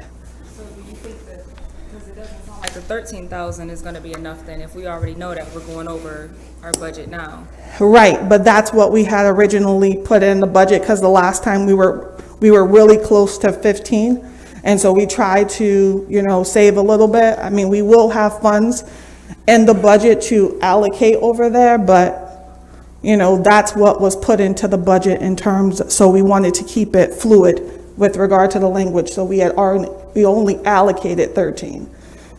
So do you think that, because it doesn't sound like the 13,000 is gonna be enough then, if we already know that we're going over our budget now? Right, but that's what we had originally put in the budget, because the last time we were really close to 15. And so we tried to, save a little bit. I mean, we will have funds in the budget to allocate over there, but, that's what was put into the budget in terms, so we wanted to keep it fluid with regard to the language. So we only allocated 13.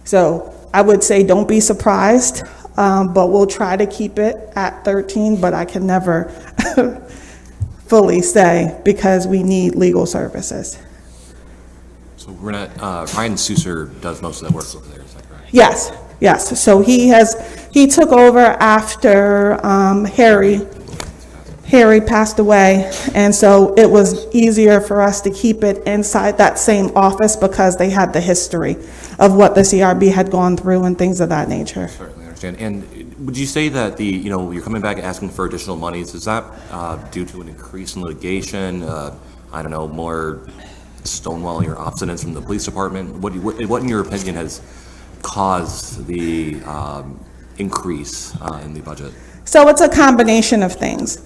So I would say don't be surprised, but we'll try to keep it at 13, but I can never fully say because we need legal services. So we're not, Ryan Susser does most of that work over there, is that correct? Yes. So he took over after Harry passed away, and so it was easier for us to keep it inside that same office because they had the history of what the CRB had gone through and things of that nature. Certainly understand. And would you say that you're coming back asking for additional monies, is that due to an increase in litigation, more stonewalling or obstinance from the police department? What in your opinion has caused the increase in the budget? So it's a combination of things.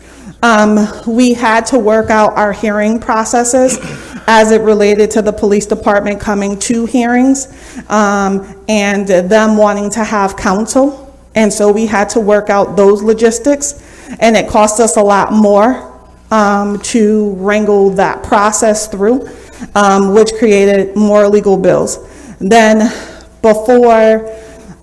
We had to work out our hearing processes as it related to the police department coming to hearings and them wanting to have counsel. And so we had to work out those logistics, and it cost us a lot more to wrangle that process through, which created more legal bills. Then before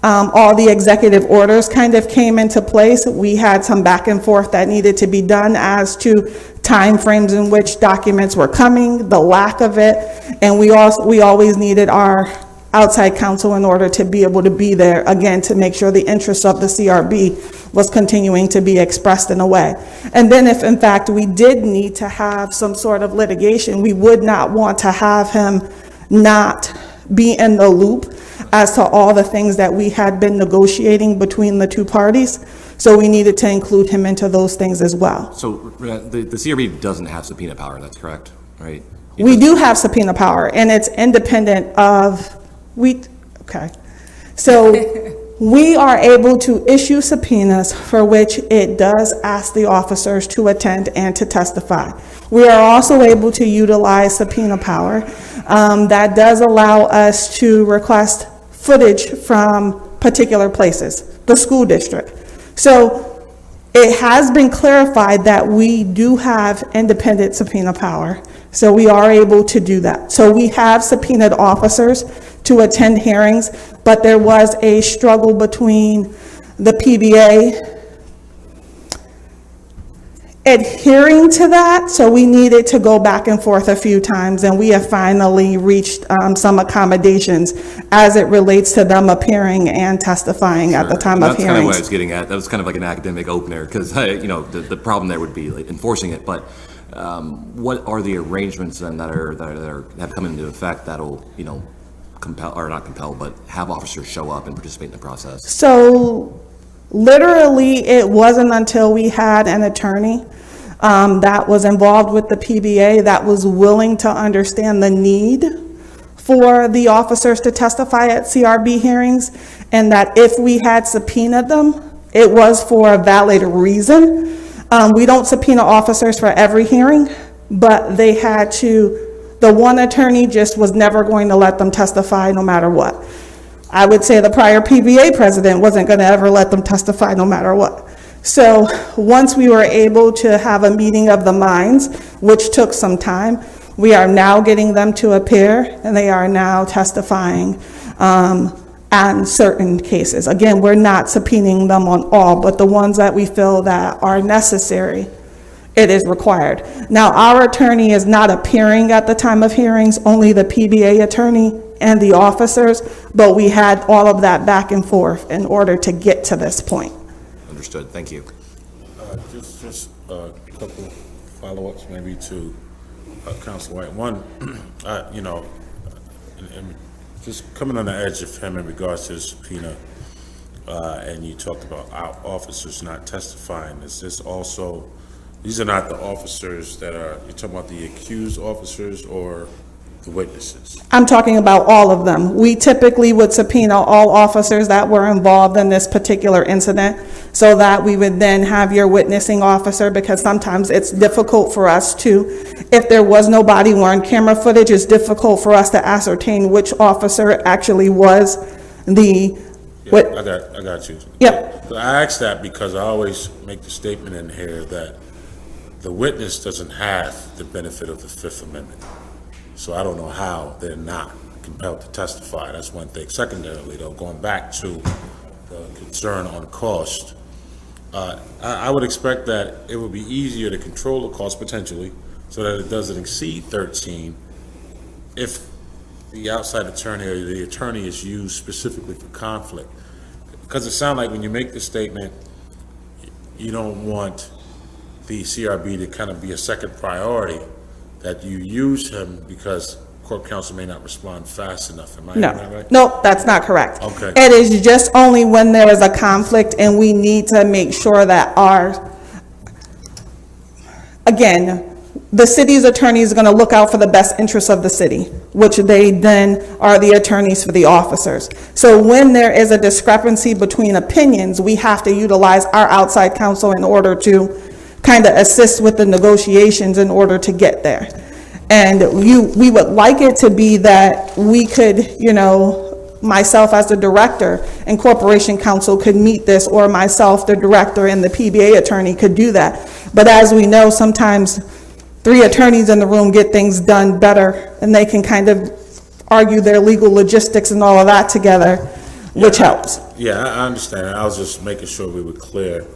all the executive orders kind of came into place, we had some back and forth that needed to be done as to timeframes in which documents were coming, the lack of it, and we always needed our outside counsel in order to be able to be there, again, to make sure the interests of the CRB was continuing to be expressed in a way. And then if in fact we did need to have some sort of litigation, we would not want to have him not be in the loop as to all the things that we had been negotiating between the two parties. So we needed to include him into those things as well. So the CRB doesn't have subpoena power, that's correct, right? We do have subpoena power, and it's independent of, So we are able to issue subpoenas for which it does ask the officers to attend and to testify. We are also able to utilize subpoena power that does allow us to request footage from particular places, the school district. So it has been clarified that we do have independent subpoena power, so we are able to do that. So we have subpoenaed officers to attend hearings, but there was a struggle between the PBA adhering to that, so we needed to go back and forth a few times, and we have finally reached some accommodations as it relates to them appearing and testifying at the time of That's kind of what I hearings. was getting at. That was kind of like an academic opener, because, you know, the problem there would be like enforcing it, but what are the arrangements then that have come into effect that'll, you know, compel, or not compel, but have officers show up and participate in the process? So literally, it wasn't until we had an attorney that was involved with the PBA that was willing to understand the need for the officers to testify at CRB hearings, and that if we had subpoenaed them, it was for a valid reason. We don't subpoena officers for every hearing, but they had to, the one attorney just was never going to let them testify no matter what. I would say the prior PBA president wasn't going to ever let them testify no matter what. So once we were able to have a meeting of the minds, which took some time, we are now getting them to appear, and they are now testifying on certain cases. Again, we're not subpoenaing them on all, but the ones that we feel that are necessary, it is required. Now, our attorney is not appearing at the time of hearings, only the PBA attorney and the officers, but we had all of that back and forth in order to get to this point. Understood. Thank you. Just a couple follow-ups maybe to Councilor White. One, you know, and just coming on the edge of him in regards to the subpoena, and you talked about our officers not testifying. Is this also, these are not the officers that are, you're talking about the accused officers or the witnesses? I'm talking about all of them. We typically would subpoena all officers that were involved in this particular incident, so that we would then have your witnessing officer, because sometimes it's difficult for us to, if there was no body worn camera footage, it's difficult for us to ascertain which officer actually was the. Yeah, I got you. Yep. I asked that because I always make the statement in here that the witness doesn't have the benefit of the Fifth Amendment. So I don't know how they're not compelled to testify. That's one thing. Secondarily, though, going back to the concern on cost, I would expect that it would be easier to control the cost potentially so that it doesn't exceed 13 if the outside attorney or the attorney is used specifically for conflict. Because it sounds like when you make the statement, you don't want the CRB to kind of be a second priority, that you use him because court counsel may not respond fast enough. Am I right? No, that's not correct. Okay. It is just only when there is a conflict and we need to make sure that again, the city's attorney is going to look out for the best interests of the city, which they then are the attorneys for the officers. So when there is a discrepancy between opinions, we have to utilize our outside counsel in order to kind of assist with the negotiations in order to get there. And we would like it to be that we could, you know, myself as the director and corporation counsel could meet this, or myself, the director, and the PBA attorney could do that. But as we know, sometimes 3 attorneys in the room get things done better, and they can kind of argue their legal logistics and all of that together, which helps. Yeah, I understand. I was just making sure we were clear,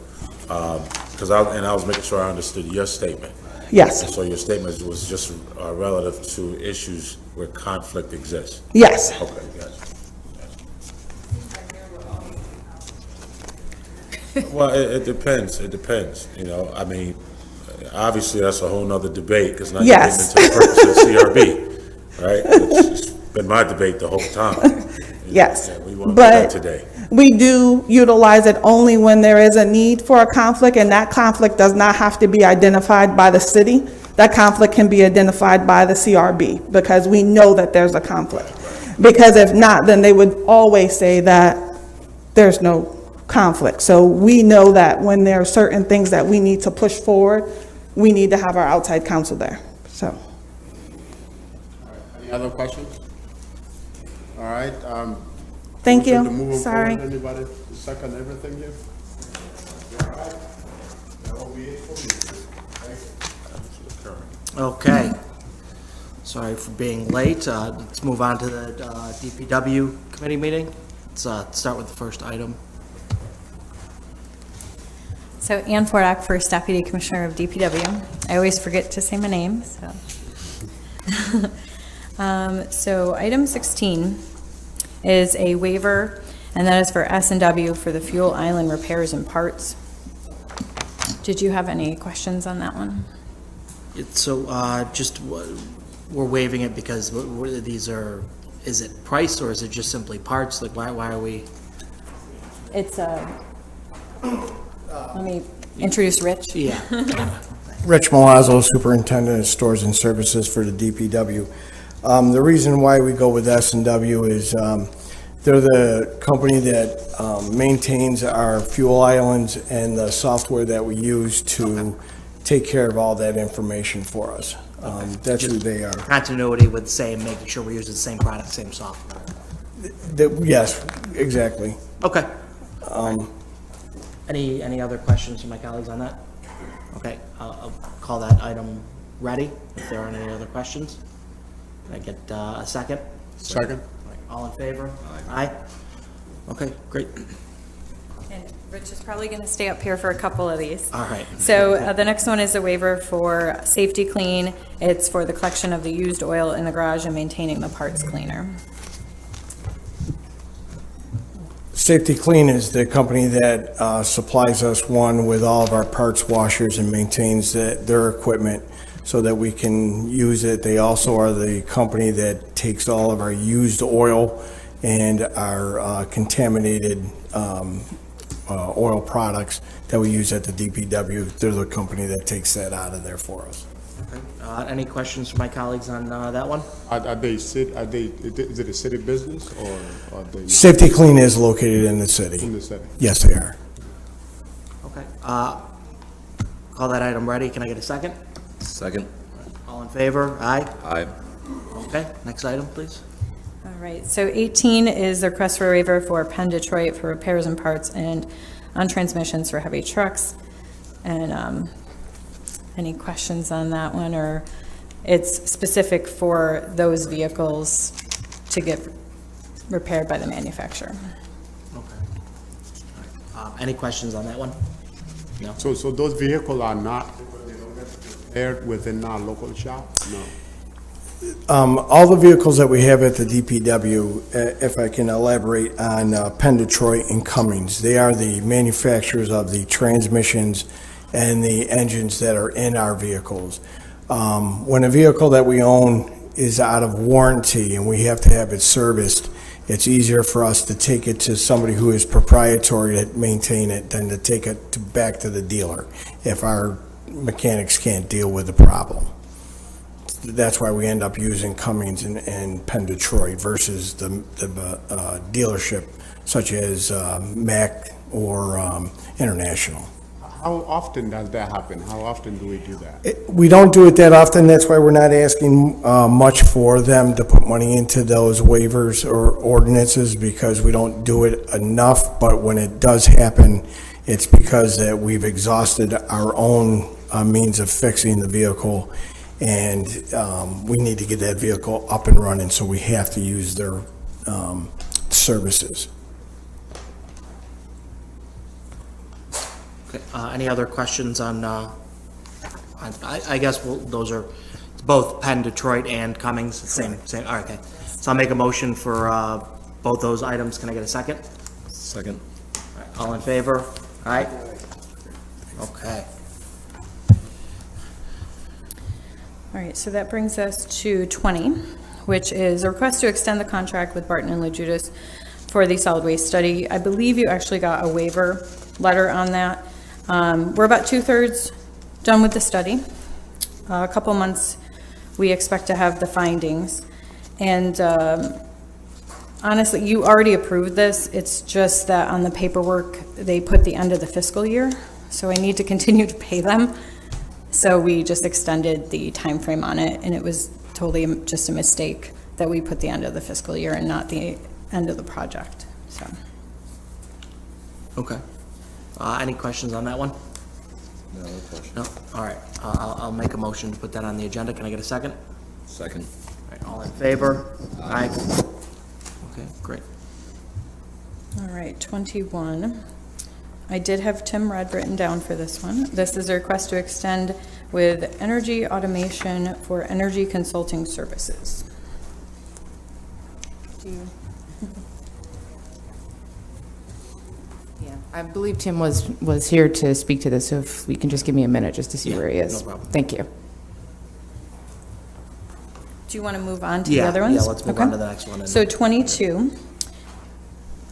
because I was making sure I understood your statement. Yes. So your statement was just relative to issues where conflict exists? Yes. Okay, gotcha. Well, it depends. It depends. You know, I mean, obviously that's a whole nother debate, because now you're getting into the purpose of CRB, right? It's been my debate the whole time. Yes. Yeah, we want to do But that today. we do utilize it only when there is a need for a conflict, and that conflict does not have to be identified by the city. That conflict can be identified by the CRB, because we know that there's a conflict. Because if not, then they would always say that there's no conflict. So we know that when there are certain things that we need to push forward, we need to have our outside counsel there, so. Any other questions? All right. Thank you. motion to move on Sorry. forward. Anybody to second everything here? All right. That will be it for me. Thank you. Okay. Sorry for being late. Let's move on to the DPW committee meeting. Let's start with the first item. So Ann Fordock, First Deputy Commissioner of DPW. I always forget to say my name, so. So item 16 is a waiver, and that is for S&W for the fuel island repairs and parts. Did you have any questions on that one? We're waiving it because these are, is it price or is it just simply parts? Like, why are we? It's let me introduce Rich. Yeah. Rich Malazzo, Superintendent of Stores and Services for the DPW. The reason why we go with S&W is they're the company that maintains our fuel islands and the software that we use to take care of all that information for us. That's who they are. Continuity with same, making sure we're using the same product, same software. Yes, exactly. Okay. Any other questions from my colleagues on that? Okay, I'll call that item ready if there aren't any other questions. Can I get a second? Second. All in favor? Aye. Okay, great. And Rich is probably going to stay up here for a couple of these. All right. So the next one is a waiver for Safety Clean. It's for the collection of the used oil in the garage and maintaining the parts cleaner. Safety Clean is the company that supplies us with all of our parts washers and maintains their equipment so that we can use it. They also are the company that takes all of our used oil and our contaminated oil products that we use at the DPW. They're the company that takes that out of there for us. Any questions from my colleagues on that one? Is it a city business or are they? Safety Clean is located in the city. In the city. Yes, they are. Okay. Call that item ready. Can I get a second? Second. All in favor? Aye. Aye. Okay, next item, please. All right, so 18 is the request for a waiver for Penn Detroit for repairs and parts and on transmissions for heavy trucks. And any questions on that one, or it's specific for those vehicles to get repaired by the manufacturer? Okay. Any questions on that one? No. So those vehicles are not repaired within our local shop? No. All the vehicles that we have at the DPW, if I can elaborate on Penn Detroit and Cummins, they are the manufacturers of the transmissions and the engines that are in our vehicles. When a vehicle that we own is out of warranty and we have to have it serviced, it's easier for us to take it to somebody who is proprietary to maintain it than to take it back to the dealer if our mechanics can't deal with the problem. That's why we end up using Cummins and Penn Detroit versus the dealership such as Mack or International. How often does that happen? How often do we do that? We don't do it that often. That's why we're not asking much for them to put money into those waivers or ordinances, because we don't do it enough. But when it does happen, it's because that we've exhausted our own means of fixing the vehicle, and we need to get that vehicle up and running, so we have to use their services. Any other questions on, I guess those are both Penn Detroit and Cummings, same, all right, okay. So I'll make a motion for both those items. Can I get a second? Second. All right, all in favor? All right. Okay. All right, so that brings us to 20, which is a request to extend the contract with Barton and LaJudas for the solid waste study. I believe you actually got a waiver letter on that. We're about 2/3 done with the study. A couple months, we expect to have the findings. And Honestly, you already approved this. It's just that on the paperwork, they put the end of the fiscal year, so I need to continue to pay them. So we just extended the time frame on it, and it was totally just a mistake that we put the end of the fiscal year and not the end of the project, so. Okay. Any questions on that one? No question. No? All right. I'll make a motion to put that on the agenda. Can I get a second? Second. All right, all in favor? Aye. Okay, great. All right, 21. I did have Tim Rudd written down for this one. This is a request to extend with energy automation for energy consulting services. Yeah, I believe Tim was here to speak to this, so if we can just give me a minute just to see where he is. no problem. Thank you. Do you want to move on to the other ones? Yeah, let's move on to the next one. So 22,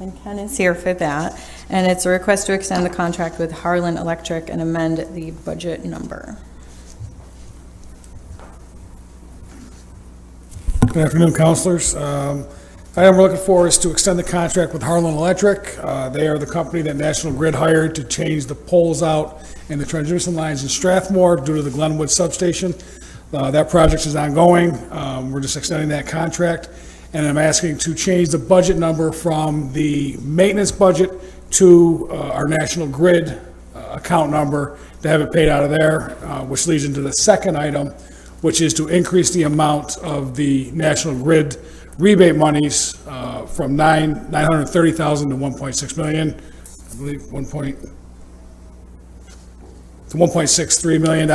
and Ken is here for that, and it's a request to extend the contract with Harlan Electric and amend the budget number. Good afternoon, councilors. Item we're looking for is to extend the contract with Harlan Electric. They are the company that National Grid hired to change the poles out and the transmission lines in Strathmore due to the Glenwood substation. That project is ongoing. We're just extending that contract. And I'm asking to change the budget number from the maintenance budget to our National Grid account number to have it paid out of there, which leads into the second item, which is to increase the amount of the National Grid rebate monies from $930,000 to $1.6 million. I believe $1.63 million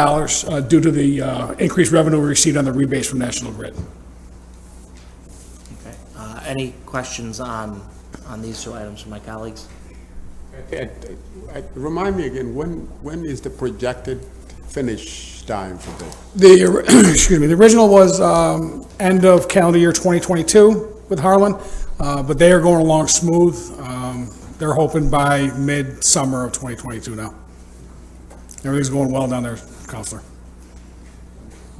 due to the increased revenue we received on the rebates from National Grid. Okay. Any questions on these two items from my colleagues? Remind me again, when is the projected finish time for this? Excuse me, the original was end of calendar year 2022 with Harlan, but they are going along smooth. They're hoping by mid-summer of 2022 now. Everything's going well down there, Counselor.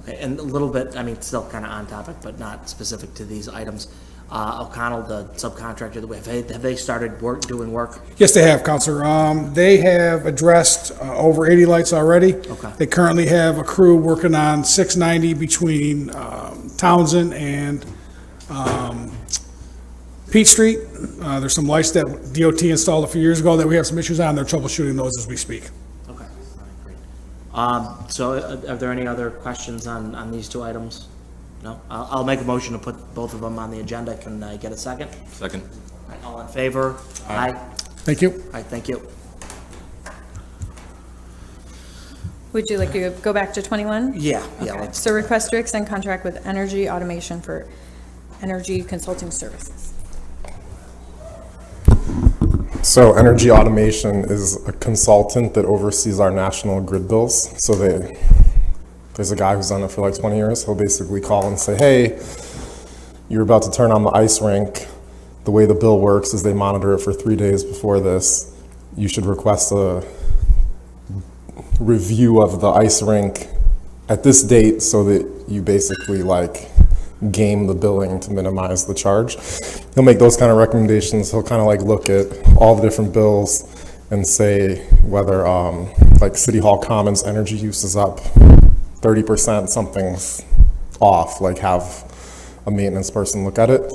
Okay, and a little bit, I mean, still kind of on topic, but not specific to these items. O'Connell, the subcontractor that we have they started doing work? Yes, they have, Counselor. They have addressed over 80 lights already. Okay. They currently have a crew working on 690 between Townsend and Peach Street. There's some lights that DOT installed a few years ago that we have some issues on. They're troubleshooting those as we speak. Okay, all right, great. So are there any other questions on these two items? No? I'll make a motion to put both of them on the agenda. Can I get a second? Second. All right, all in favor? Aye. Thank you. All right, thank you. Would you like to go back to 21? Yeah, Okay. So request to extend contract with Energy Automation for energy consulting services. So Energy Automation is a consultant that oversees our national grid bills. So there's a guy who's done it for like 20 years. He'll basically call and say, hey, you're about to turn on the ice rink. The way the bill works is they monitor it for 3 days before this. You should request a review of the ice rink at this date so that you basically like game the billing to minimize the charge. He'll make those kind of recommendations. He'll kind of like look at all the different bills and say whether like City Hall Commons energy use is up 30%, something's off, like have a maintenance person look at it.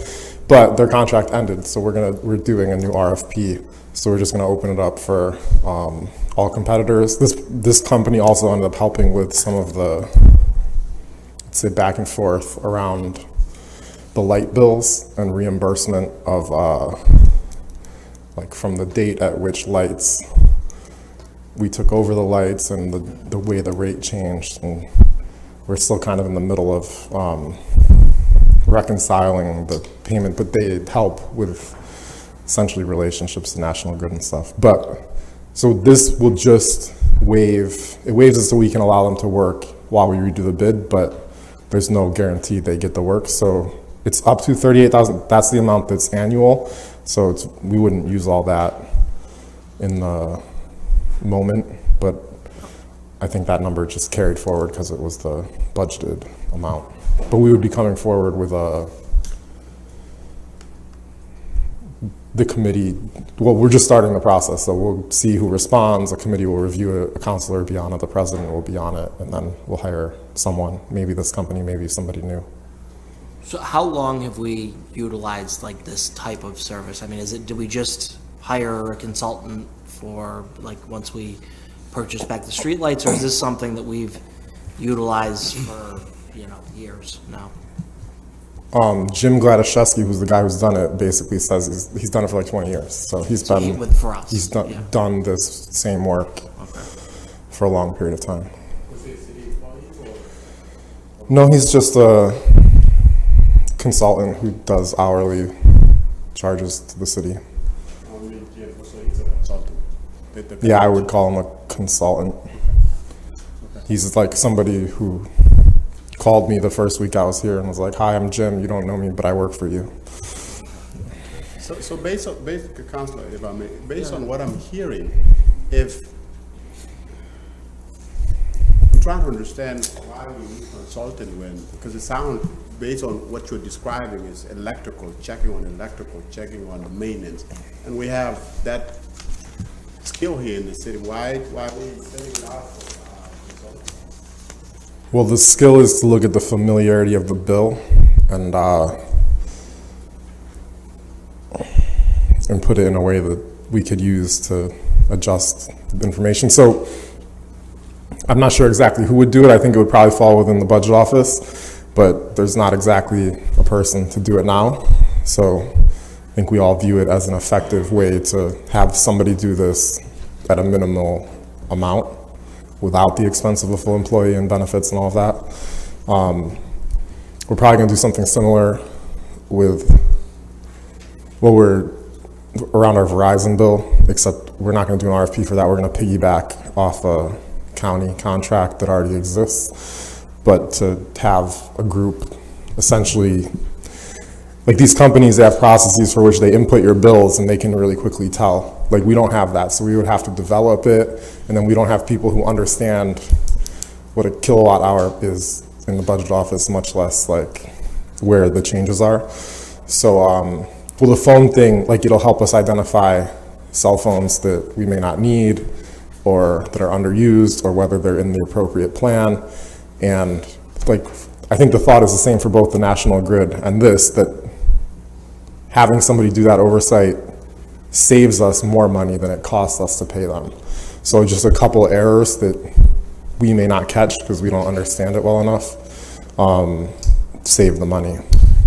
But their contract ended, so we're doing a new RFP. So we're just gonna open it up for all competitors. This company also ended up helping with some of the, let's say, back and forth around the light bills and reimbursement of like from the date at which lights we took over the lights and the way the rate changed. And we're still kind of in the middle of reconciling the payment, but they help with essentially relationships to National Grid and stuff. But so this will just waives it so we can allow them to work while we redo the bid, but there's no guarantee they get the work. So it's up to $38,000. That's the amount that's annual. So we wouldn't use all that in the moment, but I think that number just carried forward because it was the budgeted amount. But we would be coming forward with the committee, well, we're just starting the process, so we'll see who responds, a committee will review it, a counselor will be on it, the president will be on it, and then we'll hire someone, maybe this company, maybe somebody new. So how long have we utilized like this type of service? I mean, do we just hire a consultant for like once we purchase back the streetlights, or is this something that we've utilized for, years now? Jim Gladaszewski, who's the guy who's done it, basically says he's done it for like 20 years. So he's for us. He's done this same work for a long period of time. No, he's just a consultant who does hourly charges to the city. Yeah, I would call him a consultant. He's like somebody who called me the first week I was here and was like, "Hi, I'm Jim. You don't know me, but I work for you." So basically, Councilor, if I may, based on what I'm hearing, if I'm trying to understand why we need consulting because it sounds, based on what you're describing, is electrical, checking on maintenance, and we have that skill here in the city. Why are we sending it out for consulting? Well, the skill is to look at the familiarity of the bill and put it in a way that we could use to adjust the information. So I'm not sure exactly who would do it. I think it would probably fall within the budget office, but there's not exactly a person to do it now. So I think we all view it as an effective way to have somebody do this at a minimal amount without the expense of a full employee and benefits and all of that. We're probably gonna do something similar with, well, we're around our Verizon bill, except we're not gonna do an RFP for that. We're gonna piggyback off a county contract that already exists, but to have a group essentially, like these companies, they have processes for which they input your bills and they can really quickly tell. Like we don't have that, so we would have to develop it, and then we don't have people who understand what a kilowatt hour is in the budget office, much less like where the changes are. So, well, the phone thing, like it'll help us identify cell phones that we may not need or that are underused or whether they're in the appropriate plan. And like, I think the thought is the same for both the National Grid and this, that having somebody do that oversight saves us more money than it costs us to pay them. So just a couple errors that we may not catch because we don't understand it well enough, save the money.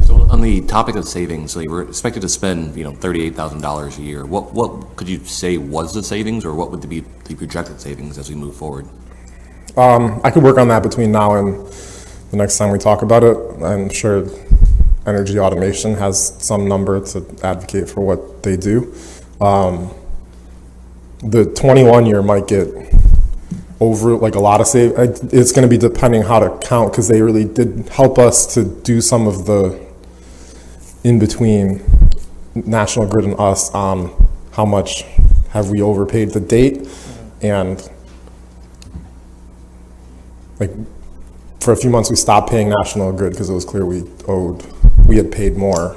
So on the topic of savings, so you were expected to spend, $38,000 a year. What could you say was the savings, or what would be the projected savings as we move forward? I could work on that between now and the next time we talk about it. I'm sure Energy Automation has some number to advocate for what they do. The 21 year might get over like a lot of save. It's going to be depending how to count, because they really did help us to do some of the in between National Grid and us on how much have we overpaid to date. And like for a few months we stopped paying National Grid because it was clear we had paid more.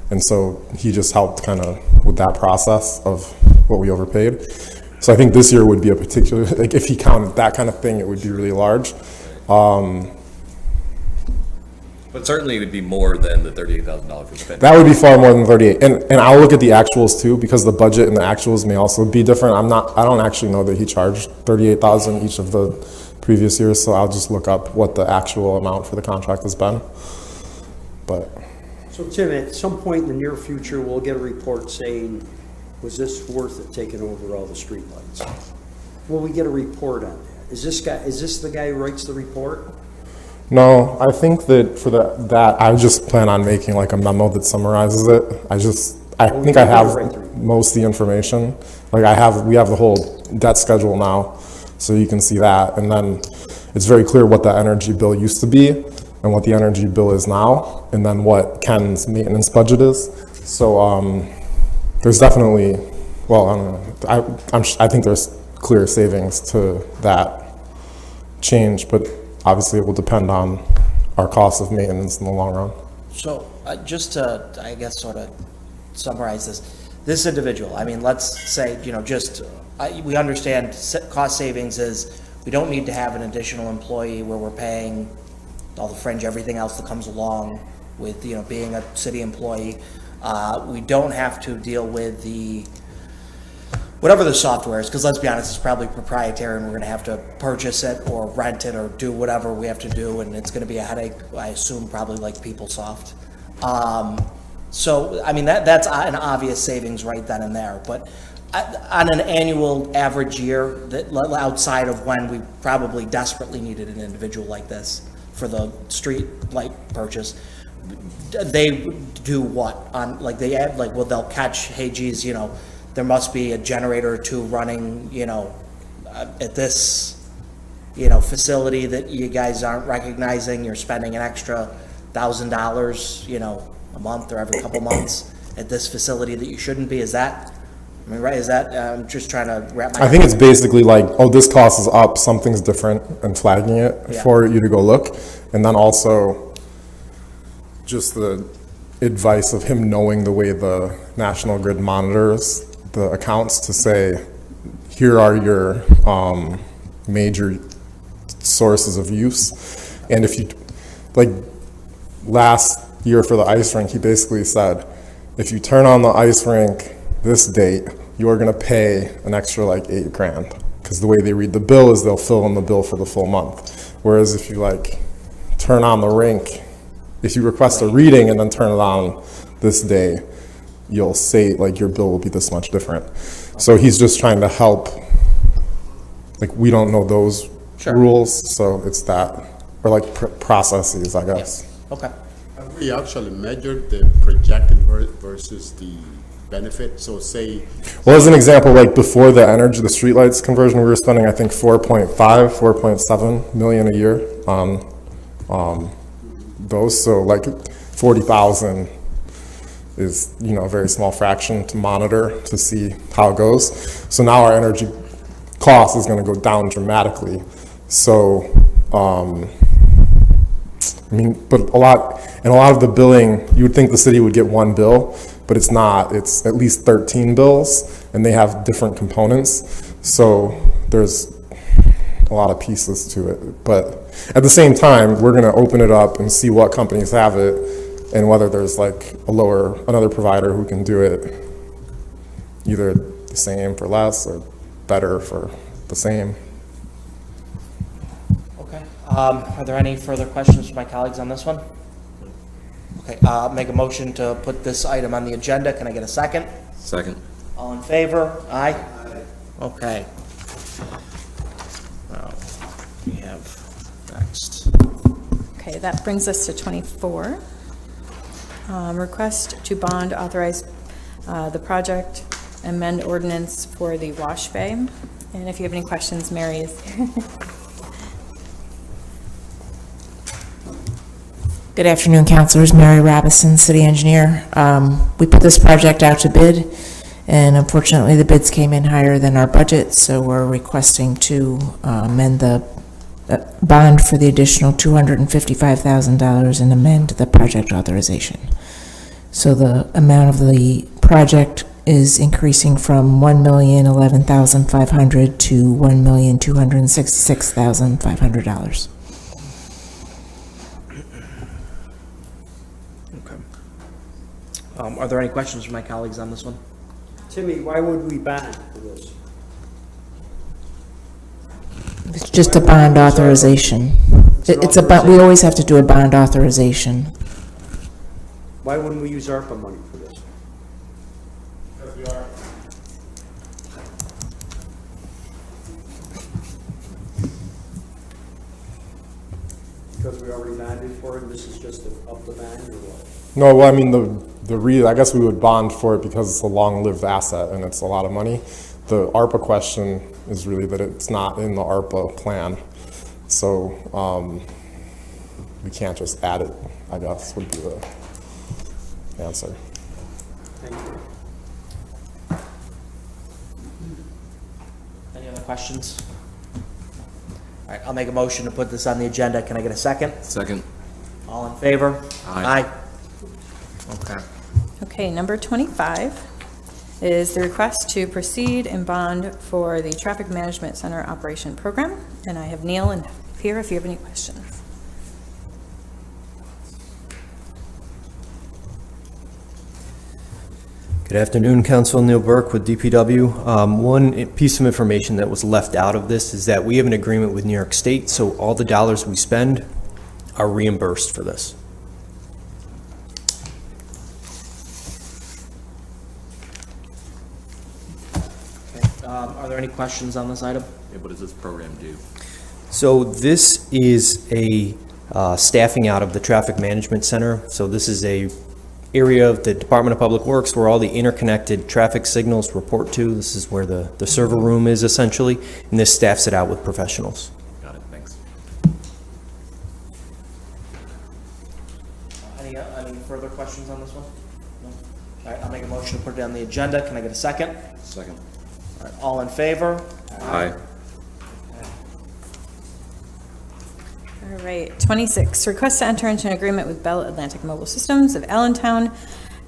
And so he just helped kind of with that process of what we overpaid. So I think this year would be a particular, like if he counted that kind of thing, it would be really large. But certainly it would be more than the $38,000 for spending. That would be far more than 38. And I'll look at the actuals too, because the budget and the actuals may also be different. I don't actually know that he charged 38,000 each of the previous years, so I'll just look up what the actual amount for the contract has been. But So Tim, at some point in the near future, we'll get a report saying, was this worth it taking over all the streetlights? Will we get a report on that? Is this the guy who writes the report? no, I think that for that I just plan on making like a memo that summarizes it. I think I have most of the information. Like we have the whole debt schedule now, so you can see that. And then it's very clear what the energy bill used to be and what the energy bill is now, and then what Ken's maintenance budget is. So there's definitely, well, I don't know. I think there's clear savings to that change, but obviously it will depend on our cost of maintenance in the long run. So just to, I guess, sort of summarize this, this individual, I mean, let's say, just, we understand cost savings is, we don't need to have an additional employee where we're paying all the fringe, everything else that comes along with, being a city employee. We don't have to deal with whatever the software is, because let's be honest, it's probably proprietary and we're gonna have to purchase it or rent it or do whatever we have to do, and it's gonna be a headache, I assume, probably like PeopleSoft. So, I mean, that's an obvious savings right then and there, but on an annual average year, that outside of when we probably desperately needed an individual like this for the street light purchase, they do what on, like, they add, like, well, they'll catch, hey, geez, there must be a generator or two running, at this, facility that you guys aren't recognizing. You're spending an extra $1,000, a month or every couple months at this facility that you shouldn't be. Is that, I mean, right? Is that, I'm just trying to wrap my I think it's basically like, oh, this cost is up, something's different, and flagging it for you to go look. And then also just the advice of him knowing the way the National Grid monitors the accounts to say, here are your major sources of use. And if you, like last year for the ice rink, he basically said, if you turn on the ice rink this date, you're gonna pay an extra like $8,000. Because the way they read the bill is they'll fill in the bill for the full month. Whereas if you like turn on the rink, if you request a reading and then turn it on this day, you'll say like your bill will be this much different. So he's just trying to help, like we don't know those rules, so it's that, or like processes, I guess. Okay. Have we actually measured the projected versus the benefit? So say, well, as an example, like before the energy, the streetlights conversion, we were spending I think 4.7 million a year on those. So like 40,000 is, a very small fraction to monitor to see how it goes. So now our energy cost is going to go down dramatically. So, I mean, but a lot of the billing, you would think the city would get one bill, but it's not. It's at least 13 bills, and they have different components. So there's a lot of pieces to it. But at the same time, we're going to open it up and see what companies have it, and whether there's like another provider who can do it either the same for less or better for the same. Okay. Are there any further questions from my colleagues on this one? Okay, make a motion to put this item on the agenda. Can I get a second? Second. All in favor? Aye? Okay. Now, we have next. Okay, that brings us to 24. Request to bond authorize the project amend ordinance for the wash bay. And if you have any questions, Mary is here. Good afternoon, councilors. Mary Robison, city engineer. We put this project out to bid, and unfortunately the bids came in higher than our budget, so we're requesting to amend the bond for the additional $255,000 and amend the project authorization. So the amount of the project is increasing from $1,011,500 to $1,266,500. Are there any questions from my colleagues on this one? Timmy, why would we bond for this? It's just a bond authorization. It's a bond, we always have to do a bond authorization. Why wouldn't we use ARPA money for this? Because we are. Because we already bonded for it, and this is just up the band, or what? No, well, I mean, I guess we would bond for it because it's a long-lived asset and it's a lot of money. The ARPA question is really that it's not in the ARPA plan. So we can't just add it, I guess, would be the answer. Thank you. Any other questions? All right, I'll make a motion to put this on the agenda. Can I get a second? Second. All in favor? Aye. Okay. Okay, number 25 is the request to proceed and bond for the Traffic Management Center Operation Program. And I have Neil and here if you have any questions. Good afternoon, Council. Neil Burke with DPW. One piece of information that was left out of this is that we have an agreement with New York State, so all the dollars we spend are reimbursed for this. Are there any questions on this item? Yeah, what does this program do? So this is a staffing out of the Traffic Management Center. So this is a area of the Department of Public Works where all the interconnected traffic signals report to. This is where the server room is essentially, and this staffs it out with professionals. Got it, thanks. Any further questions on this one? No? All right, I'll make a motion to put it on the agenda. Can I get a second? Second. All right, all in favor? Aye. All right, 26, request to enter into an agreement with Bell Atlantic Mobile Systems of Allentown,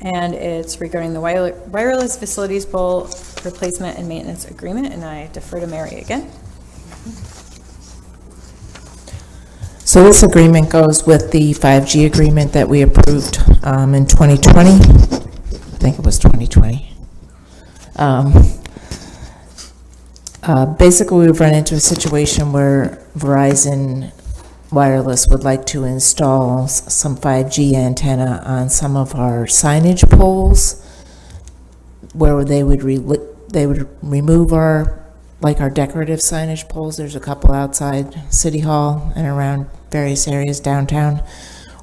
and it's regarding the wireless facilities pole replacement and maintenance agreement, and I defer to Mary again. So this agreement goes with the 5G agreement that we approved in 2020. I think it was 2020. Basically, we've run into a situation where Verizon Wireless would like to install some 5G antenna on some of our signage poles, where they would remove our decorative signage poles. There's a couple outside City Hall and around various areas downtown,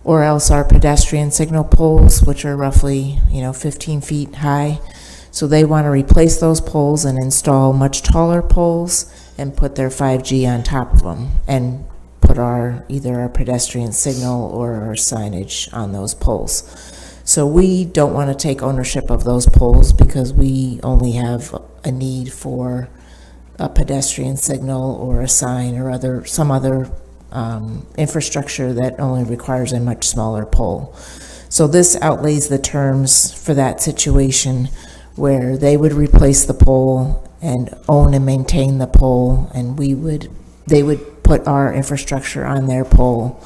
or else our pedestrian signal poles, which are roughly 15 feet high. So they want to replace those poles and install much taller poles and put their 5G on top of them and put either our pedestrian signal or our signage on those poles. So we don't want to take ownership of those poles because we only have a need for a pedestrian signal or a sign or some other infrastructure that only requires a much smaller pole. So this outlays the terms for that situation where they would replace the pole and own and maintain the pole, and they would put our infrastructure on their pole,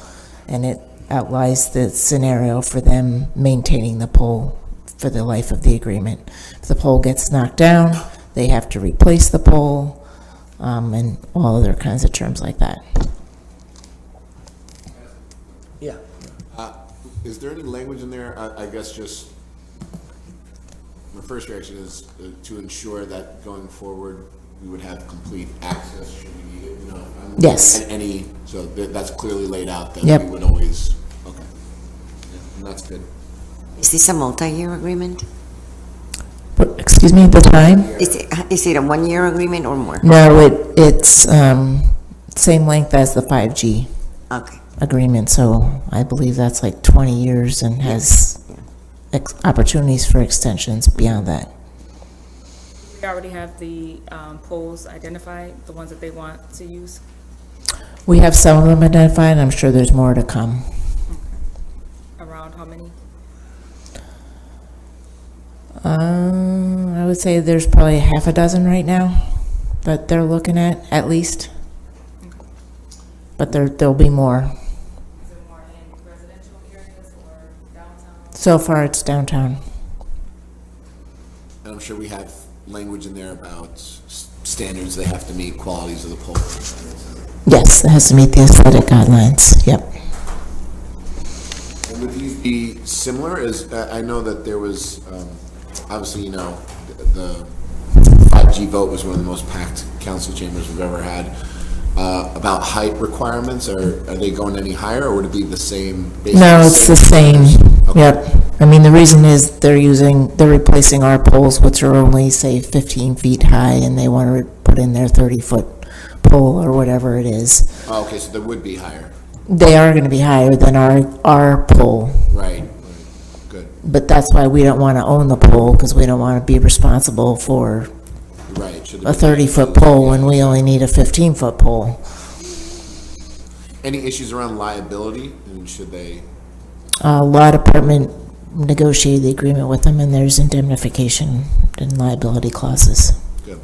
and it outlines the scenario for them maintaining the pole for the life of the agreement. If the pole gets knocked down, they have to replace the pole, and all other kinds of terms like that. Yeah. Is there any language in there, I guess just, my first reaction is to ensure that going forward, we would have complete access should we need it, Yes. So that's clearly laid out that Yep. we would always, okay. Yeah, and that's good. Is this a multi-year agreement? Excuse me, the time? Is it a one-year agreement or more? No, it's same length as the 5G agreement, so I believe that's like 20 years and has opportunities for extensions beyond that. We already have the poles identified, the ones that they want to use. We have some of them identified, and I'm sure there's more to come. Around how many? I would say there's probably half a dozen right now that they're looking at least. But there'll be more. Is it more in residential areas or downtown? So far, it's downtown. And I'm sure we have language in there about standards they have to meet, qualities of the pole. Yes, it has to meet the aesthetic guidelines, yep. And would these be similar? I know that there was, obviously, the 5G vote was one of the most packed council chambers we've ever had. About height requirements, are they going any higher, or would it be the same? No, it's the same, yep. I mean, the reason is they're replacing our poles, which are only, say, 15 feet high, and they want to put in their 30-foot pole or whatever it is. Oh, okay, so they would be higher. They are going to be higher than our pole. Right, good. But that's why we don't want to own the pole, because we don't want to be responsible for a 30-foot pole when we only need a 15-foot pole. Any issues around liability, and should they? Law department negotiated the agreement with them, and there's indemnification and liability clauses. Good.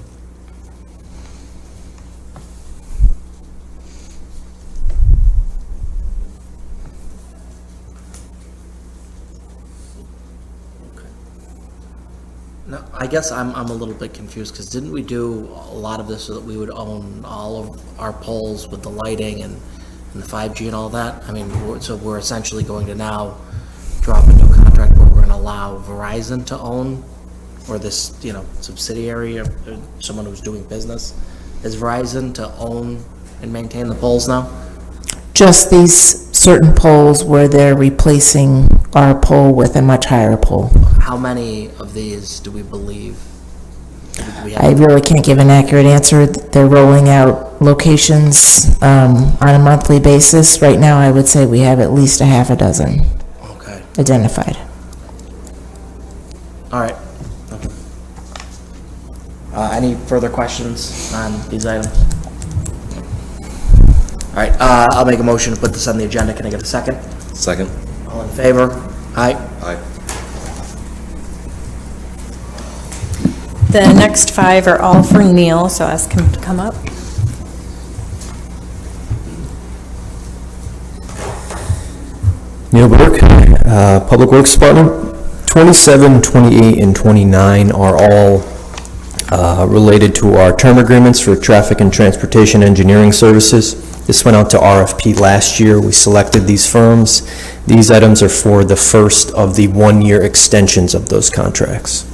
No, I guess I'm a little bit confused, because didn't we do a lot of this so that we would own all of our poles with the lighting and the 5G and all that? I mean, so we're essentially going to now drop into a contract where we're going to allow Verizon to own, or this, subsidiary of someone who's doing business. Is Verizon to own and maintain the poles now? Just these certain poles where they're replacing our pole with a much higher pole. How many of these do we believe? I really can't give an accurate answer. They're rolling out locations on a monthly basis. Right now, I would say we have at least a half a dozen identified. All right. Okay. Any further questions on these items? All right, I'll make a motion to put this on the agenda. Can I get a second? Second. All in favor? Aye. Aye. The next 5 are all for Neil, so ask him to come up. Neil Burke, Public Works Department. 27, 28, and 29 are all related to our term agreements for traffic and transportation engineering services. This went out to RFP last year. We selected these firms. These items are for the first of the one-year extensions of those contracts.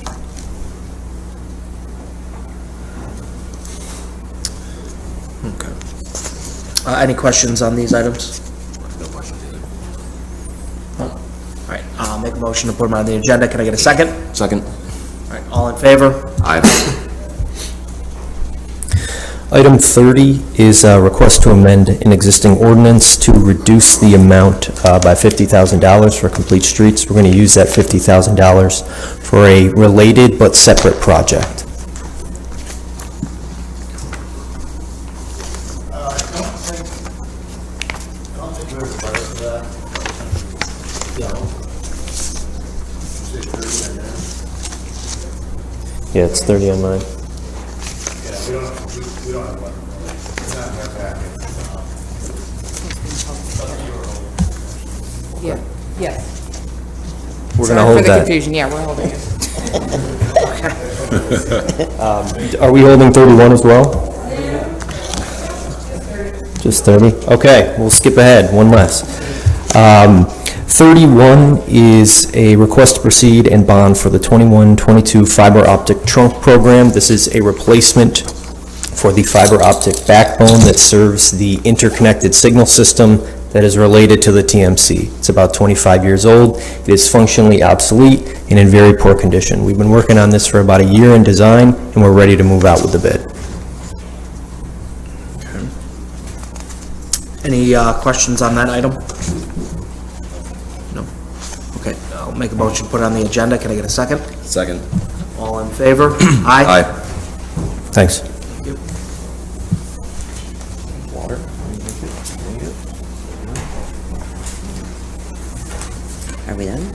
Any questions on these items? No questions either. All right, I'll make a motion to put them on the agenda. Can I get a second? Second. All right, all in favor? Aye. Item 30 is a request to amend an existing ordinance to reduce the amount by $50,000 for complete streets. We're going to use that $50,000 for a related but separate project. Yeah, it's 30 on mine. Yeah, we don't have one. It's not in our packet. Yeah, yes. We're going to hold that. For the confusion, yeah, we're holding it. Are we holding 31 as well? Just 30? Okay, we'll skip ahead, one less. 31 is a request to proceed and bond for the 21-22 fiber optic trunk program. This is a replacement for the fiber optic backbone that serves the interconnected signal system that is related to the TMC. It's about 25 years old. It is functionally obsolete and in very poor condition. We've been working on this for about a year in design, and we're ready to move out with the bid. Any questions on that item? No? Okay, I'll make a motion to put it on the agenda. Can I get a second? Second. All in favor? Aye. Aye. Thanks. Water? Are we done?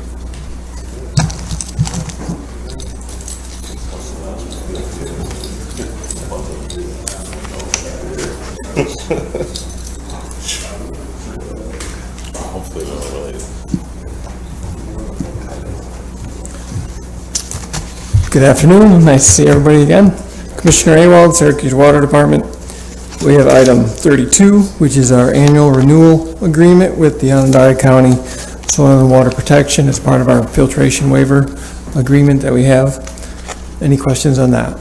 Hopefully they're related. Good afternoon, nice to see everybody again. Commissioner Awald, Syracuse Water Department. We have item 32, which is our annual renewal agreement with the Onondaga County Soil and Water Protection as part of our filtration waiver agreement that we have. Any questions on that?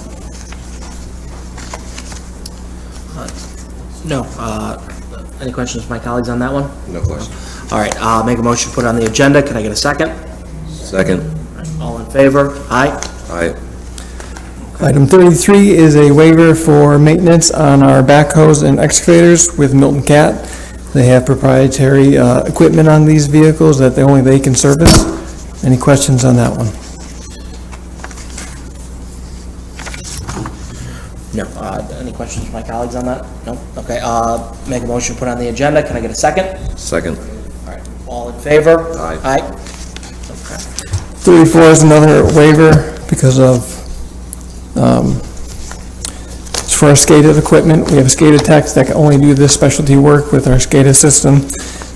No. Any questions from my colleagues on that one? No question. All right, I'll make a motion to put it on the agenda. Can I get a second? Second. All in favor? Aye. Aye. Item 33 is a waiver for maintenance on our backhoes and excavators with Milton Cat. They have proprietary equipment on these vehicles that only they can service. Any questions on that one? No. Any questions from my colleagues on that? No? Okay, make a motion to put it on the agenda. Can I get a second? Second. All right, all in favor? Aye. Aye. Okay. 34 is another waiver because of, it's for our SCADA equipment. We have SCADA techs that can only do this specialty work with our SCADA system.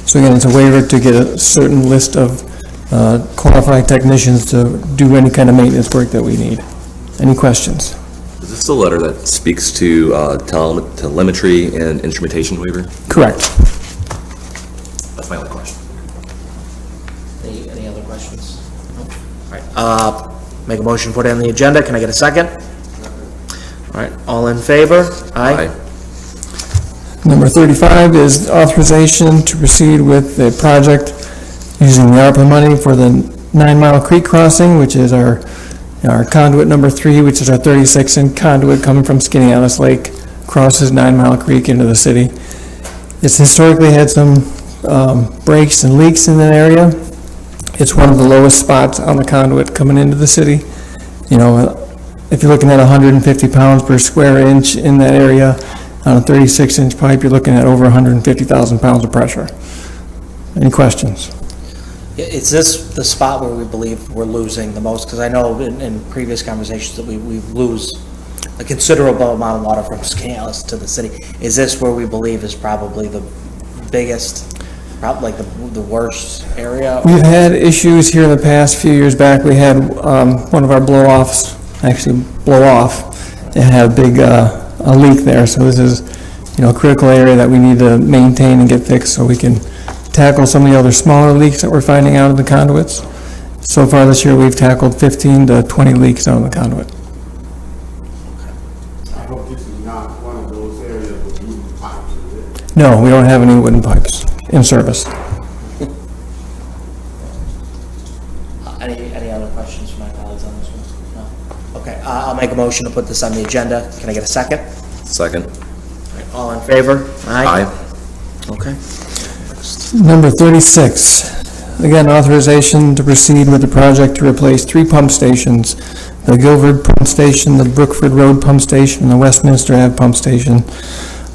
So again, it's a waiver to get a certain list of qualified technicians to do any kind of maintenance work that we need. Any questions? Is this the letter that speaks to telemetry and instrumentation waiver? Correct. That's my only question. Any other questions? All right, make a motion, put it on the agenda. Can I get a second? All right, all in favor? Aye. Number 35 is authorization to proceed with the project using the ARPA money for the 9 Mile Creek crossing, which is our conduit number 3, which is our 36-inch conduit coming from Skinny-Alice Lake, crosses 9 Mile Creek into the city. It's historically had some breaks and leaks in that area. It's one of the lowest spots on the conduit coming into the city. You know, if you're looking at 150 pounds per square inch in that area, on a 36-inch pipe, you're looking at over 150,000 pounds of pressure. Any questions? Is this the spot where we believe we're losing the most? Because I know in previous conversations that we lose a considerable amount of water from Skinny-Alice to the city. Is this where we believe is probably the biggest, like the worst area? We've had issues here in the past few years back. We had one of our blow-offs actually blow off and had a big a leak there. So this is, you know, a critical area that we need to maintain and get fixed so we can tackle some of the other smaller leaks that we're finding out of the conduits. So far this year, we've tackled 15 to 20 leaks out of the conduit. I hope this is not one of those areas with wooden pipes, is it? No, we don't have any wooden pipes in service. Any other questions from my colleagues on this one? No? Okay, I'll make a motion to put this on the agenda. Can I get a second? Second. All in favor? Aye. Okay. Number 36, again, authorization to proceed with the project to replace 3 pump stations, the Guilford Pump Station, the Brookford Road Pump Station, and the Westminster Ave Pump Station.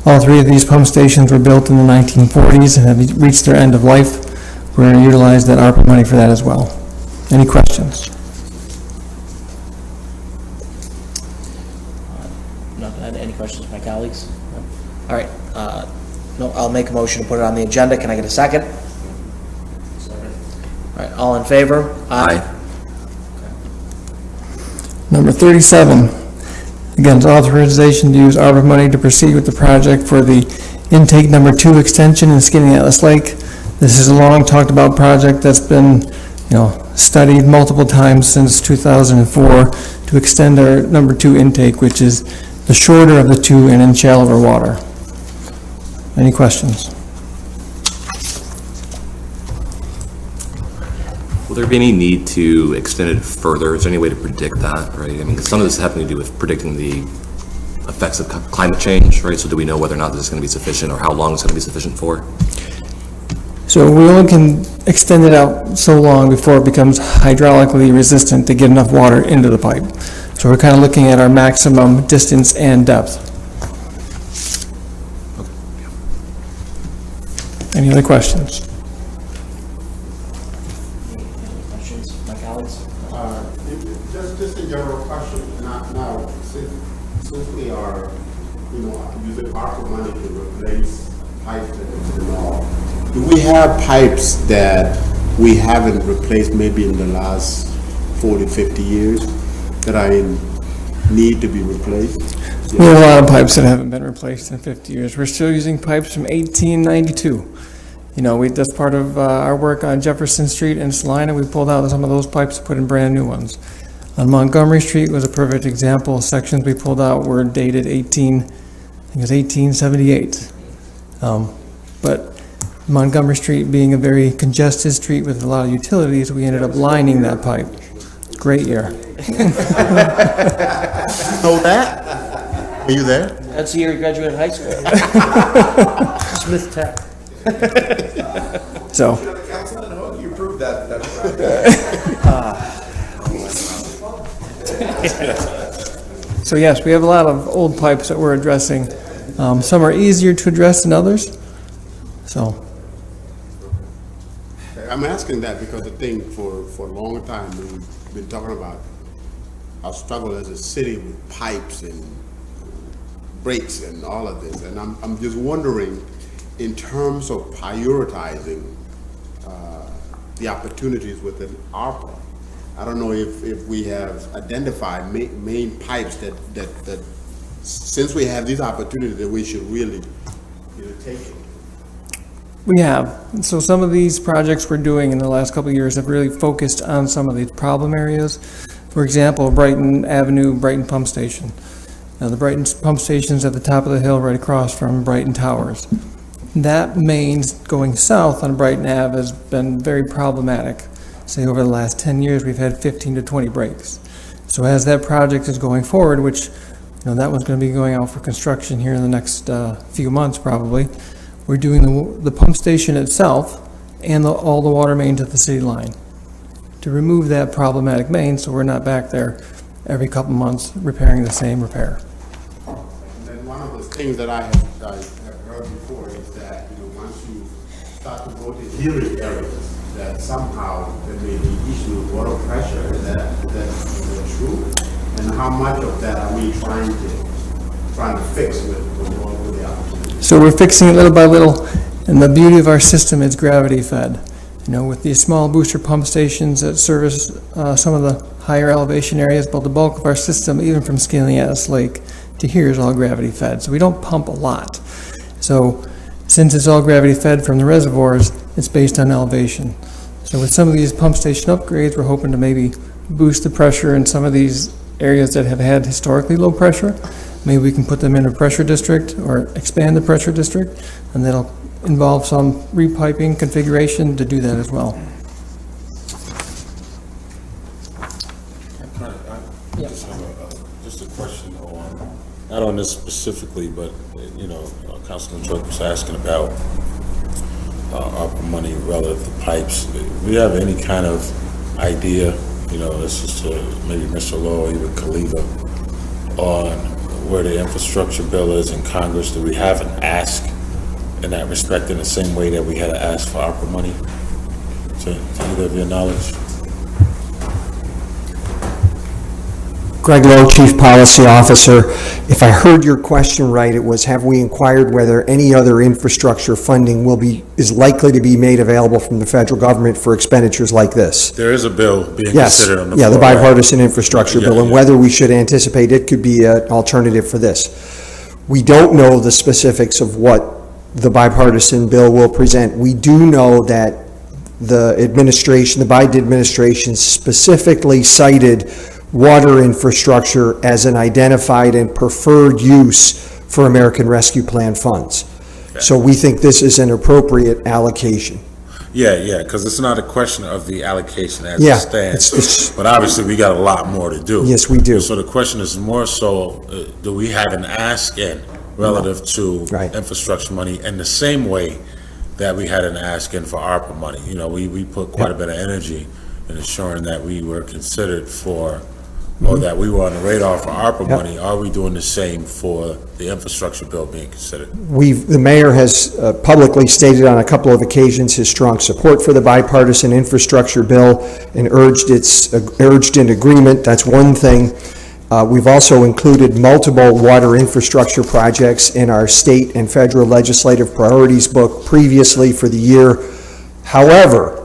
All 3 of these pump stations were built in the 1940s and have reached their end of life. We're going to utilize that ARPA money for that as well. Any questions? No, any questions from my colleagues? No? All right, no, I'll make a motion to put it on the agenda. Can I get a second? Second. All right, all in favor? Aye. Number 37, again, it's authorization to use ARPA money to proceed with the project for the intake number 2 extension in Skinny-Alice Lake. This is a long talked about project that's been, you know, studied multiple times since 2004 to extend our number 2 intake, which is the shorter of the 2 and in shallower water. Any questions? Will there be any need to extend it further? Is there any way to predict that, right? I mean, 'cause some of this is having to do with predicting the effects of climate change, right? So do we know whether or not this is going to be sufficient or how long it's going to be sufficient for? So we only can extend it out so long before it becomes hydraulically resistant to get enough water into the pipe. So we're kind of looking at our maximum distance and depth. Any other questions? Questions, my colleagues? Just a general question, not now, since we are, you know, using ARPA money to replace pipes and all, do we have pipes that we haven't replaced maybe in the last 40, 50 years that are in need to be replaced? We have a lot of pipes that haven't been replaced in 50 years. We're still using pipes from 1892. You know, that's part of our work on Jefferson Street in Salina. We pulled out some of those pipes and put in brand new ones. On Montgomery Street was a perfect example. Sections we pulled out were dated 1878. But Montgomery Street being a very congested street with a lot of utilities, we ended up lining that pipe. Great year. Know that? Were you there? That's the year you graduated high school. Smith Tech. So. You proved that. So yes, we have a lot of old pipes that we're addressing. Some are easier to address than others. So. I'm asking that because I think for a long time, we've been talking about our struggle as a city with pipes and breaks and all of this. And I'm just wondering, in terms of prioritizing the opportunities within ARPA, I don't know if we have identified main pipes that since we have these opportunities, that we should really, take it. We have. So some of these projects we're doing in the last couple of years have really focused on some of these problem areas. For example, Brighton Avenue, Brighton Pump Station. Now, the Brighton Pump Station's at the top of the hill right across from Brighton Towers. That main going south on Brighton Ave has been very problematic. Say over the last 10 years, we've had 15 to 20 breaks. So as that project is going forward, which, that one's going to be going out for construction here in the next few months probably, we're doing the pump station itself and all the water main to the city line to remove that problematic main so we're not back there every couple months repairing the same repair. And then one of the things that I have heard before is that, once you start to go to hilly areas, that somehow there may be issues with water pressure. Is that true? And how much of that are we trying to fix with the opportunity? So we're fixing it little by little, and the beauty of our system is gravity fed. With these small booster pump stations that service some of the higher elevation areas, but the bulk of our system, even from Scaliatis Lake to here, is all gravity fed. So we don't pump a lot. So since it's all gravity fed from the reservoirs, it's based on elevation. So with some of these pump station upgrades, we're hoping to maybe boost the pressure in some of these areas that have had historically low pressure. Maybe we can put them in a pressure district or expand the pressure district, and that'll involve some repiping configuration to do that as well. I just have just a question on, not on this specifically, but, Councilman Troy was asking about ARPA money relative to pipes. Do we have any kind of idea, this is to maybe Mr. Law or even Khalifa, on where the infrastructure bill is in Congress? Do we have an ask in that respect in the same way that we had to ask for ARPA money, to either of your knowledge? Greg Lowe, Chief Policy Officer. If I heard your question right, it was, have we inquired whether any other infrastructure funding is likely to be made available from the federal government for expenditures like this? There is a bill being Yes. considered on the Yeah, floor. the bipartisan infrastructure Yeah, bill, and yeah. whether we should anticipate it could be an alternative for this. We don't know the specifics of what the bipartisan bill will present. We do know that the Biden administration specifically cited water infrastructure as an identified and preferred use for American Rescue Plan funds. So we think this is an appropriate allocation. Yeah, because it's not a question of the allocation as Yeah, it stands, it's- but obviously we got a lot more to do. Yes, we do. So the question is more so, do we have an ask in relative to infrastructure money in the same way that we had an ask in for ARPA money? We put quite a bit of energy in ensuring that we were considered for, or that we were on the radar for ARPA money. Are we doing the same for the infrastructure bill being considered? The mayor has publicly stated on a couple of occasions his strong support for the bipartisan infrastructure bill and urged an agreement. That's one thing. We've also included multiple water infrastructure projects in our state and federal legislative priorities book previously for the year. However,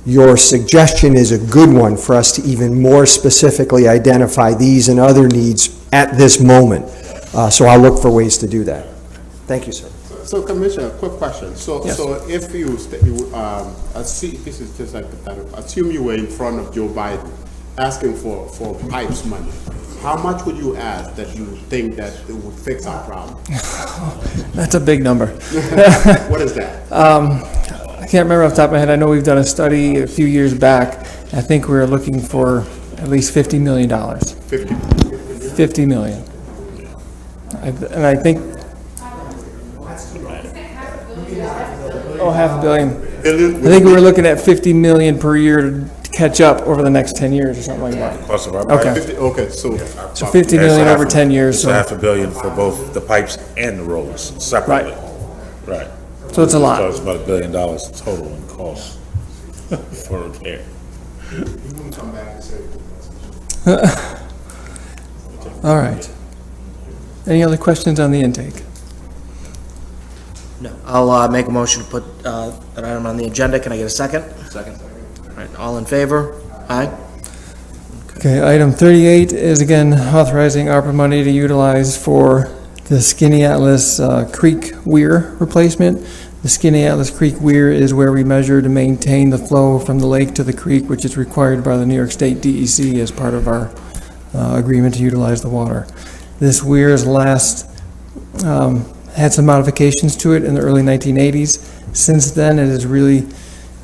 your suggestion is a good one for us to even more specifically identify these and other needs at this moment. So I'll look for ways to do that. Thank you, sir. So, Commissioner, quick question. So if this is just hypothetical. Assume you were in front of Joe Biden asking for pipes money. How much would you ask that you think that it would fix our problem? That's a big number. What is that? I can't remember off the top of my head. I know we've done a study a few years back. I think we were looking for at least $50 million. 50 million. And I think, $500 million. I think we were looking at 50 million per year to catch up over the next 10 years or something like that. Cost of our Okay. Okay, so 50 million over 10 years. So $500 million for both the pipes and the roads separately. Right. So it's a lot. So it's about $1 billion total in cost. for repair. Come back and say. All right. Any other questions on the intake? No. I'll make a motion to put an item on the agenda. Can I get a second? Second. All right, all in favor? Aye. Okay, item 38 is again authorizing ARPA money to utilize for the Skinny Atlas Creek Weir replacement. The Skinny Atlas Creek Weir is where we measure to maintain the flow from the lake to the creek, which is required by the New York State DEC as part of our agreement to utilize the water. This weir is had some modifications to it in the early 1980s. Since then, it has really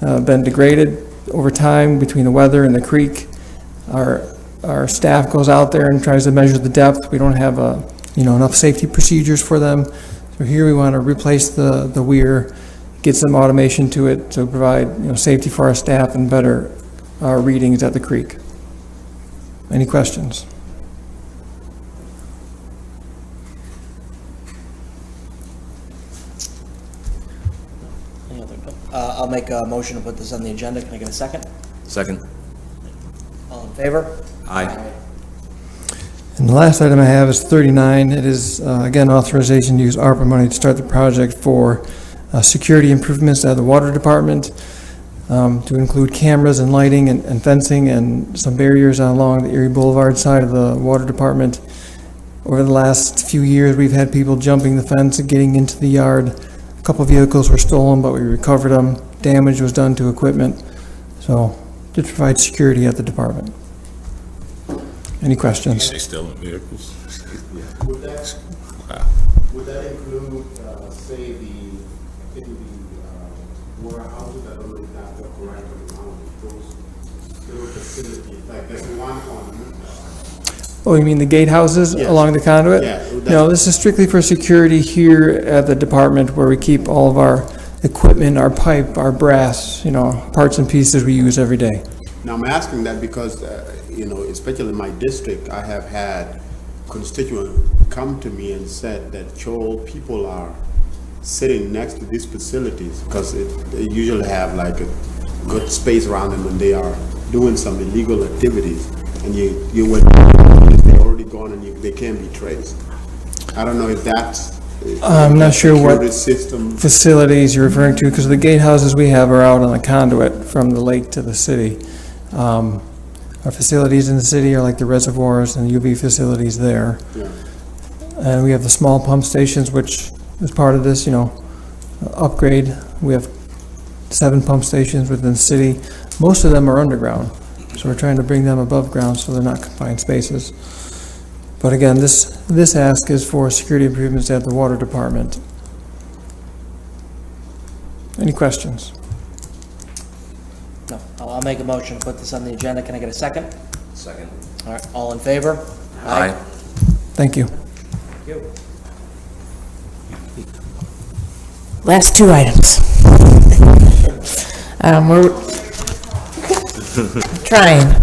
been degraded over time between the weather and the creek. Our staff goes out there and tries to measure the depth. We don't have enough safety procedures for them. So here we want to replace the weir, get some automation to it to provide safety for our staff and better our readings at the creek. Any questions? Any other? I'll make a motion to put this on the agenda. Can I get a second? Second. All in favor? Aye. And the last item I have is 39. It is, again, authorization to use ARPA money to start the project for security improvements at the water department, to include cameras and lighting and fencing and some barriers along the Erie Boulevard side of the water department. Over the last few years, we've had people jumping the fence and getting into the yard. A couple vehicles were stolen, but we recovered them. Damage was done to equipment. So, to provide security at the department. Any questions? They still in vehicles? Would that, would that include, say, the warehouses that don't have the correct amount of those little facilities, like there's one on. Oh, you mean the gatehouses Yes. along the conduit? Yeah. No, this is strictly for security here at the department where we keep all of our equipment, our pipe, our brass, parts and pieces we use every day. Now, I'm asking that because, especially in my district, I have had constituents come to me and said that, Joel, people are sitting next to these facilities because they usually have like a good space around them when they are doing some illegal activities. And when they're already gone and they can't be traced. I don't know if that's. I'm not sure what security system. facilities you're referring to, because the gatehouses we have are out on the conduit from the lake to the city. Our facilities in the city are like the reservoirs and UV facilities there. Yeah. And we have the small pump stations, which is part of this, upgrade. We have 7 pump stations within the city. Most of them are underground, so we're trying to bring them above ground so they're not confined spaces. But again, this ask is for security improvements at the water department. Any questions? No. I'll make a motion to put this on the agenda. Can I get a second? Second. All right, all in favor? Aye. Thank you. Thank you. Last 2 items. We're trying.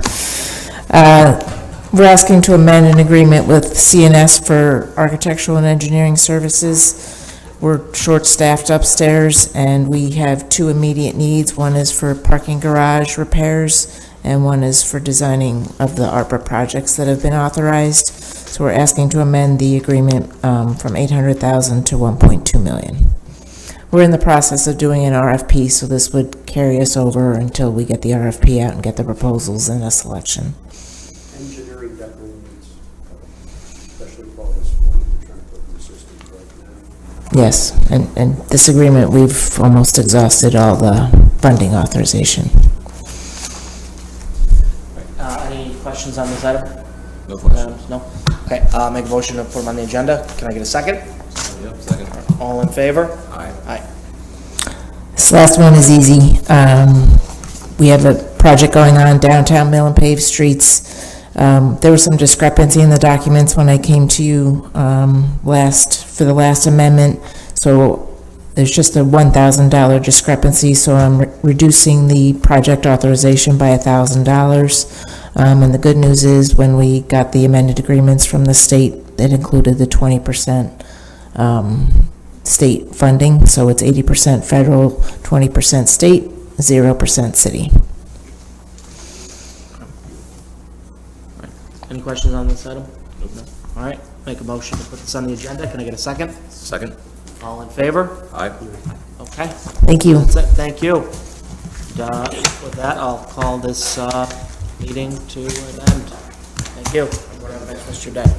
We're asking to amend an agreement with CNS for architectural and engineering services. We're short-staffed upstairs, and we have 2 immediate needs. One is for parking garage repairs, and one is for designing of the ARPA projects that have been authorized. So we're asking to amend the agreement from $800,000 to $1.2 million. We're in the process of doing an RFP, so this would carry us over until we get the RFP out and get the proposals and a selection. Engineering definitely needs, especially about this one we're trying to put in the system right now. Yes, and this agreement, we've almost exhausted all the funding authorization. Any questions on this item? No questions. No? Okay, I'll make a motion to put them on the agenda. Can I get a second? Yep, second. All in favor? Aye. Aye. This last one is easy. We have a project going on downtown Mill and Paved Streets. There was some discrepancy in the documents when I came to you for the last amendment. So there's just a $1,000 discrepancy, so I'm reducing the project authorization by $1,000. And the good news is, when we got the amended agreements from the state, it included the 20% state funding, so it's 80% federal, 20% state, 0% city. Any questions on this item? No. All right, make a motion to put this on the agenda. Can I get a second? Second. All in favor? Aye. Okay. Thank you. That's it. Thank you. With that, I'll call this meeting to an end. Thank you. Have a nice rest of your day.